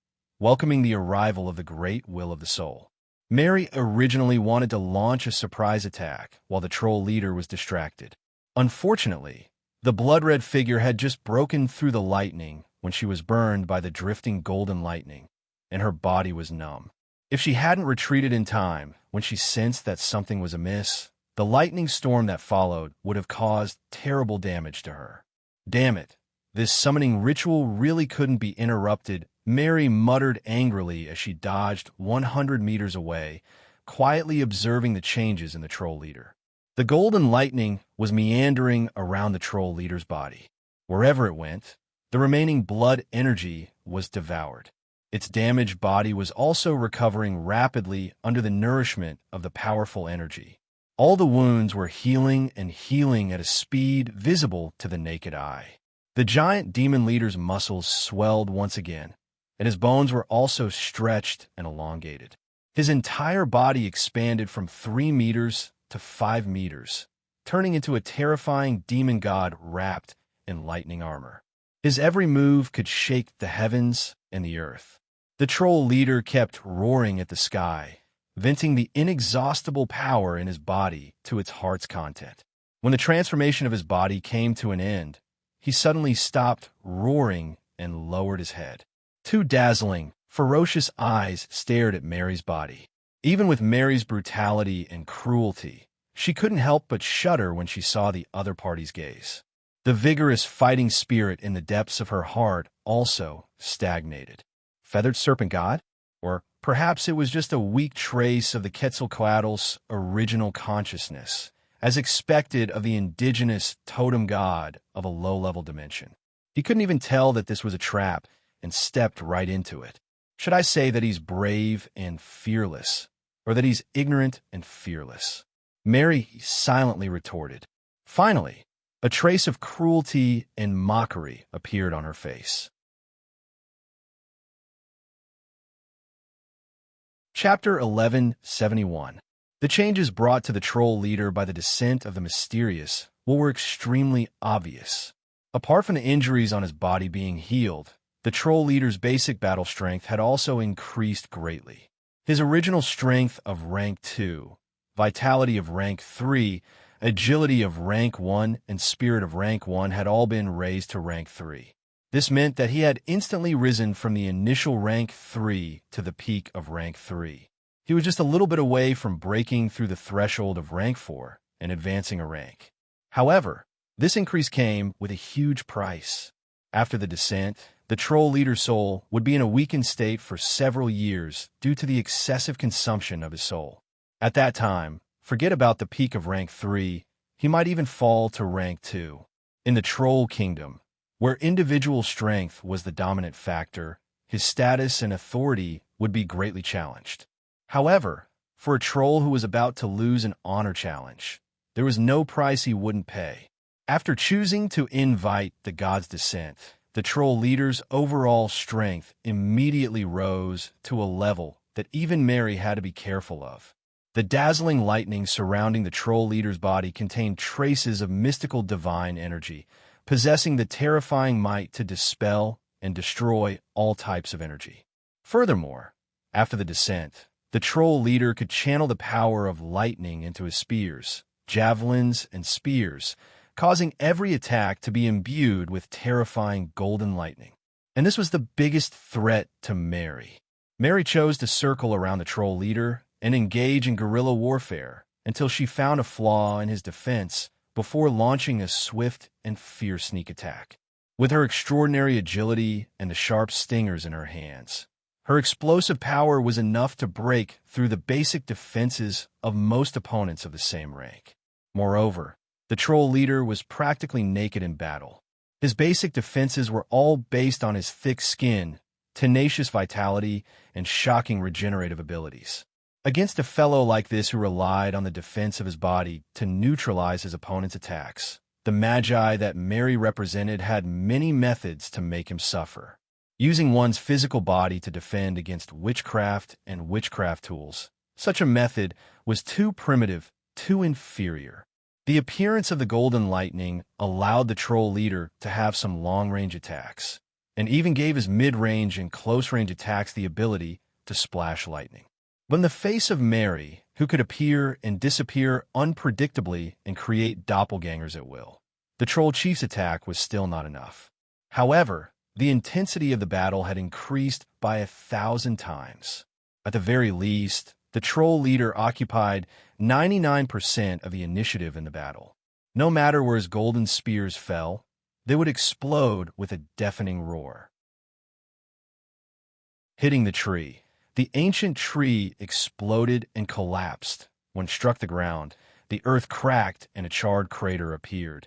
Speaker 1: welcoming the arrival of the great will of the soul. Mary originally wanted to launch a surprise attack while the troll leader was distracted. Unfortunately, the blood-red figure had just broken through the lightning when she was burned by the drifting golden lightning, and her body was numb. If she hadn't retreated in time when she sensed that something was amiss, the lightning storm that followed would have caused terrible damage to her. Damn it, this summoning ritual really couldn't be interrupted, Mary muttered angrily as she dodged 100 meters away, quietly observing the changes in the troll leader. The golden lightning was meandering around the troll leader's body. Wherever it went, the remaining blood energy was devoured. Its damaged body was also recovering rapidly under the nourishment of the powerful energy. All the wounds were healing and healing at a speed visible to the naked eye. The giant demon leader's muscles swelled once again, and his bones were also stretched and elongated. His entire body expanded from 3 meters to 5 meters, turning into a terrifying demon god wrapped in lightning armor. His every move could shake the heavens and the earth. The troll leader kept roaring at the sky, venting the inexhaustible power in his body to its heart's content. When the transformation of his body came to an end, he suddenly stopped roaring and lowered his head. 2 dazzling, ferocious eyes stared at Mary's body. Even with Mary's brutality and cruelty, she couldn't help but shudder when she saw the other party's gaze. The vigorous fighting spirit in the depths of her heart also stagnated. Feathered serpent god? Or perhaps it was just a weak trace of the Quetzalcoatl's original consciousness, as expected of the indigenous totem god of a low-level dimension. He couldn't even tell that this was a trap and stepped right into it. Should I say that he's brave and fearless, or that he's ignorant and fearless? Mary silently retorted. Finally, a trace of cruelty and mockery appeared on her face. Chapter 1171. The changes brought to the troll leader by the descent of the mysterious were extremely obvious. Apart from the injuries on his body being healed, the troll leader's basic battle strength had also increased greatly. His original strength of rank 2, vitality of rank 3, agility of rank 1, and spirit of rank 1 had all been raised to rank 3. This meant that he had instantly risen from the initial rank 3 to the peak of rank 3. He was just a little bit away from breaking through the threshold of rank 4 and advancing a rank. However, this increase came with a huge price. After the descent, the troll leader's soul would be in a weakened state for several years due to the excessive consumption of his soul. At that time, forget about the peak of rank 3, he might even fall to rank 2. In the troll kingdom, where individual strength was the dominant factor, his status and authority would be greatly challenged. However, for a troll who was about to lose an honor challenge, there was no price he wouldn't pay. After choosing to invite the god's descent, the troll leader's overall strength immediately rose to a level that even Mary had to be careful of. The dazzling lightning surrounding the troll leader's body contained traces of mystical divine energy, possessing the terrifying might to dispel and destroy all types of energy. Furthermore, after the descent, the troll leader could channel the power of lightning into his spears, javelins, and spears, causing every attack to be imbued with terrifying golden lightning. And this was the biggest threat to Mary. Mary chose to circle around the troll leader and engage in guerrilla warfare until she found a flaw in his defense before launching a swift and fierce sneak attack. With her extraordinary agility and the sharp stingers in her hands, her explosive power was enough to break through the basic defenses of most opponents of the same rank. Moreover, the troll leader was practically naked in battle. His basic defenses were all based on his thick skin, tenacious vitality, and shocking regenerative abilities. Against a fellow like this who relied on the defense of his body to neutralize his opponent's attacks, the magi that Mary represented had many methods to make him suffer. Using one's physical body to defend against witchcraft and witchcraft tools, such a method was too primitive, too inferior. The appearance of the golden lightning allowed the troll leader to have some long-range attacks, and even gave his mid-range and close-range attacks the ability to splash lightning. But in the face of Mary, who could appear and disappear unpredictably and create doppelgangers at will, the troll chief's attack was still not enough. However, the intensity of the battle had increased by 1,000 times. At the very least, the troll leader occupied 99% of the initiative in the battle. No matter where his golden spears fell, they would explode with a deafening roar. Hitting the tree, the ancient tree exploded and collapsed. When struck the ground, the earth cracked and a charred crater appeared.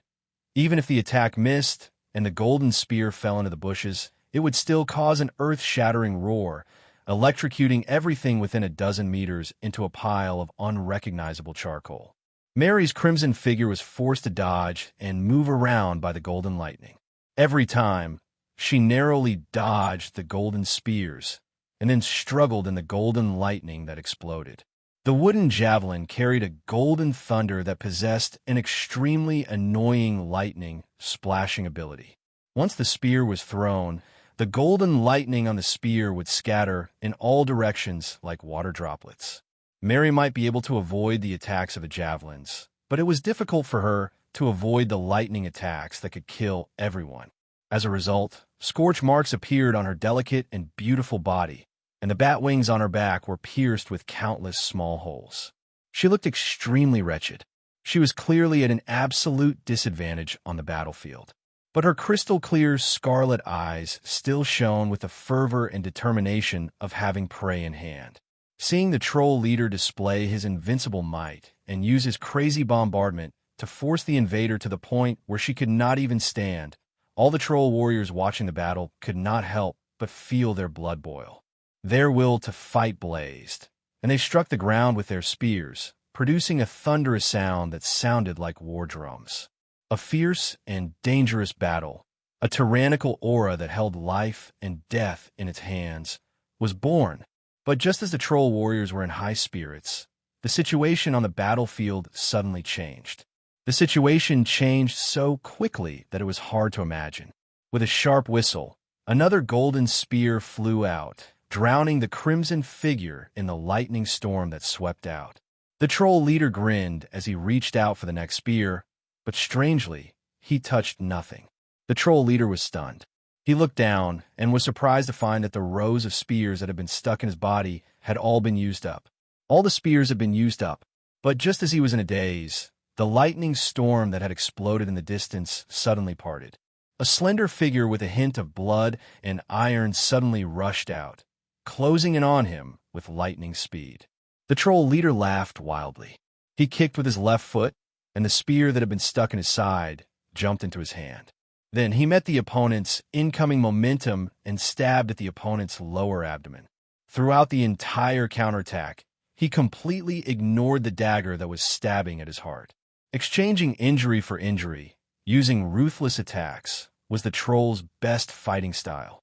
Speaker 1: Even if the attack missed and the golden spear fell into the bushes, it would still cause an earth-shattering roar, electrocuting everything within a dozen meters into a pile of unrecognizable charcoal. Mary's crimson figure was forced to dodge and move around by the golden lightning. Every time, she narrowly dodged the golden spears and then struggled in the golden lightning that exploded. The wooden javelin carried a golden thunder that possessed an extremely annoying lightning splashing ability. Once the spear was thrown, the golden lightning on the spear would scatter in all directions like water droplets. Mary might be able to avoid the attacks of the javelins, but it was difficult for her to avoid the lightning attacks that could kill everyone. As a result, scorch marks appeared on her delicate and beautiful body, and the bat wings on her back were pierced with countless small holes. She looked extremely wretched. She was clearly at an absolute disadvantage on the battlefield. But her crystal-clear scarlet eyes still shone with the fervor and determination of having prey in hand. Seeing the troll leader display his invincible might and use his crazy bombardment to force the invader to the point where she could not even stand, all the troll warriors watching the battle could not help but feel their blood boil. Their will to fight blazed, and they struck the ground with their spears, producing a thunderous sound that sounded like war drums. A fierce and dangerous battle, a tyrannical aura that held life and death in its hands, was born. But just as the troll warriors were in high spirits, the situation on the battlefield suddenly changed. The situation changed so quickly that it was hard to imagine. With a sharp whistle, another golden spear flew out, drowning the crimson figure in the lightning storm that swept out. The troll leader grinned as he reached out for the next spear, but strangely, he touched nothing. The troll leader was stunned. He looked down and was surprised to find that the rows of spears that had been stuck in his body had all been used up. All the spears had been used up, but just as he was in a daze, the lightning storm that had exploded in the distance suddenly parted. A slender figure with a hint of blood and iron suddenly rushed out, closing in on him with lightning speed. The troll leader laughed wildly. He kicked with his left foot, and the spear that had been stuck in his side jumped into his hand. Then he met the opponent's incoming momentum and stabbed at the opponent's lower abdomen. Throughout the entire counterattack, he completely ignored the dagger that was stabbing at his heart. Exchanging injury for injury, using ruthless attacks, was the troll's best fighting style.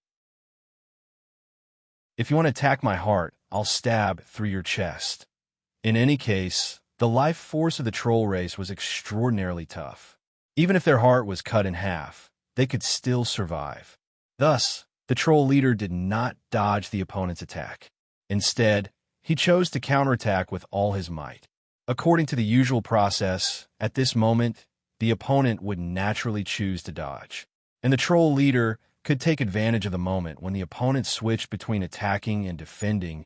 Speaker 1: If you want to attack my heart, I'll stab through your chest. In any case, the life force of the troll race was extraordinarily tough. Even if their heart was cut in half, they could still survive. Thus, the troll leader did not dodge the opponent's attack. Instead, he chose to counterattack with all his might. According to the usual process, at this moment, the opponent would naturally choose to dodge. And the troll leader could take advantage of the moment when the opponent switched between attacking and defending,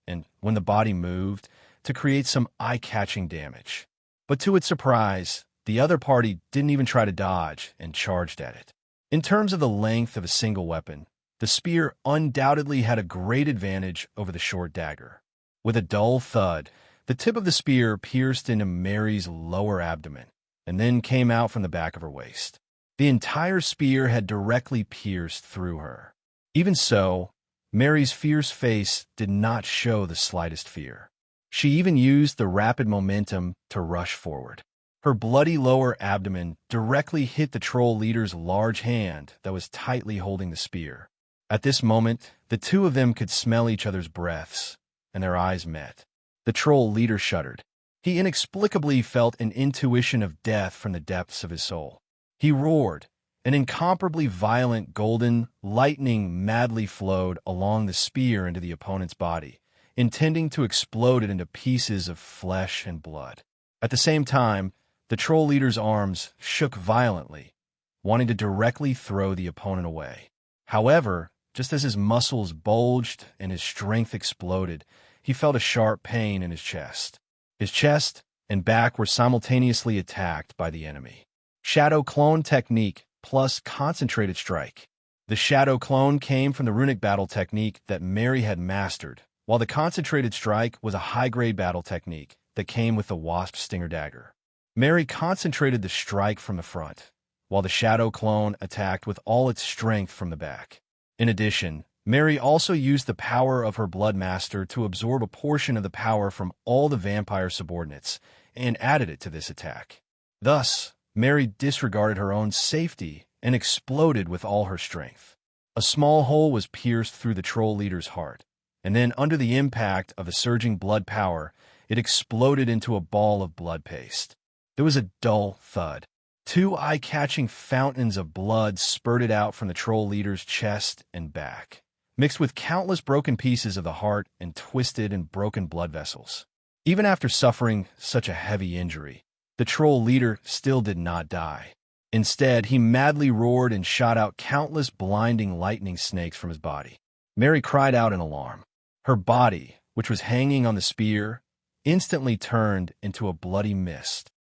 Speaker 1: and when the body moved, to create some eye-catching damage. But to its surprise, the other party didn't even try to dodge and charged at it. In terms of the length of a single weapon, the spear undoubtedly had a great advantage over the short dagger. With a dull thud, the tip of the spear pierced into Mary's lower abdomen, and then came out from the back of her waist. The entire spear had directly pierced through her. Even so, Mary's fierce face did not show the slightest fear. She even used the rapid momentum to rush forward. Her bloody lower abdomen directly hit the troll leader's large hand that was tightly holding the spear. At this moment, the two of them could smell each other's breaths, and their eyes met. The troll leader shuddered. He inexplicably felt an intuition of death from the depths of his soul. He roared. An incomparably violent golden lightning madly flowed along the spear into the opponent's body, intending to explode it into pieces of flesh and blood. At the same time, the troll leader's arms shook violently, wanting to directly throw the opponent away. However, just as his muscles bulged and his strength exploded, he felt a sharp pain in his chest. His chest and back were simultaneously attacked by the enemy. Shadow Clone Technique plus Concentrated Strike. The Shadow Clone came from the runic battle technique that Mary had mastered, while the Concentrated Strike was a high-grade battle technique that came with the Wasp Stinger Dagger. Mary concentrated the strike from the front, while the Shadow Clone attacked with all its strength from the back. In addition, Mary also used the power of her Blood Master to absorb a portion of the power from all the vampire subordinates and added it to this attack. Thus, Mary disregarded her own safety and exploded with all her strength. A small hole was pierced through the troll leader's heart, and then under the impact of the surging blood power, it exploded into a ball of blood paste. There was a dull thud. Two eye-catching fountains of blood spurted out from the troll leader's chest and back, mixed with countless broken pieces of the heart and twisted and broken blood vessels. Even after suffering such a heavy injury, the troll leader still did not die. Instead, he madly roared and shot out countless blinding lightning snakes from his body. Mary cried out in alarm. Her body, which was hanging on the spear, instantly turned into a bloody mist.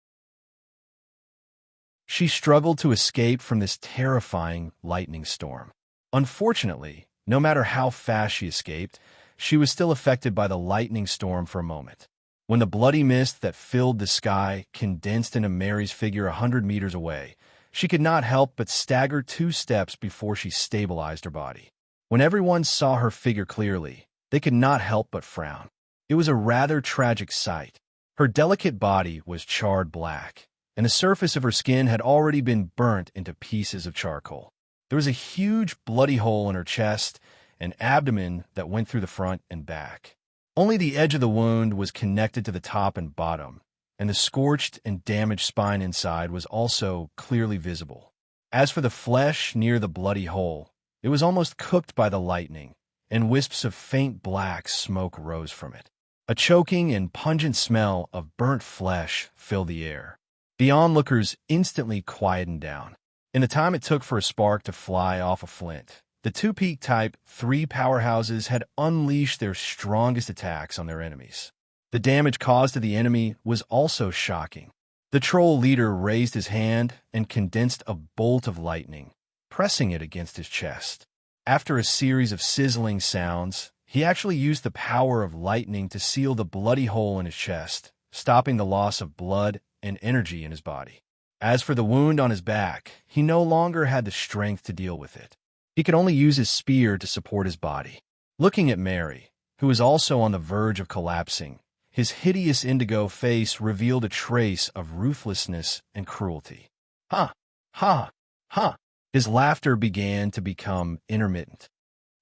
Speaker 1: She struggled to escape from this terrifying lightning storm. Unfortunately, no matter how fast she escaped, she was still affected by the lightning storm for a moment. When the bloody mist that filled the sky condensed into Mary's figure 100 meters away, she could not help but stagger 2 steps before she stabilized her body. When everyone saw her figure clearly, they could not help but frown. It was a rather tragic sight. Her delicate body was charred black, and the surface of her skin had already been burnt into pieces of charcoal. There was a huge bloody hole in her chest and abdomen that went through the front and back. Only the edge of the wound was connected to the top and bottom, and the scorched and damaged spine inside was also clearly visible. As for the flesh near the bloody hole, it was almost cooked by the lightning, and wisps of faint black smoke rose from it. A choking and pungent smell of burnt flesh filled the air. The onlookers instantly quietened down. In the time it took for a spark to fly off a flint, the 2-peak type 3 powerhouses had unleashed their strongest attacks on their enemies. The damage caused to the enemy was also shocking. The troll leader raised his hand and condensed a bolt of lightning, pressing it against his chest. After a series of sizzling sounds, he actually used the power of lightning to seal the bloody hole in his chest, stopping the loss of blood and energy in his body. As for the wound on his back, he no longer had the strength to deal with it. He could only use his spear to support his body. Looking at Mary, who was also on the verge of collapsing, his hideous indigo face revealed a trace of ruthlessness and cruelty. Ha! Ha! Ha! His laughter began to become intermittent.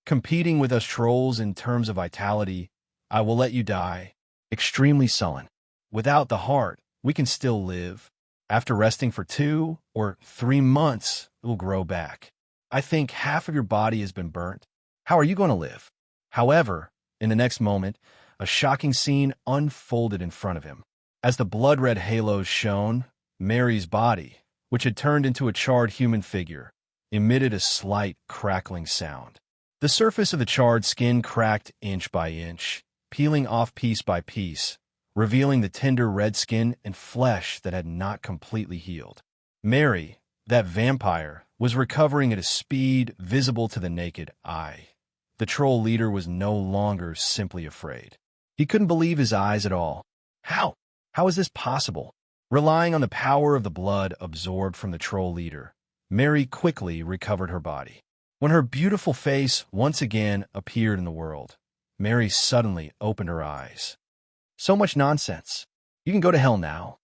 Speaker 1: Competing with us trolls in terms of vitality, I will let you die. Extremely sullen. Without the heart, we can still live. After resting for 2 or 3 months, it will grow back. I think half of your body has been burnt. How are you going to live? However, in the next moment, a shocking scene unfolded in front of him. As the blood-red halos shone, Mary's body, which had turned into a charred human figure, emitted a slight crackling sound. The surface of the charred skin cracked inch by inch, peeling off piece by piece, revealing the tender red skin and flesh that had not completely healed. Mary, that vampire, was recovering at a speed visible to the naked eye. The troll leader was no longer simply afraid. He couldn't believe his eyes at all. How? How is this possible? Relying on the power of the blood absorbed from the troll leader, Mary quickly recovered her body. When her beautiful face once again appeared in the world, Mary suddenly opened her eyes. So much nonsense. You can go to hell now.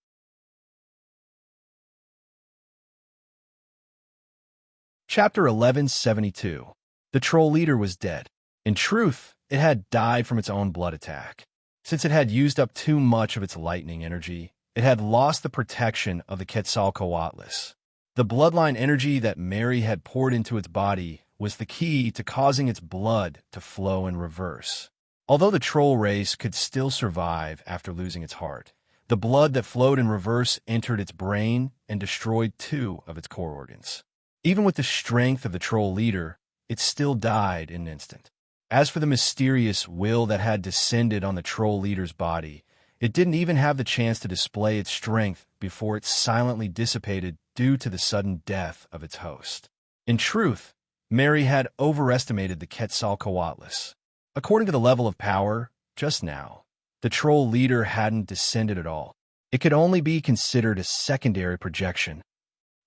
Speaker 1: Chapter 1172. The troll leader was dead. In truth, it had died from its own blood attack. Since it had used up too much of its lightning energy, it had lost the protection of the Quetzalcoatlus. The bloodline energy that Mary had poured into its body was the key to causing its blood to flow in reverse. Although the troll race could still survive after losing its heart, the blood that flowed in reverse entered its brain and destroyed 2 of its core organs. Even with the strength of the troll leader, it still died in an instant. As for the mysterious will that had descended on the troll leader's body, it didn't even have the chance to display its strength before it silently dissipated due to the sudden death of its host. In truth, Mary had overestimated the Quetzalcoatlus. According to the level of power, just now, the troll leader hadn't descended at all. It could only be considered a secondary projection.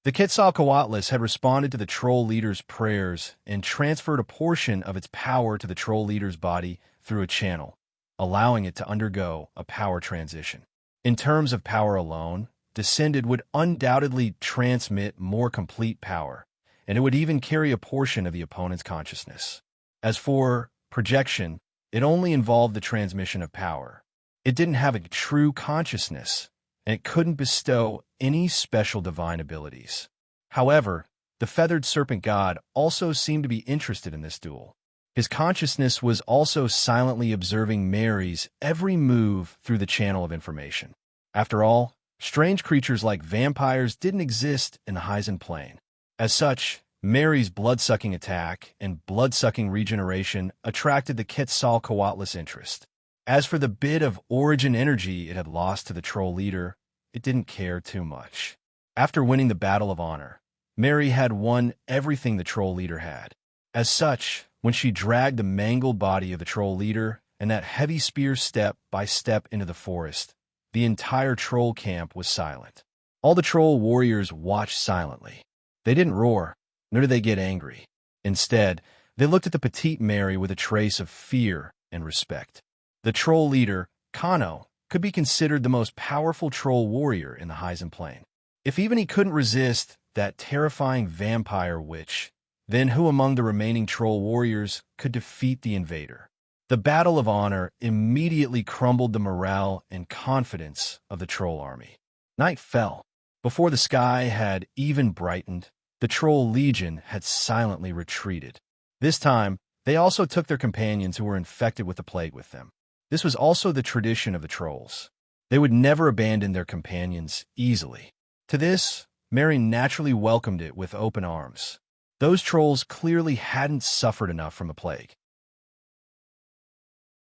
Speaker 1: The Quetzalcoatlus had responded to the troll leader's prayers and transferred a portion of its power to the troll leader's body through a channel, allowing it to undergo a power transition. In terms of power alone, Descended would undoubtedly transmit more complete power, and it would even carry a portion of the opponent's consciousness. As for projection, it only involved the transmission of power. It didn't have a true consciousness, and it couldn't bestow any special divine abilities. However, the feathered serpent god also seemed to be interested in this duel. His consciousness was also silently observing Mary's every move through the channel of information. After all, strange creatures like vampires didn't exist in the Hyzen plane. As such, Mary's blood-sucking attack and blood-sucking regeneration attracted the Quetzalcoatl's interest. As for the bit of origin energy it had lost to the troll leader, it didn't care too much. After winning the Battle of Honor, Mary had won everything the troll leader had. As such, when she dragged the mangled body of the troll leader and that heavy spear step by step into the forest, the entire troll camp was silent. All the troll warriors watched silently. They didn't roar, nor did they get angry. Instead, they looked at the petite Mary with a trace of fear and respect. The troll leader, Kano, could be considered the most powerful troll warrior in the Hyzen plane. If even he couldn't resist that terrifying vampire witch, then who among the remaining troll warriors could defeat the invader? The Battle of Honor immediately crumbled the morale and confidence of the troll army. Night fell. Before the sky had even brightened, the troll legion had silently retreated. This time, they also took their companions who were infected with the plague with them. This was also the tradition of the trolls. They would never abandon their companions easily. To this, Mary naturally welcomed it with open arms. Those trolls clearly hadn't suffered enough from the plague.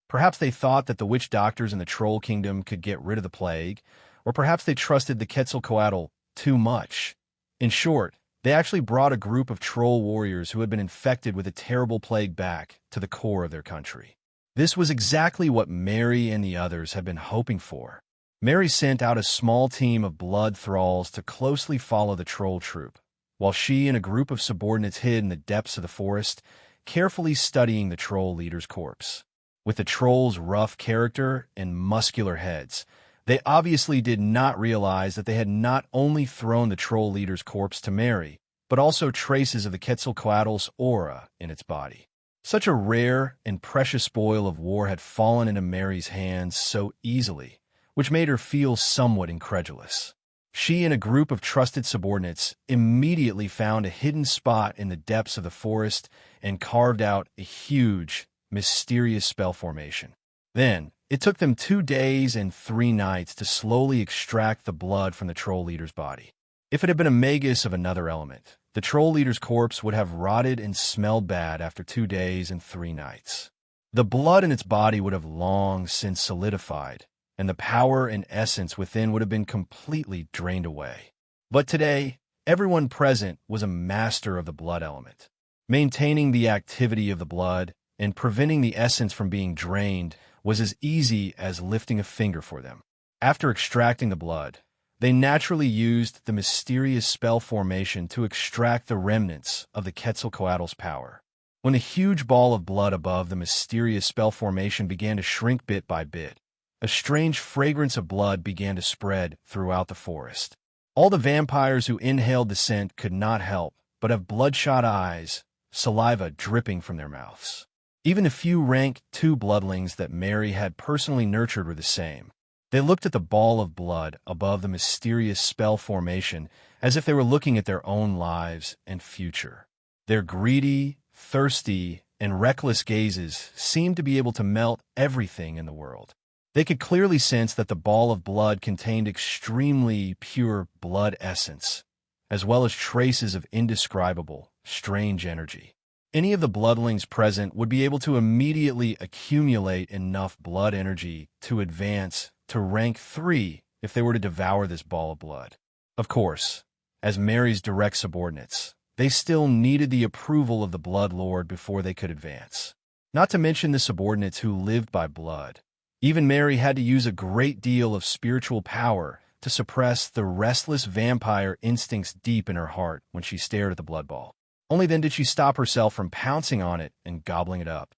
Speaker 1: Perhaps they thought that the witch doctors in the troll kingdom could get rid of the plague, or perhaps they trusted the Quetzalcoatl too much. In short, they actually brought a group of troll warriors who had been infected with a terrible plague back to the core of their country. This was exactly what Mary and the others had been hoping for. Mary sent out a small team of blood thralls to closely follow the troll troop, while she and a group of subordinates hid in the depths of the forest, carefully studying the troll leader's corpse. With the trolls' rough character and muscular heads, they obviously did not realize that they had not only thrown the troll leader's corpse to Mary, but also traces of the Quetzalcoatl's aura in its body. Such a rare and precious spoil of war had fallen into Mary's hands so easily, which made her feel somewhat incredulous. She and a group of trusted subordinates immediately found a hidden spot in the depths of the forest and carved out a huge, mysterious spell formation. Then, it took them 2 days and 3 nights to slowly extract the blood from the troll leader's body. If it had been a magus of another element, the troll leader's corpse would have rotted and smelled bad after 2 days and 3 nights. The blood in its body would have long since solidified, and the power and essence within would have been completely drained away. But today, everyone present was a master of the blood element. Maintaining the activity of the blood and preventing the essence from being drained was as easy as lifting a finger for them. After extracting the blood, they naturally used the mysterious spell formation to extract the remnants of the Quetzalcoatl's power. When a huge ball of blood above the mysterious spell formation began to shrink bit by bit, a strange fragrance of blood began to spread throughout the forest. All the vampires who inhaled the scent could not help but have bloodshot eyes, saliva dripping from their mouths. Even the few rank 2 bloodlings that Mary had personally nurtured were the same. They looked at the ball of blood above the mysterious spell formation as if they were looking at their own lives and future. Their greedy, thirsty, and reckless gazes seemed to be able to melt everything in the world. They could clearly sense that the ball of blood contained extremely pure blood essence, as well as traces of indescribable, strange energy. Any of the bloodlings present would be able to immediately accumulate enough blood energy to advance to rank 3 if they were to devour this ball of blood. Of course, as Mary's direct subordinates, they still needed the approval of the Blood Lord before they could advance. Not to mention the subordinates who lived by blood. Even Mary had to use a great deal of spiritual power to suppress the restless vampire instincts deep in her heart when she stared at the blood ball. Only then did she stop herself from pouncing on it and gobbling it up.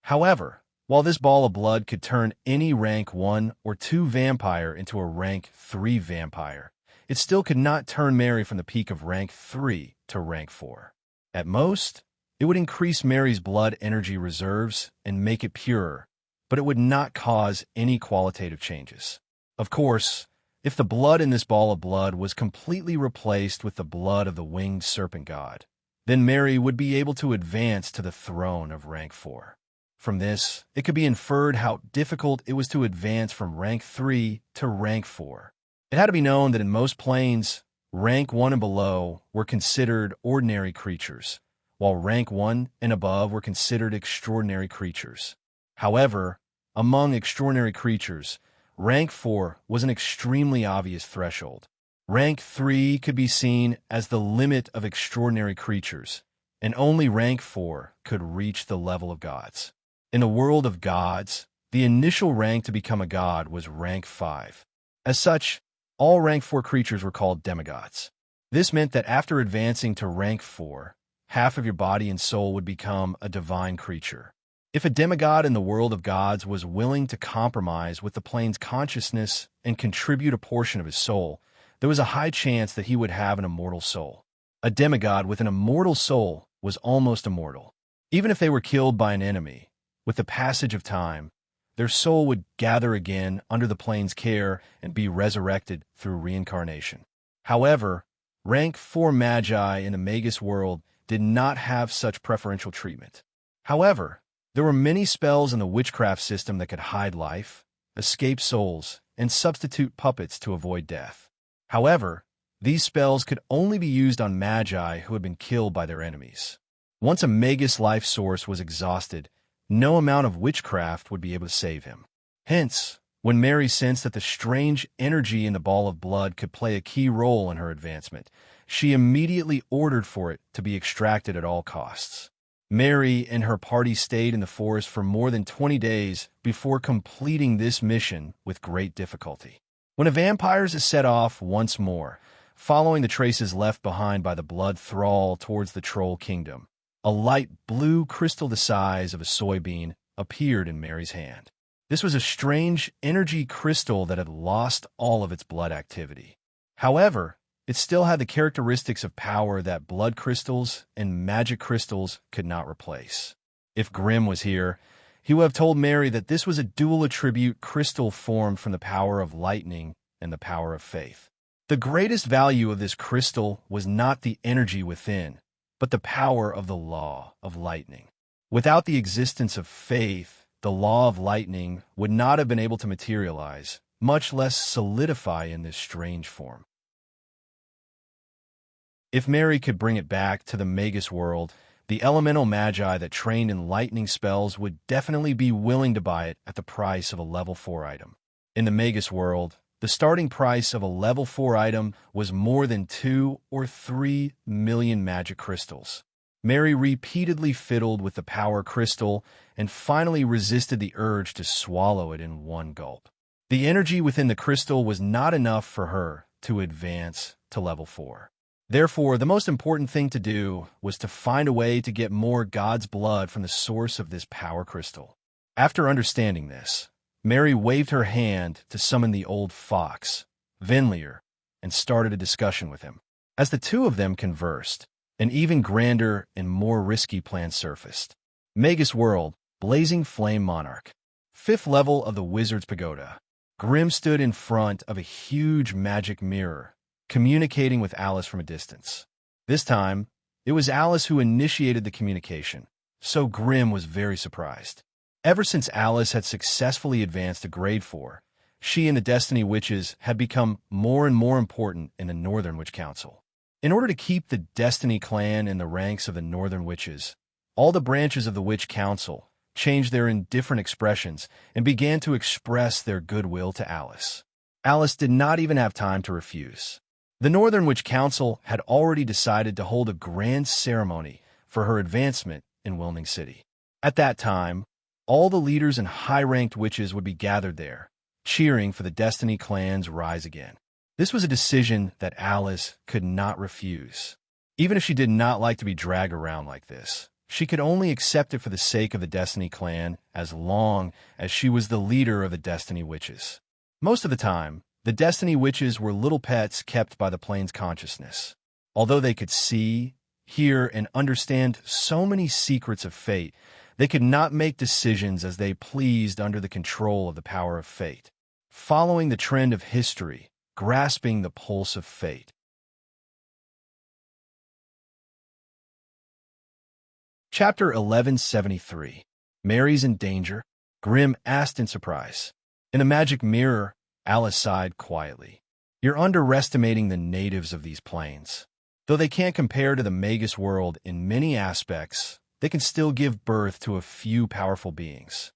Speaker 1: However, While this ball of blood could turn any rank 1 or 2 vampire into a rank 3 vampire, it still could not turn Mary from the peak of rank 3 to rank 4. At most, it would increase Mary's blood energy reserves and make it purer, but it would not cause any qualitative changes. Of course, if the blood in this ball of blood was completely replaced with the blood of the winged serpent god, then Mary would be able to advance to the throne of rank 4. From this, it could be inferred how difficult it was to advance from rank 3 to rank 4. It had to be known that in most planes, rank 1 and below were considered ordinary creatures, while rank 1 and above were considered extraordinary creatures. However, among extraordinary creatures, rank 4 was an extremely obvious threshold. Rank 3 could be seen as the limit of extraordinary creatures, and only rank 4 could reach the level of gods. In the world of gods, the initial rank to become a god was rank 5. As such, all rank 4 creatures were called demigods. This meant that after advancing to rank 4, half of your body and soul would become a divine creature. If a demigod in the world of gods was willing to compromise with the plane's consciousness and contribute a portion of his soul, there was a high chance that he would have an immortal soul. A demigod with an immortal soul was almost immortal. Even if they were killed by an enemy, with the passage of time, their soul would gather again under the plane's care and be resurrected through reincarnation. However, rank 4 magi in the Magus world did not have such preferential treatment. However, there were many spells in the witchcraft system that could hide life, escape souls, and substitute puppets to avoid death. However, these spells could only be used on magi who had been killed by their enemies. Once a Magus life source was exhausted, no amount of witchcraft would be able to save him. Hence, when Mary sensed that the strange energy in the ball of blood could play a key role in her advancement, she immediately ordered for it to be extracted at all costs. Mary and her party stayed in the forest for more than 20 days before completing this mission with great difficulty. When the vampires set off once more, following the traces left behind by the blood thrall towards the troll kingdom, a light blue crystal the size of a soybean appeared in Mary's hand. This was a strange energy crystal that had lost all of its blood activity. However, it still had the characteristics of power that blood crystals and magic crystals could not replace. If Grimm was here, he would have told Mary that this was a dual attribute crystal formed from the power of lightning and the power of faith. The greatest value of this crystal was not the energy within, but the power of the law of lightning. Without the existence of faith, the law of lightning would not have been able to materialize, much less solidify in this strange form. If Mary could bring it back to the Magus world, the elemental magi that trained in lightning spells would definitely be willing to buy it at the price of a level 4 item. In the Magus world, the starting price of a level 4 item was more than 2 or 3 million magic crystals. Mary repeatedly fiddled with the power crystal and finally resisted the urge to swallow it in one gulp. The energy within the crystal was not enough for her to advance to level 4. Therefore, the most important thing to do was to find a way to get more God's blood from the source of this power crystal. After understanding this, Mary waved her hand to summon the old fox, Venlier, and started a discussion with him. As the two of them conversed, an even grander and more risky plan surfaced. Magus World, Blazing Flame Monarch. 5th level of the Wizard's Pagoda. Grimm stood in front of a huge magic mirror, communicating with Alice from a distance. This time, it was Alice who initiated the communication, so Grimm was very surprised. Ever since Alice had successfully advanced to grade 4, she and the Destiny Witches had become more and more important in the Northern Witch Council. In order to keep the Destiny clan in the ranks of the Northern Witches, all the branches of the Witch Council changed their indifferent expressions and began to express their goodwill to Alice. Alice did not even have time to refuse. The Northern Witch Council had already decided to hold a grand ceremony for her advancement in Wilning City. At that time, all the leaders and high-ranked witches would be gathered there, cheering for the Destiny clan's rise again. This was a decision that Alice could not refuse. Even if she did not like to be dragged around like this, she could only accept it for the sake of the Destiny clan as long as she was the leader of the Destiny Witches. Most of the time, the Destiny Witches were little pets kept by the plane's consciousness. Although they could see, hear, and understand so many secrets of fate, they could not make decisions as they pleased under the control of the power of fate, following the trend of history, grasping the pulse of fate. Chapter 1173. Mary's in danger? Grimm asked in surprise. In a magic mirror, Alice sighed quietly. You're underestimating the natives of these plains. Though they can't compare to the Magus world in many aspects, they can still give birth to a few powerful beings.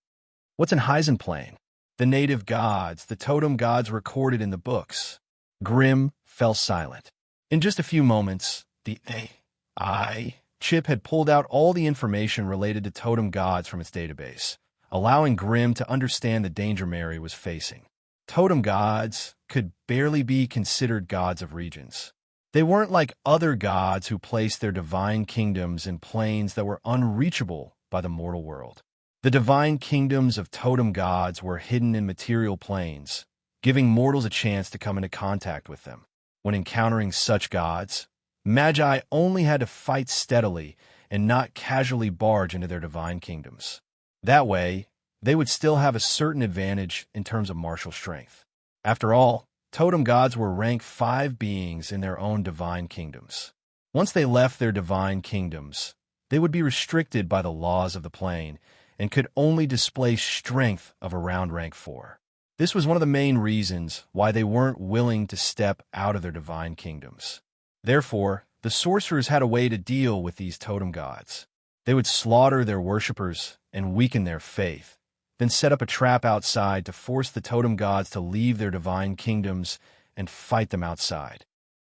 Speaker 1: What's in Heisenplane? The native gods, the totem gods recorded in the books. Grimm fell silent. In just a few moments, the AI chip had pulled out all the information related to totem gods from its database, allowing Grimm to understand the danger Mary was facing. Totem gods could barely be considered gods of regions. They weren't like other gods who placed their divine kingdoms in planes that were unreachable by the mortal world. The divine kingdoms of totem gods were hidden in material planes, giving mortals a chance to come into contact with them. When encountering such gods, Magi only had to fight steadily and not casually barge into their divine kingdoms. That way, they would still have a certain advantage in terms of martial strength. After all, totem gods were rank 5 beings in their own divine kingdoms. Once they left their divine kingdoms, they would be restricted by the laws of the plane and could only display strength of around rank 4. This was one of the main reasons why they weren't willing to step out of their divine kingdoms. Therefore, the sorcerers had a way to deal with these totem gods. They would slaughter their worshippers and weaken their faith, then set up a trap outside to force the totem gods to leave their divine kingdoms and fight them outside.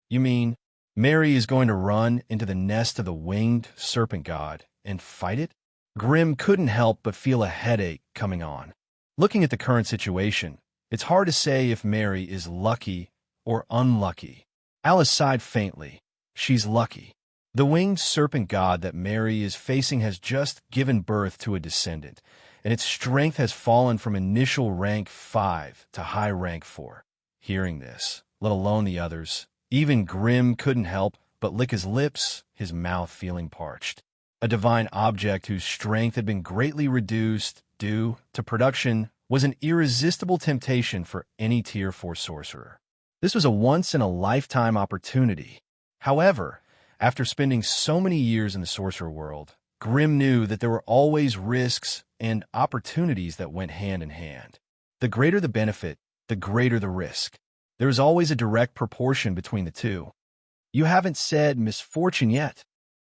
Speaker 1: You mean, Mary is going to run into the nest of the winged serpent god and fight it? Grimm couldn't help but feel a headache coming on. Looking at the current situation, it's hard to say if Mary is lucky or unlucky. Alice sighed faintly. She's lucky. The winged serpent god that Mary is facing has just given birth to a descendant, and its strength has fallen from initial rank 5 to high rank 4. Hearing this, let alone the others, even Grimm couldn't help but lick his lips, his mouth feeling parched. A divine object whose strength had been greatly reduced due to production was an irresistible temptation for any Tier 4 sorcerer. This was a once-in-a-lifetime opportunity. However, after spending so many years in the sorcerer world, Grimm knew that there were always risks and opportunities that went hand in hand. The greater the benefit, the greater the risk. There is always a direct proportion between the two. You haven't said misfortune yet,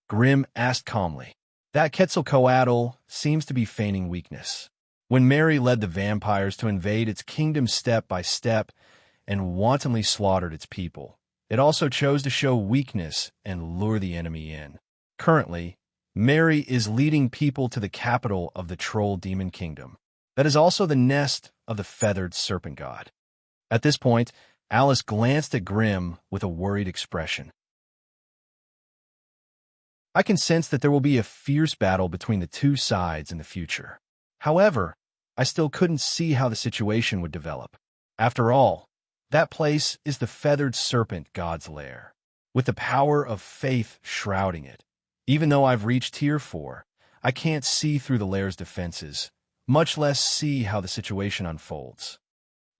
Speaker 1: Grimm asked calmly. That Quetzalcoatl seems to be feigning weakness. When Mary led the vampires to invade its kingdom step by step and wantonly slaughtered its people, it also chose to show weakness and lure the enemy in. Currently, Mary is leading people to the capital of the troll demon kingdom. That is also the nest of the feathered serpent god. At this point, Alice glanced at Grimm with a worried expression. I can sense that there will be a fierce battle between the two sides in the future. However, I still couldn't see how the situation would develop. After all, that place is the feathered serpent god's lair, with the power of faith shrouding it. Even though I've reached Tier 4, I can't see through the lair's defenses, much less see how the situation unfolds.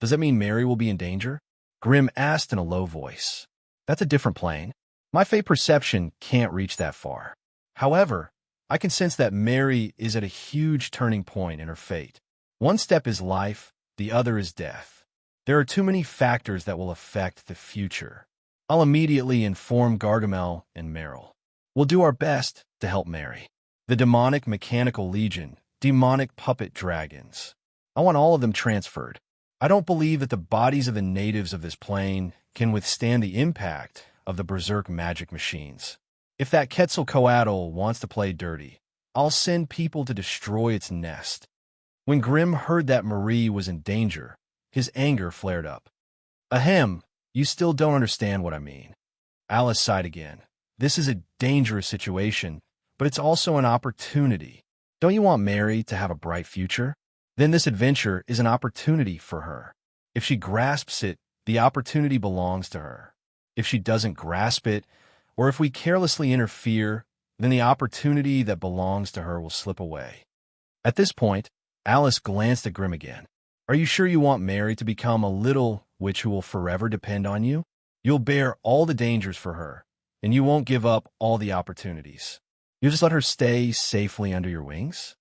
Speaker 1: Does that mean Mary will be in danger? Grimm asked in a low voice. That's a different plane. My fate perception can't reach that far. However, I can sense that Mary is at a huge turning point in her fate. One step is life, the other is death. There are too many factors that will affect the future. I'll immediately inform Gargamel and Meryl. We'll do our best to help Mary. The demonic mechanical legion, demonic puppet dragons. I want all of them transferred. I don't believe that the bodies of the natives of this plane can withstand the impact of the berserk magic machines. If that Quetzalcoatl wants to play dirty, I'll send people to destroy its nest. When Grimm heard that Marie was in danger, his anger flared up. Ahem, you still don't understand what I mean. Alice sighed again. This is a dangerous situation, but it's also an opportunity. Don't you want Mary to have a bright future? Then this adventure is an opportunity for her. If she grasps it, the opportunity belongs to her. If she doesn't grasp it, or if we carelessly interfere, then the opportunity that belongs to her will slip away. At this point, Alice glanced at Grim again. Are you sure you want Mary to become a little witch who will forever depend on you? You'll bear all the dangers for her, and you won't give up all the opportunities. You'll just let her stay safely under your wings?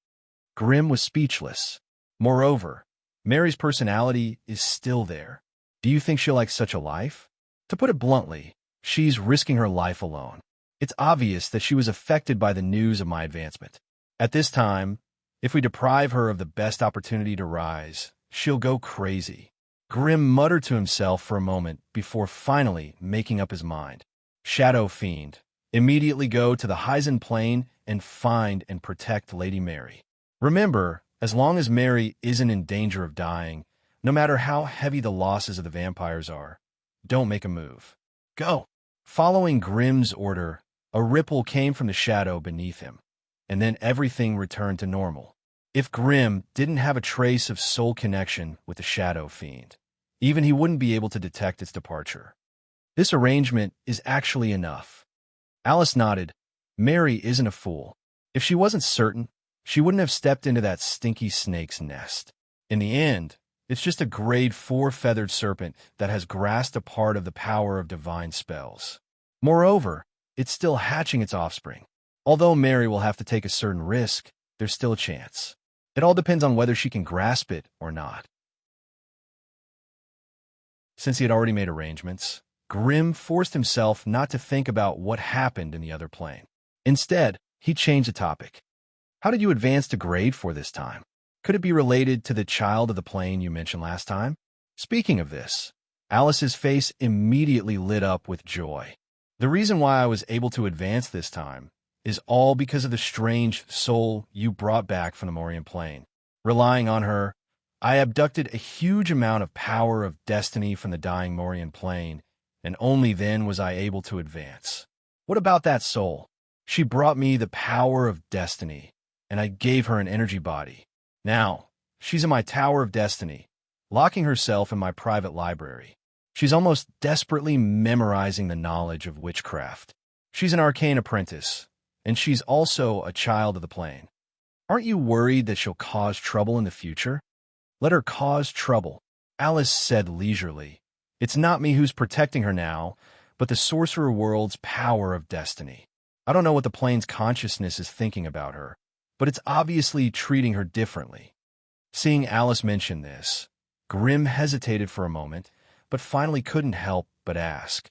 Speaker 1: Grim was speechless. Moreover, Mary's personality is still there. Do you think she'll like such a life? To put it bluntly, she's risking her life alone. It's obvious that she was affected by the news of my advancement. At this time, if we deprive her of the best opportunity to rise, she'll go crazy. Grim muttered to himself for a moment before finally making up his mind. Shadow Fiend, immediately go to the Heisen Plain and find and protect Lady Mary. Remember, as long as Mary isn't in danger of dying, no matter how heavy the losses of the vampires are, don't make a move. Go! Following Grim's order, a ripple came from the shadow beneath him, and then everything returned to normal. If Grim didn't have a trace of soul connection with the Shadow Fiend, even he wouldn't be able to detect its departure. This arrangement is actually enough. Alice nodded. Mary isn't a fool. If she wasn't certain, she wouldn't have stepped into that stinky snake's nest. In the end, it's just a grade 4 feathered serpent that has grasped a part of the power of divine spells. Moreover, it's still hatching its offspring. Although Mary will have to take a certain risk, there's still a chance. It all depends on whether she can grasp it or not. Since he had already made arrangements, Grim forced himself not to think about what happened in the other plane. Instead, he changed the topic. How did you advance to grade 4 this time? Could it be related to the child of the plane you mentioned last time? Speaking of this, Alice's face immediately lit up with joy. The reason why I was able to advance this time is all because of the strange soul you brought back from the Morian plane. Relying on her, I abducted a huge amount of power of destiny from the dying Morian plane, and only then was I able to advance. What about that soul? She brought me the power of destiny, and I gave her an energy body. Now, she's in my Tower of Destiny, locking herself in my private library. She's almost desperately memorizing the knowledge of witchcraft. She's an arcane apprentice, and she's also a child of the plane. Aren't you worried that she'll cause trouble in the future? Let her cause trouble, Alice said leisurely. It's not me who's protecting her now, but the sorcerer world's power of destiny. I don't know what the plane's consciousness is thinking about her, but it's obviously treating her differently. Seeing Alice mention this, Grim hesitated for a moment, but finally couldn't help but ask.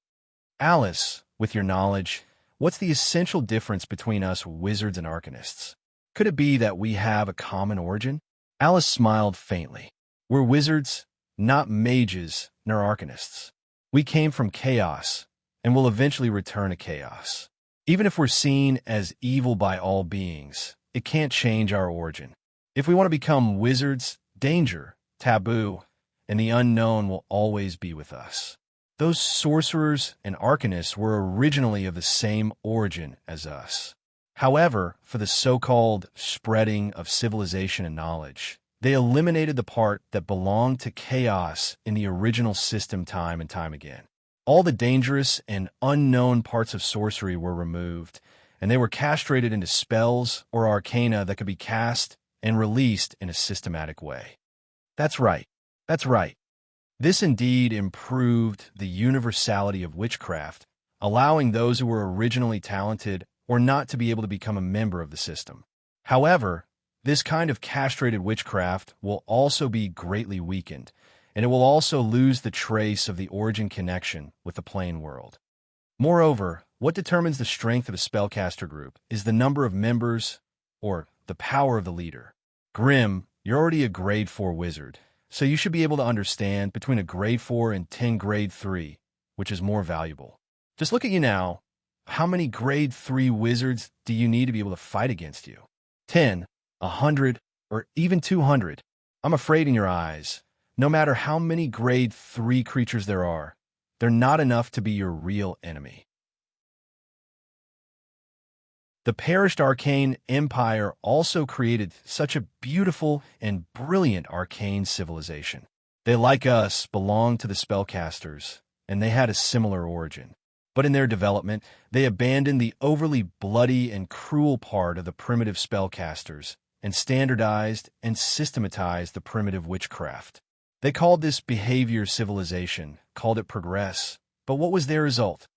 Speaker 1: Alice, with your knowledge, what's the essential difference between us wizards and arcanists? Could it be that we have a common origin? Alice smiled faintly. We're wizards, not mages nor arcanists. We came from chaos, and will eventually return to chaos. Even if we're seen as evil by all beings, it can't change our origin. If we want to become wizards, danger, taboo, and the unknown will always be with us. Those sorcerers and arcanists were originally of the same origin as us. However, for the so-called spreading of civilization and knowledge, they eliminated the part that belonged to chaos in the original system time and time again. All the dangerous and unknown parts of sorcery were removed, and they were castrated into spells or arcana that could be cast and released in a systematic way. That's right. That's right. This indeed improved the universality of witchcraft, allowing those who were originally talented or not to be able to become a member of the system. However, this kind of castrated witchcraft will also be greatly weakened, and it will also lose the trace of the origin connection with the plane world. Moreover, what determines the strength of a spellcaster group is the number of members, or the power of the leader. Grim, you're already a grade 4 wizard, so you should be able to understand between a grade 4 and 10 grade 3, which is more valuable. Just look at you now. How many grade 3 wizards do you need to be able to fight against you? 10, 100, or even 200. I'm afraid in your eyes, no matter how many grade 3 creatures there are, they're not enough to be your real enemy. The perished arcane empire also created such a beautiful and brilliant arcane civilization. They, like us, belonged to the spellcasters, and they had a similar origin. But in their development, they abandoned the overly bloody and cruel part of the primitive spellcasters and standardized and systematized the primitive witchcraft. They called this behavior civilization, called it progress. But what was their result?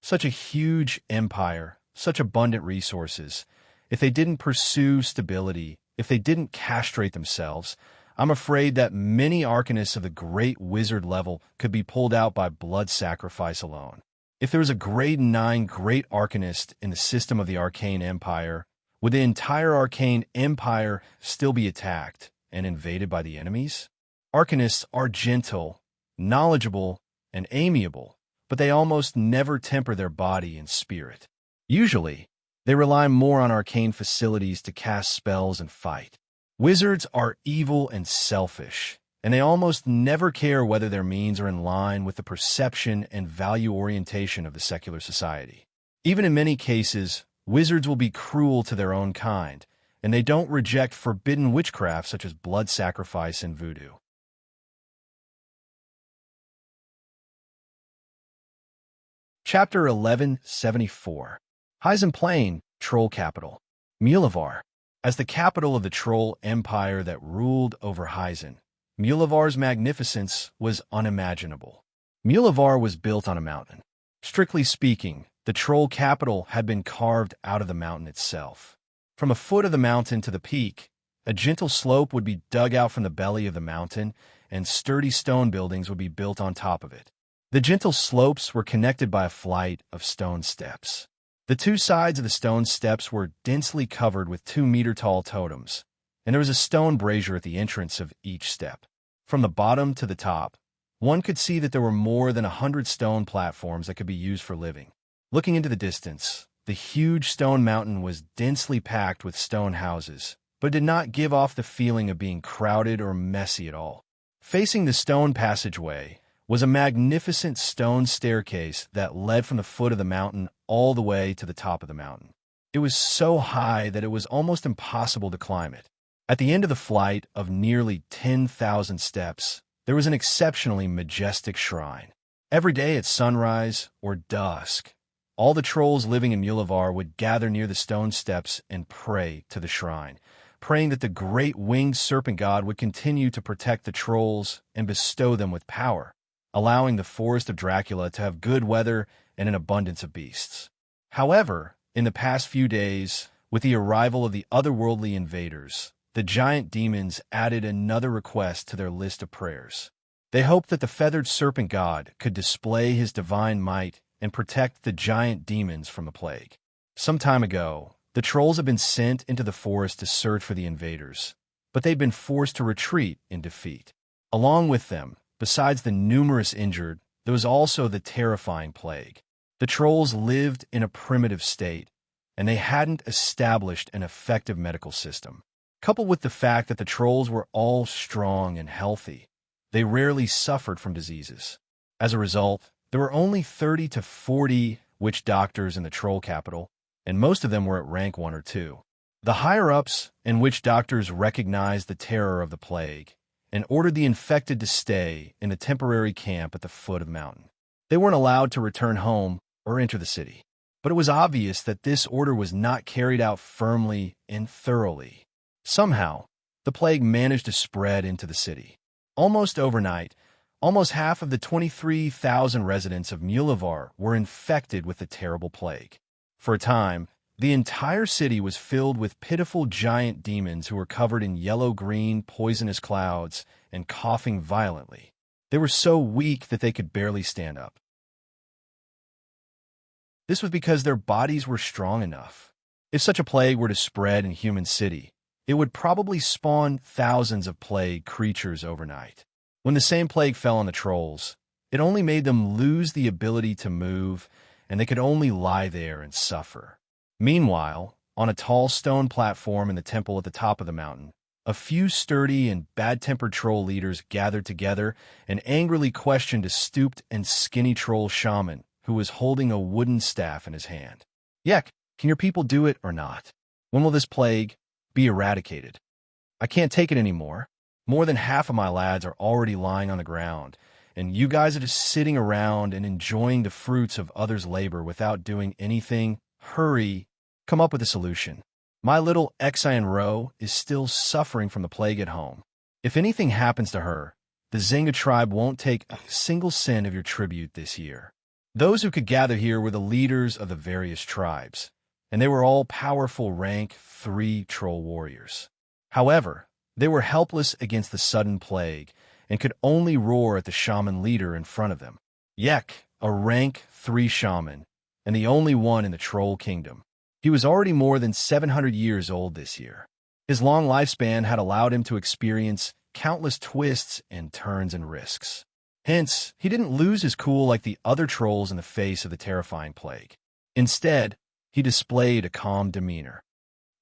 Speaker 1: Such a huge empire, such abundant resources. If they didn't pursue stability, if they didn't castrate themselves, I'm afraid that many arcanists of the great wizard level could be pulled out by blood sacrifice alone. If there was a grade 9 great arcanist in the system of the arcane empire, would the entire arcane empire still be attacked and invaded by the enemies? Arcanists are gentle, knowledgeable, and amiable, but they almost never temper their body and spirit. Usually, they rely more on arcane facilities to cast spells and fight. Wizards are evil and selfish, and they almost never care whether their means are in line with the perception and value orientation of the secular society. Even in many cases, wizards will be cruel to their own kind, and they don't reject forbidden witchcraft such as blood sacrifice and voodoo. Chapter 1174. Hyzen Plain, Troll Capital. Mulevar. As the capital of the Troll Empire that ruled over Hyzen, Mulevar's magnificence was unimaginable. Mulevar was built on a mountain. Strictly speaking, the Troll capital had been carved out of the mountain itself. From the foot of the mountain to the peak, a gentle slope would be dug out from the belly of the mountain, and sturdy stone buildings would be built on top of it. The gentle slopes were connected by a flight of stone steps. The two sides of the stone steps were densely covered with 2-meter-tall totems, and there was a stone brazier at the entrance of each step. From the bottom to the top, one could see that there were more than 100 stone platforms that could be used for living. Looking into the distance, the huge stone mountain was densely packed with stone houses, but did not give off the feeling of being crowded or messy at all. Facing the stone passageway was a magnificent stone staircase that led from the foot of the mountain all the way to the top of the mountain. It was so high that it was almost impossible to climb it. At the end of the flight of nearly 10,000 steps, there was an exceptionally majestic shrine. Every day at sunrise or dusk, all the trolls living in Mulevar would gather near the stone steps and pray to the shrine, praying that the great winged serpent god would continue to protect the trolls and bestow them with power, allowing the forest of Dracula to have good weather and an abundance of beasts. However, in the past few days, with the arrival of the otherworldly invaders, the giant demons added another request to their list of prayers. They hoped that the feathered serpent god could display his divine might and protect the giant demons from the plague. Some time ago, the trolls had been sent into the forest to search for the invaders, but they'd been forced to retreat in defeat. Along with them, besides the numerous injured, there was also the terrifying plague. The trolls lived in a primitive state, and they hadn't established an effective medical system. Coupled with the fact that the trolls were all strong and healthy, they rarely suffered from diseases. As a result, there were only 30 to 40 witch doctors in the troll capital, and most of them were at rank 1 or 2. The higher-ups and witch doctors recognized the terror of the plague and ordered the infected to stay in a temporary camp at the foot of the mountain. They weren't allowed to return home or enter the city, but it was obvious that this order was not carried out firmly and thoroughly. Somehow, the plague managed to spread into the city. Almost overnight, almost half of the 23,000 residents of Mulevar were infected with the terrible plague. For a time, the entire city was filled with pitiful giant demons who were covered in yellow-green, poisonous clouds and coughing violently. They were so weak that they could barely stand up. This was because their bodies were strong enough. If such a plague were to spread in a human city, it would probably spawn thousands of plague creatures overnight. When the same plague fell on the trolls, it only made them lose the ability to move, and they could only lie there and suffer. Meanwhile, on a tall stone platform in the temple at the top of the mountain, a few sturdy and bad-tempered troll leaders gathered together and angrily questioned a stooped and skinny troll shaman who was holding a wooden staff in his hand. "Yek, Can your people do it or not? When will this plague be eradicated? I can't take it anymore. More than half of my lads are already lying on the ground, and you guys are just sitting around and enjoying the fruits of others' labor without doing anything. Hurry, come up with a solution. My little Xian Ro is still suffering from the plague at home. If anything happens to her, the Zynga tribe won't take a single cent of your tribute this year. Those who could gather here were the leaders of the various tribes, and they were all powerful rank 3 troll warriors. However, they were helpless against the sudden plague and could only roar at the shaman leader in front of them. Yek, a rank 3 shaman, and the only one in the troll kingdom. He was already more than 700 years old this year. His long lifespan had allowed him to experience countless twists and turns and risks. Hence, he didn't lose his cool like the other trolls in the face of the terrifying plague. Instead, he displayed a calm demeanor.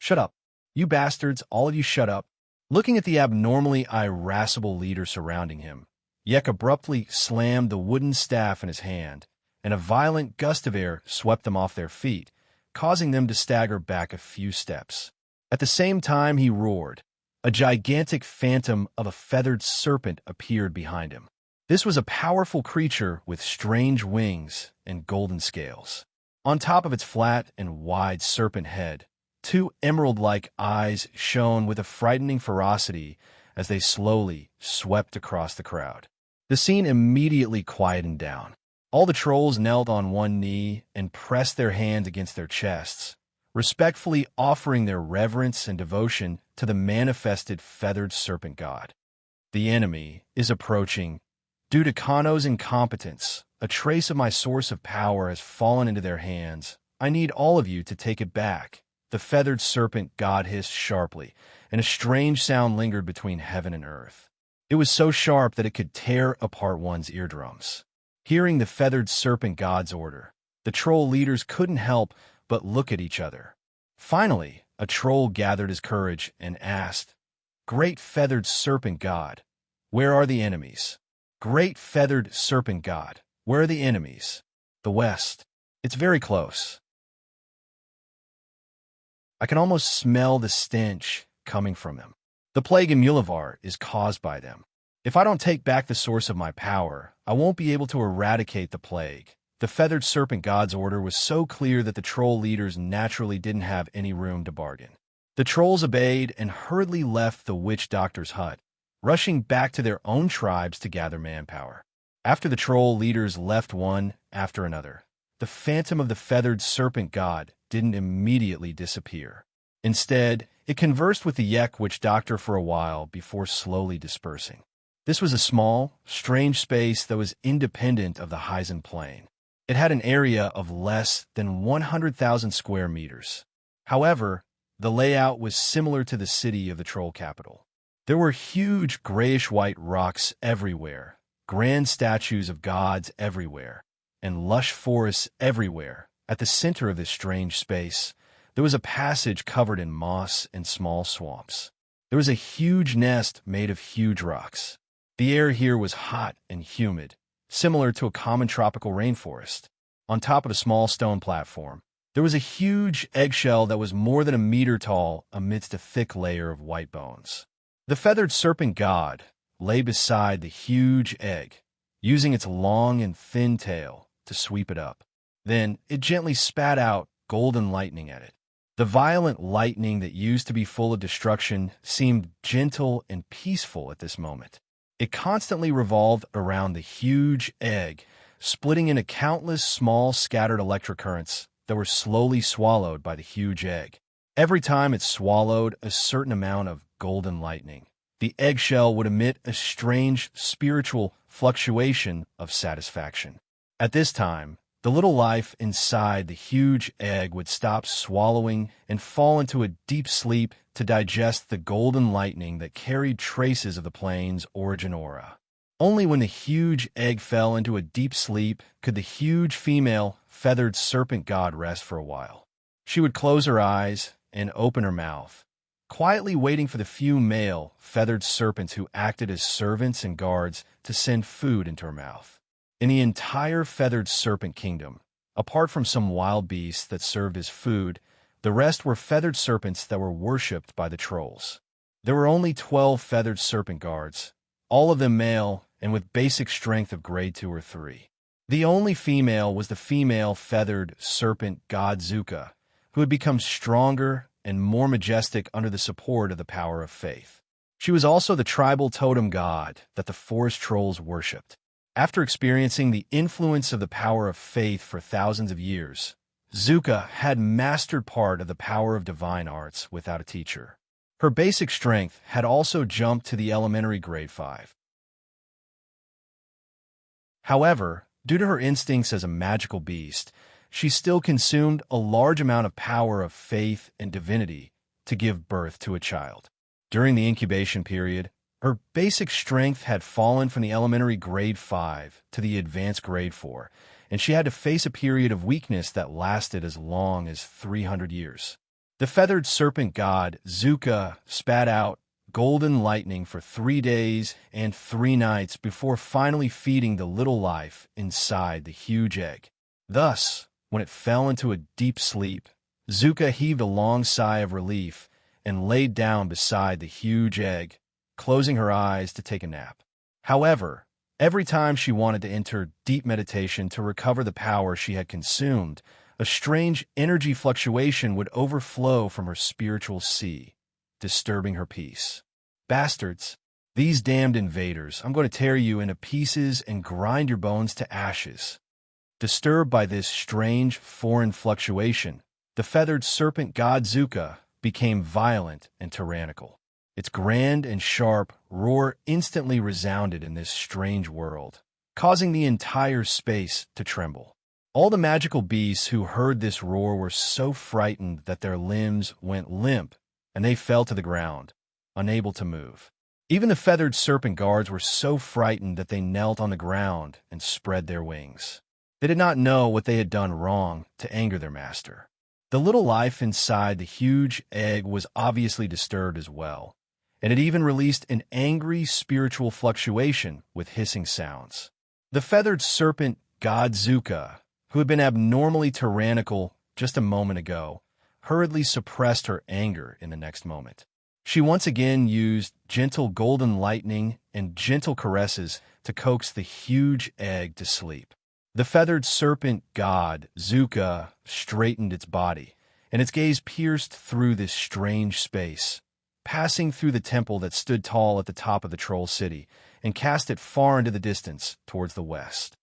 Speaker 1: "Shut up. You bastards, all of you shut up." Looking at the abnormally irascible leader surrounding him, Yek abruptly slammed the wooden staff in his hand, and a violent gust of air swept them off their feet, causing them to stagger back a few steps. At the same time he roared, a gigantic phantom of a feathered serpent appeared behind him. This was a powerful creature with strange wings and golden scales. On top of its flat and wide serpent head, 2 emerald-like eyes shone with a frightening ferocity as they slowly swept across the crowd. The scene immediately quietened down. All the trolls knelt on one knee and pressed their hands against their chests, respectfully offering their reverence and devotion to the manifested feathered serpent god. The enemy is approaching. Due to Kano's incompetence, a trace of my source of power has fallen into their hands. I need all of you to take it back. The feathered serpent god hissed sharply, and a strange sound lingered between heaven and earth. It was so sharp that it could tear apart one's eardrums. Hearing the feathered serpent god's order, the troll leaders couldn't help but look at each other. Finally, a troll gathered his courage and asked, "Great feathered serpent god, where are the enemies? Great feathered serpent god, where are the enemies?" "The west. It's very close. I can almost smell the stench coming from them. The plague in Mulivar is caused by them. If I don't take back the source of my power, I won't be able to eradicate the plague." The feathered serpent god's order was so clear that the troll leaders naturally didn't have any room to bargain. The trolls obeyed and hurriedly left the witch doctor's hut, rushing back to their own tribes to gather manpower. After the troll leaders left one after another, the phantom of the feathered serpent god didn't immediately disappear. Instead, it conversed with the Yek witch doctor for a while before slowly dispersing. This was a small, strange space that was independent of the Heisen Plain. It had an area of less than 100,000 square meters. However, the layout was similar to the city of the troll capital. There were huge grayish-white rocks everywhere, grand statues of gods everywhere, and lush forests everywhere. At the center of this strange space, there was a passage covered in moss and small swamps. There was a huge nest made of huge rocks. The air here was hot and humid, similar to a common tropical rainforest. On top of a small stone platform, there was a huge eggshell that was more than a meter tall amidst a thick layer of white bones. The feathered serpent god lay beside the huge egg, using its long and thin tail to sweep it up. Then it gently spat out golden lightning at it. The violent lightning that used to be full of destruction seemed gentle and peaceful at this moment. It constantly revolved around the huge egg, splitting into countless small scattered electric currents that were slowly swallowed by the huge egg. Every time it swallowed a certain amount of golden lightning, the eggshell would emit a strange spiritual fluctuation of satisfaction. At this time, the little life inside the huge egg would stop swallowing and fall into a deep sleep to digest the golden lightning that carried traces of the plane's origin aura. Only when the huge egg fell into a deep sleep could the huge female feathered serpent god rest for a while. She would close her eyes and open her mouth, quietly waiting for the few male feathered serpents who acted as servants and guards to send food into her mouth. In the entire feathered serpent kingdom, apart from some wild beasts that served as food, The rest were feathered serpents that were worshipped by the trolls. There were only 12 feathered serpent guards, all of them male and with basic strength of grade 2 or 3. The only female was the female feathered serpent god Zuka, who had become stronger and more majestic under the support of the power of faith. She was also the tribal totem god that the forest trolls worshipped. After experiencing the influence of the power of faith for thousands of years, Zuka had mastered part of the power of divine arts without a teacher. Her basic strength had also jumped to the elementary grade 5. However, due to her instincts as a magical beast, she still consumed a large amount of power of faith and divinity to give birth to a child. During the incubation period, her basic strength had fallen from the elementary grade 5 to the advanced grade 4, and she had to face a period of weakness that lasted as long as 300 years. The feathered serpent god, Zuka, spat out golden lightning for 3 days and 3 nights before finally feeding the little life inside the huge egg. Thus, when it fell into a deep sleep, Zuka heaved a long sigh of relief and laid down beside the huge egg, closing her eyes to take a nap. However, every time she wanted to enter deep meditation to recover the power she had consumed, a strange energy fluctuation would overflow from her spiritual sea, disturbing her peace. Bastards, these damned invaders, I'm going to tear you into pieces and grind your bones to ashes. Disturbed by this strange, foreign fluctuation, the feathered serpent god Zuka became violent and tyrannical. Its grand and sharp roar instantly resounded in this strange world, causing the entire space to tremble. All the magical beasts who heard this roar were so frightened that their limbs went limp and they fell to the ground, unable to move. Even the feathered serpent guards were so frightened that they knelt on the ground and spread their wings. They did not know what they had done wrong to anger their master. The little life inside the huge egg was obviously disturbed as well, and it even released an angry spiritual fluctuation with hissing sounds. The feathered serpent god Zuka, who had been abnormally tyrannical just a moment ago, hurriedly suppressed her anger in the next moment. She once again used gentle golden lightning and gentle caresses to coax the huge egg to sleep. The feathered serpent god, Zuka, straightened its body, and its gaze pierced through this strange space, passing through the temple that stood tall at the top of the troll city, and cast it far into the distance towards the west.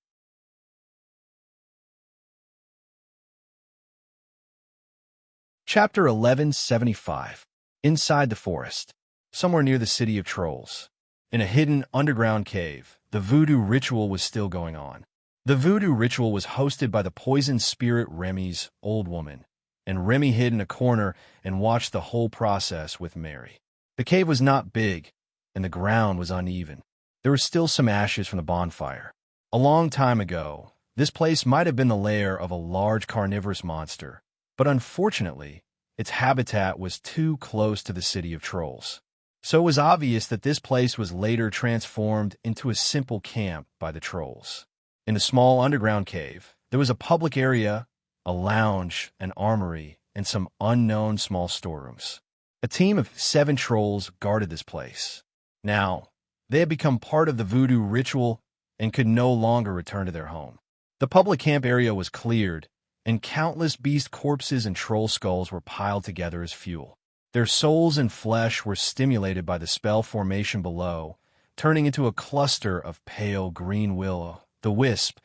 Speaker 1: Chapter 1175. Inside the forest, somewhere near the city of trolls. In a hidden underground cave, the voodoo ritual was still going on. The voodoo ritual was hosted by the poison spirit Remy's old woman, and Remy hid in a corner and watched the whole process with Mary. The cave was not big, and the ground was uneven. There were still some ashes from the bonfire. A long time ago, this place might have been the lair of a large carnivorous monster, but unfortunately, its habitat was too close to the city of trolls. So it was obvious that this place was later transformed into a simple camp by the trolls. In the small underground cave, there was a public area, a lounge, an armory, and some unknown small storerooms. A team of 7 trolls guarded this place. Now, they had become part of the voodoo ritual and could no longer return to their home. The public camp area was cleared, and countless beast corpses and troll skulls were piled together as fuel. Their souls and flesh were stimulated by the spell formation below, turning into a cluster of pale green willow, the wisp,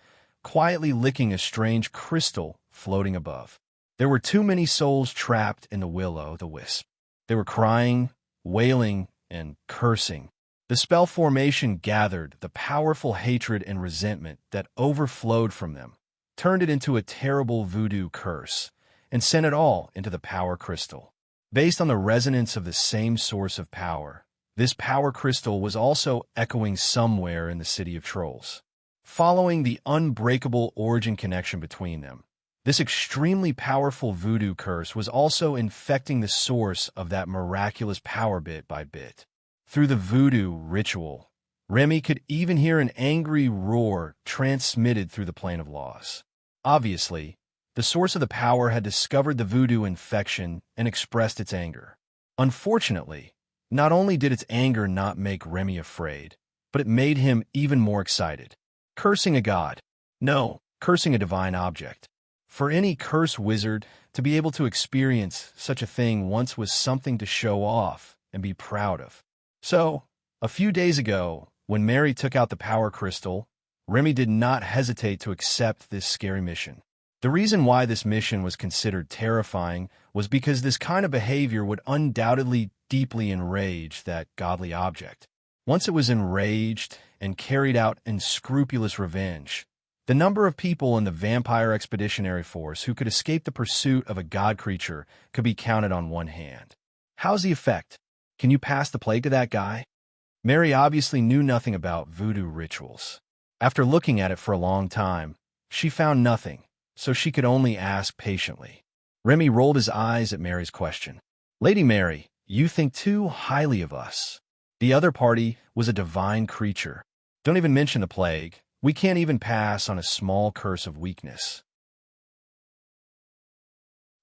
Speaker 1: quietly licking a strange crystal floating above. There were too many souls trapped in the willow, the wisp. They were crying, wailing, and cursing. The spell formation gathered the powerful hatred and resentment that overflowed from them, turned it into a terrible voodoo curse, and sent it all into the power crystal. Based on the resonance of the same source of power, this power crystal was also echoing somewhere in the city of trolls. Following the unbreakable origin connection between them, this extremely powerful voodoo curse was also infecting the source of that miraculous power bit by bit. Through the voodoo ritual, Remy could even hear an angry roar transmitted through the plane of laws. Obviously, The source of the power had discovered the voodoo infection and expressed its anger. Unfortunately, not only did its anger not make Remy afraid, but it made him even more excited. Cursing a god. No, cursing a divine object. For any curse wizard, to be able to experience such a thing once was something to show off and be proud of. So, a few days ago, when Mary took out the power crystal, Remy did not hesitate to accept this scary mission. The reason why this mission was considered terrifying was because this kind of behavior would undoubtedly deeply enrage that godly object. Once it was enraged and carried out unscrupulous revenge, the number of people in the Vampire Expeditionary Force who could escape the pursuit of a god creature could be counted on one hand. How's the effect? Can you pass the plague to that guy? Mary obviously knew nothing about voodoo rituals. After looking at it for a long time, she found nothing, so she could only ask patiently. Remy rolled his eyes at Mary's question. Lady Mary, you think too highly of us. The other party was a divine creature. Don't even mention the plague. We can't even pass on a small curse of weakness.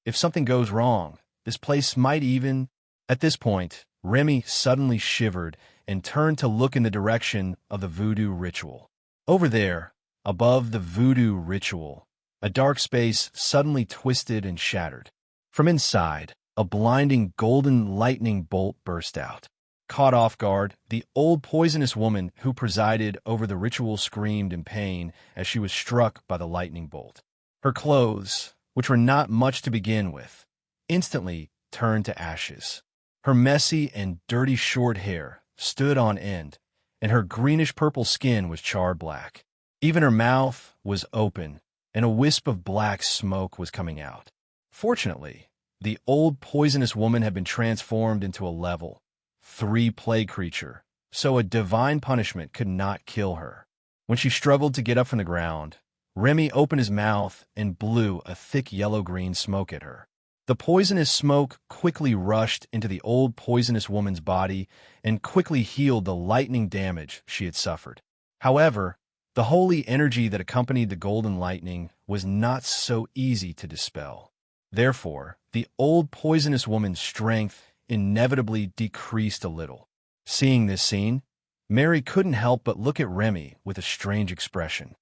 Speaker 1: If something goes wrong, this place might even... At this point, Remy suddenly shivered and turned to look in the direction of the voodoo ritual. Over there, above the voodoo ritual, a dark space suddenly twisted and shattered. From inside, a blinding golden lightning bolt burst out. Caught off guard, the old poisonous woman who presided over the ritual screamed in pain as she was struck by the lightning bolt. Her clothes, which were not much to begin with, instantly turned to ashes. Her messy and dirty short hair stood on end, and her greenish-purple skin was charred black. Even her mouth was open, and a wisp of black smoke was coming out. Fortunately, the old poisonous woman had been transformed into a level 3 plague creature, so a divine punishment could not kill her. When she struggled to get up from the ground, Remy opened his mouth and blew a thick yellow-green smoke at her. The poisonous smoke quickly rushed into the old poisonous woman's body and quickly healed the lightning damage she had suffered. However, the holy energy that accompanied the golden lightning was not so easy to dispel. Therefore, the old poisonous woman's strength inevitably decreased a little. Seeing this scene, Mary couldn't help but look at Remy with a strange expression.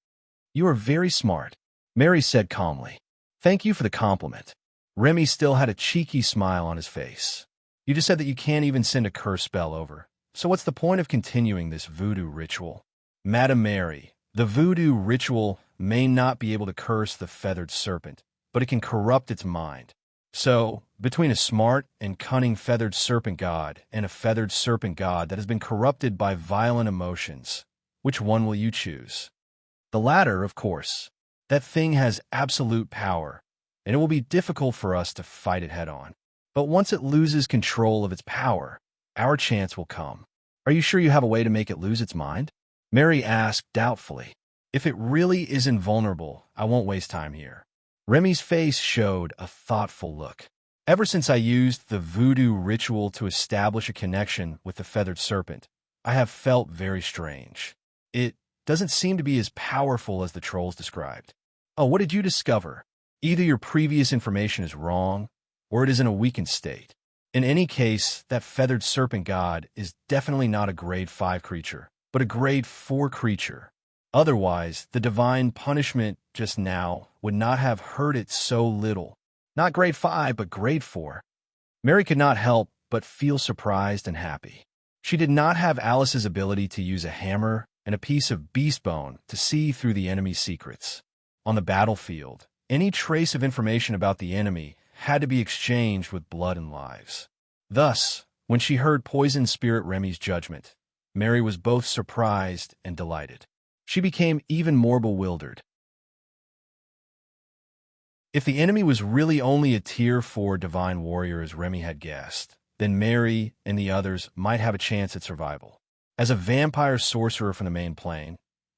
Speaker 1: You are very smart, Mary said calmly. Thank you for the compliment. Remy still had a cheeky smile on his face. You just said that you can't even send a curse spell over. So what's the point of continuing this voodoo ritual? Madam Mary, the voodoo ritual may not be able to curse the feathered serpent, but it can corrupt its mind. So, between a smart and cunning feathered serpent god and a feathered serpent god that has been corrupted by violent emotions, which one will you choose? The latter, of course. That thing has absolute power, and it will be difficult for us to fight it head-on. But once it loses control of its power, our chance will come. Are you sure you have a way to make it lose its mind? Mary asked doubtfully. If it really is invulnerable, I won't waste time here. Remy's face showed a thoughtful look. Ever since I used the voodoo ritual to establish a connection with the feathered serpent, I have felt very strange. It doesn't seem to be as powerful as the trolls described. Oh, what did you discover? Either your previous information is wrong, or it is in a weakened state. In any case, that feathered serpent god is definitely not a grade 5 creature, but a grade 4 creature. Otherwise, the divine punishment just now would not have hurt it so little. Not grade 5, but grade 4. Mary could not help but feel surprised and happy. She did not have Alice's ability to use a hammer and a piece of beast bone to see through the enemy's secrets. On the battlefield, any trace of information about the enemy had to be exchanged with blood and lives. Thus, when she heard Poison Spirit Remy's judgment, Mary was both surprised and delighted. She became even more bewildered. If the enemy was really only a tier 4 divine warrior as Remy had guessed, then Mary and the others might have a chance at survival. As a vampire sorcerer from the main plane,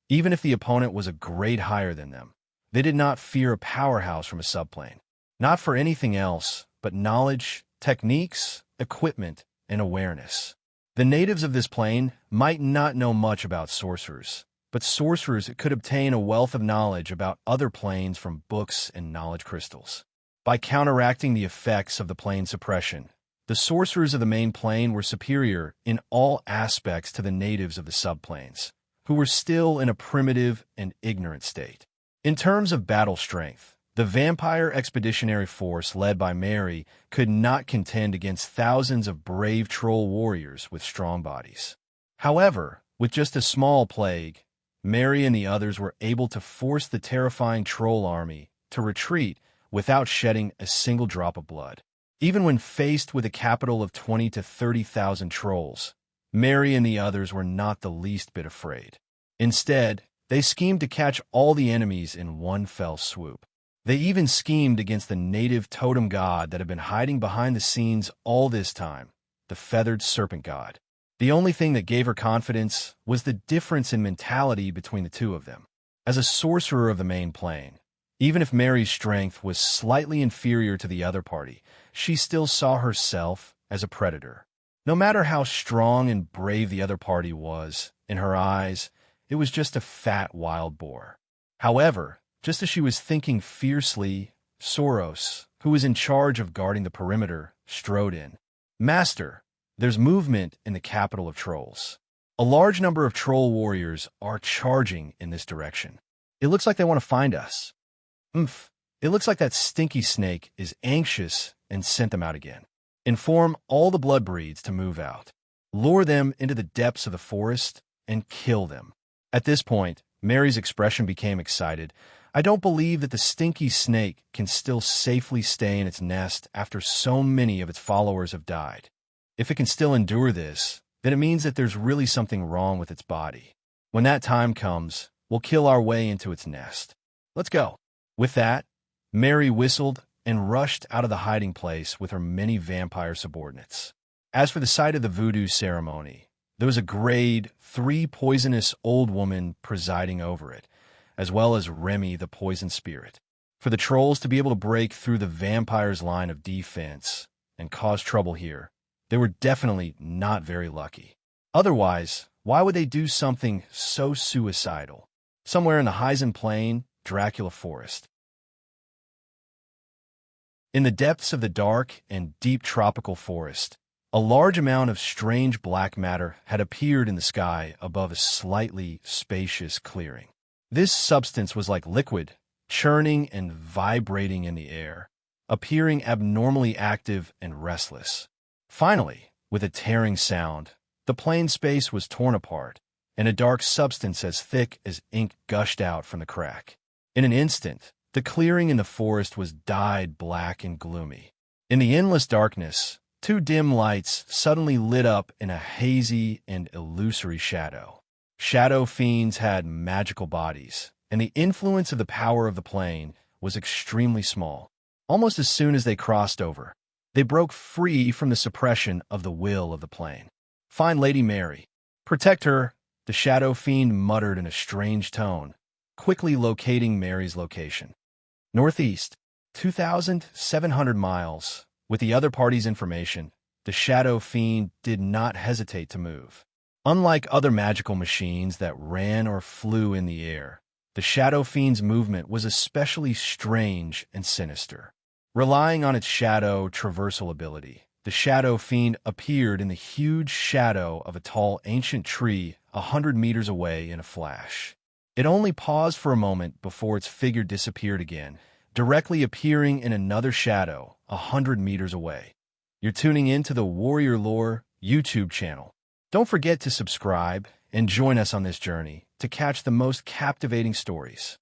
Speaker 1: even if the opponent was a grade higher than them, they did not fear a powerhouse from a subplane. Not for anything else, but knowledge, techniques, equipment, and awareness. The natives of this plane might not know much about sorcerers, but sorcerers could obtain a wealth of knowledge about other planes from books and knowledge crystals. By counteracting the effects of the plane suppression, the sorcerers of the main plane were superior in all aspects to the natives of the subplanes, who were still in a primitive and ignorant state. In terms of battle strength, the vampire expeditionary force led by Mary could not contend against thousands of brave troll warriors with strong bodies. However, with just a small plague, Mary and the others were able to force the terrifying troll army to retreat without shedding a single drop of blood. Even when faced with a capital of 20 to 30,000 trolls, Mary and the others were not the least bit afraid. Instead, they schemed to catch all the enemies in one fell swoop. They even schemed against the native totem god that had been hiding behind the scenes all this time, the feathered serpent god. The only thing that gave her confidence was the difference in mentality between the two of them. As a sorcerer of the main plane, even if Mary's strength was slightly inferior to the other party, she still saw herself as a predator. No matter how strong and brave the other party was, in her eyes, it was just a fat wild boar. However, just as she was thinking fiercely, Soros, who was in charge of guarding the perimeter, strode in. "Master, there's movement in the capital of trolls. A large number of troll warriors are charging in this direction. It looks like they want to find us." It looks like that stinky snake is anxious and sent them out again. Inform all the blood breeds to move out. Lure them into the depths of the forest and kill them. At this point, Mary's expression became excited. "I don't believe that the stinky snake can still safely stay in its nest after so many of its followers have died. If it can still endure this, then it means that there's really something wrong with its body. When that time comes, we'll kill our way into its nest. Let's go." With that, Mary whistled and rushed out of the hiding place with her many vampire subordinates. As for the site of the voodoo ceremony, there was a grade 3 poisonous old woman presiding over it, as well as Remy the poison spirit. For the trolls to be able to break through the vampire's line of defense and cause trouble here, they were definitely not very lucky. Otherwise, why would they do something so suicidal? Somewhere in the Heisen Plain, Dracula Forest. In the depths of the dark and deep tropical forest, a large amount of strange black matter had appeared in the sky above a slightly spacious clearing. This substance was like liquid, churning and vibrating in the air, appearing abnormally active and restless. Finally, with a tearing sound, the plain space was torn apart, and a dark substance as thick as ink gushed out from the crack. In an instant, the clearing in the forest was dyed black and gloomy. In the endless darkness, two dim lights suddenly lit up in a hazy and illusory shadow. Shadow fiends had magical bodies, and the influence of the power of the plane was extremely small. Almost as soon as they crossed over, they broke free from the suppression of the will of the plane. "Find Lady Mary. Protect her," the shadow fiend muttered in a strange tone, quickly locating Mary's location. Northeast, 2,700 miles. With the other party's information, the shadow fiend did not hesitate to move. Unlike other magical machines that ran or flew in the air, the shadow fiend's movement was especially strange and sinister. Relying on its shadow traversal ability, the shadow fiend appeared in the huge shadow of a tall ancient tree 100 meters away in a flash. It only paused for a moment before its figure disappeared again, directly appearing in another shadow 100 meters away. You're tuning in to the Warrior Lore YouTube channel. Don't forget to subscribe and join us on this journey to catch the most captivating stories.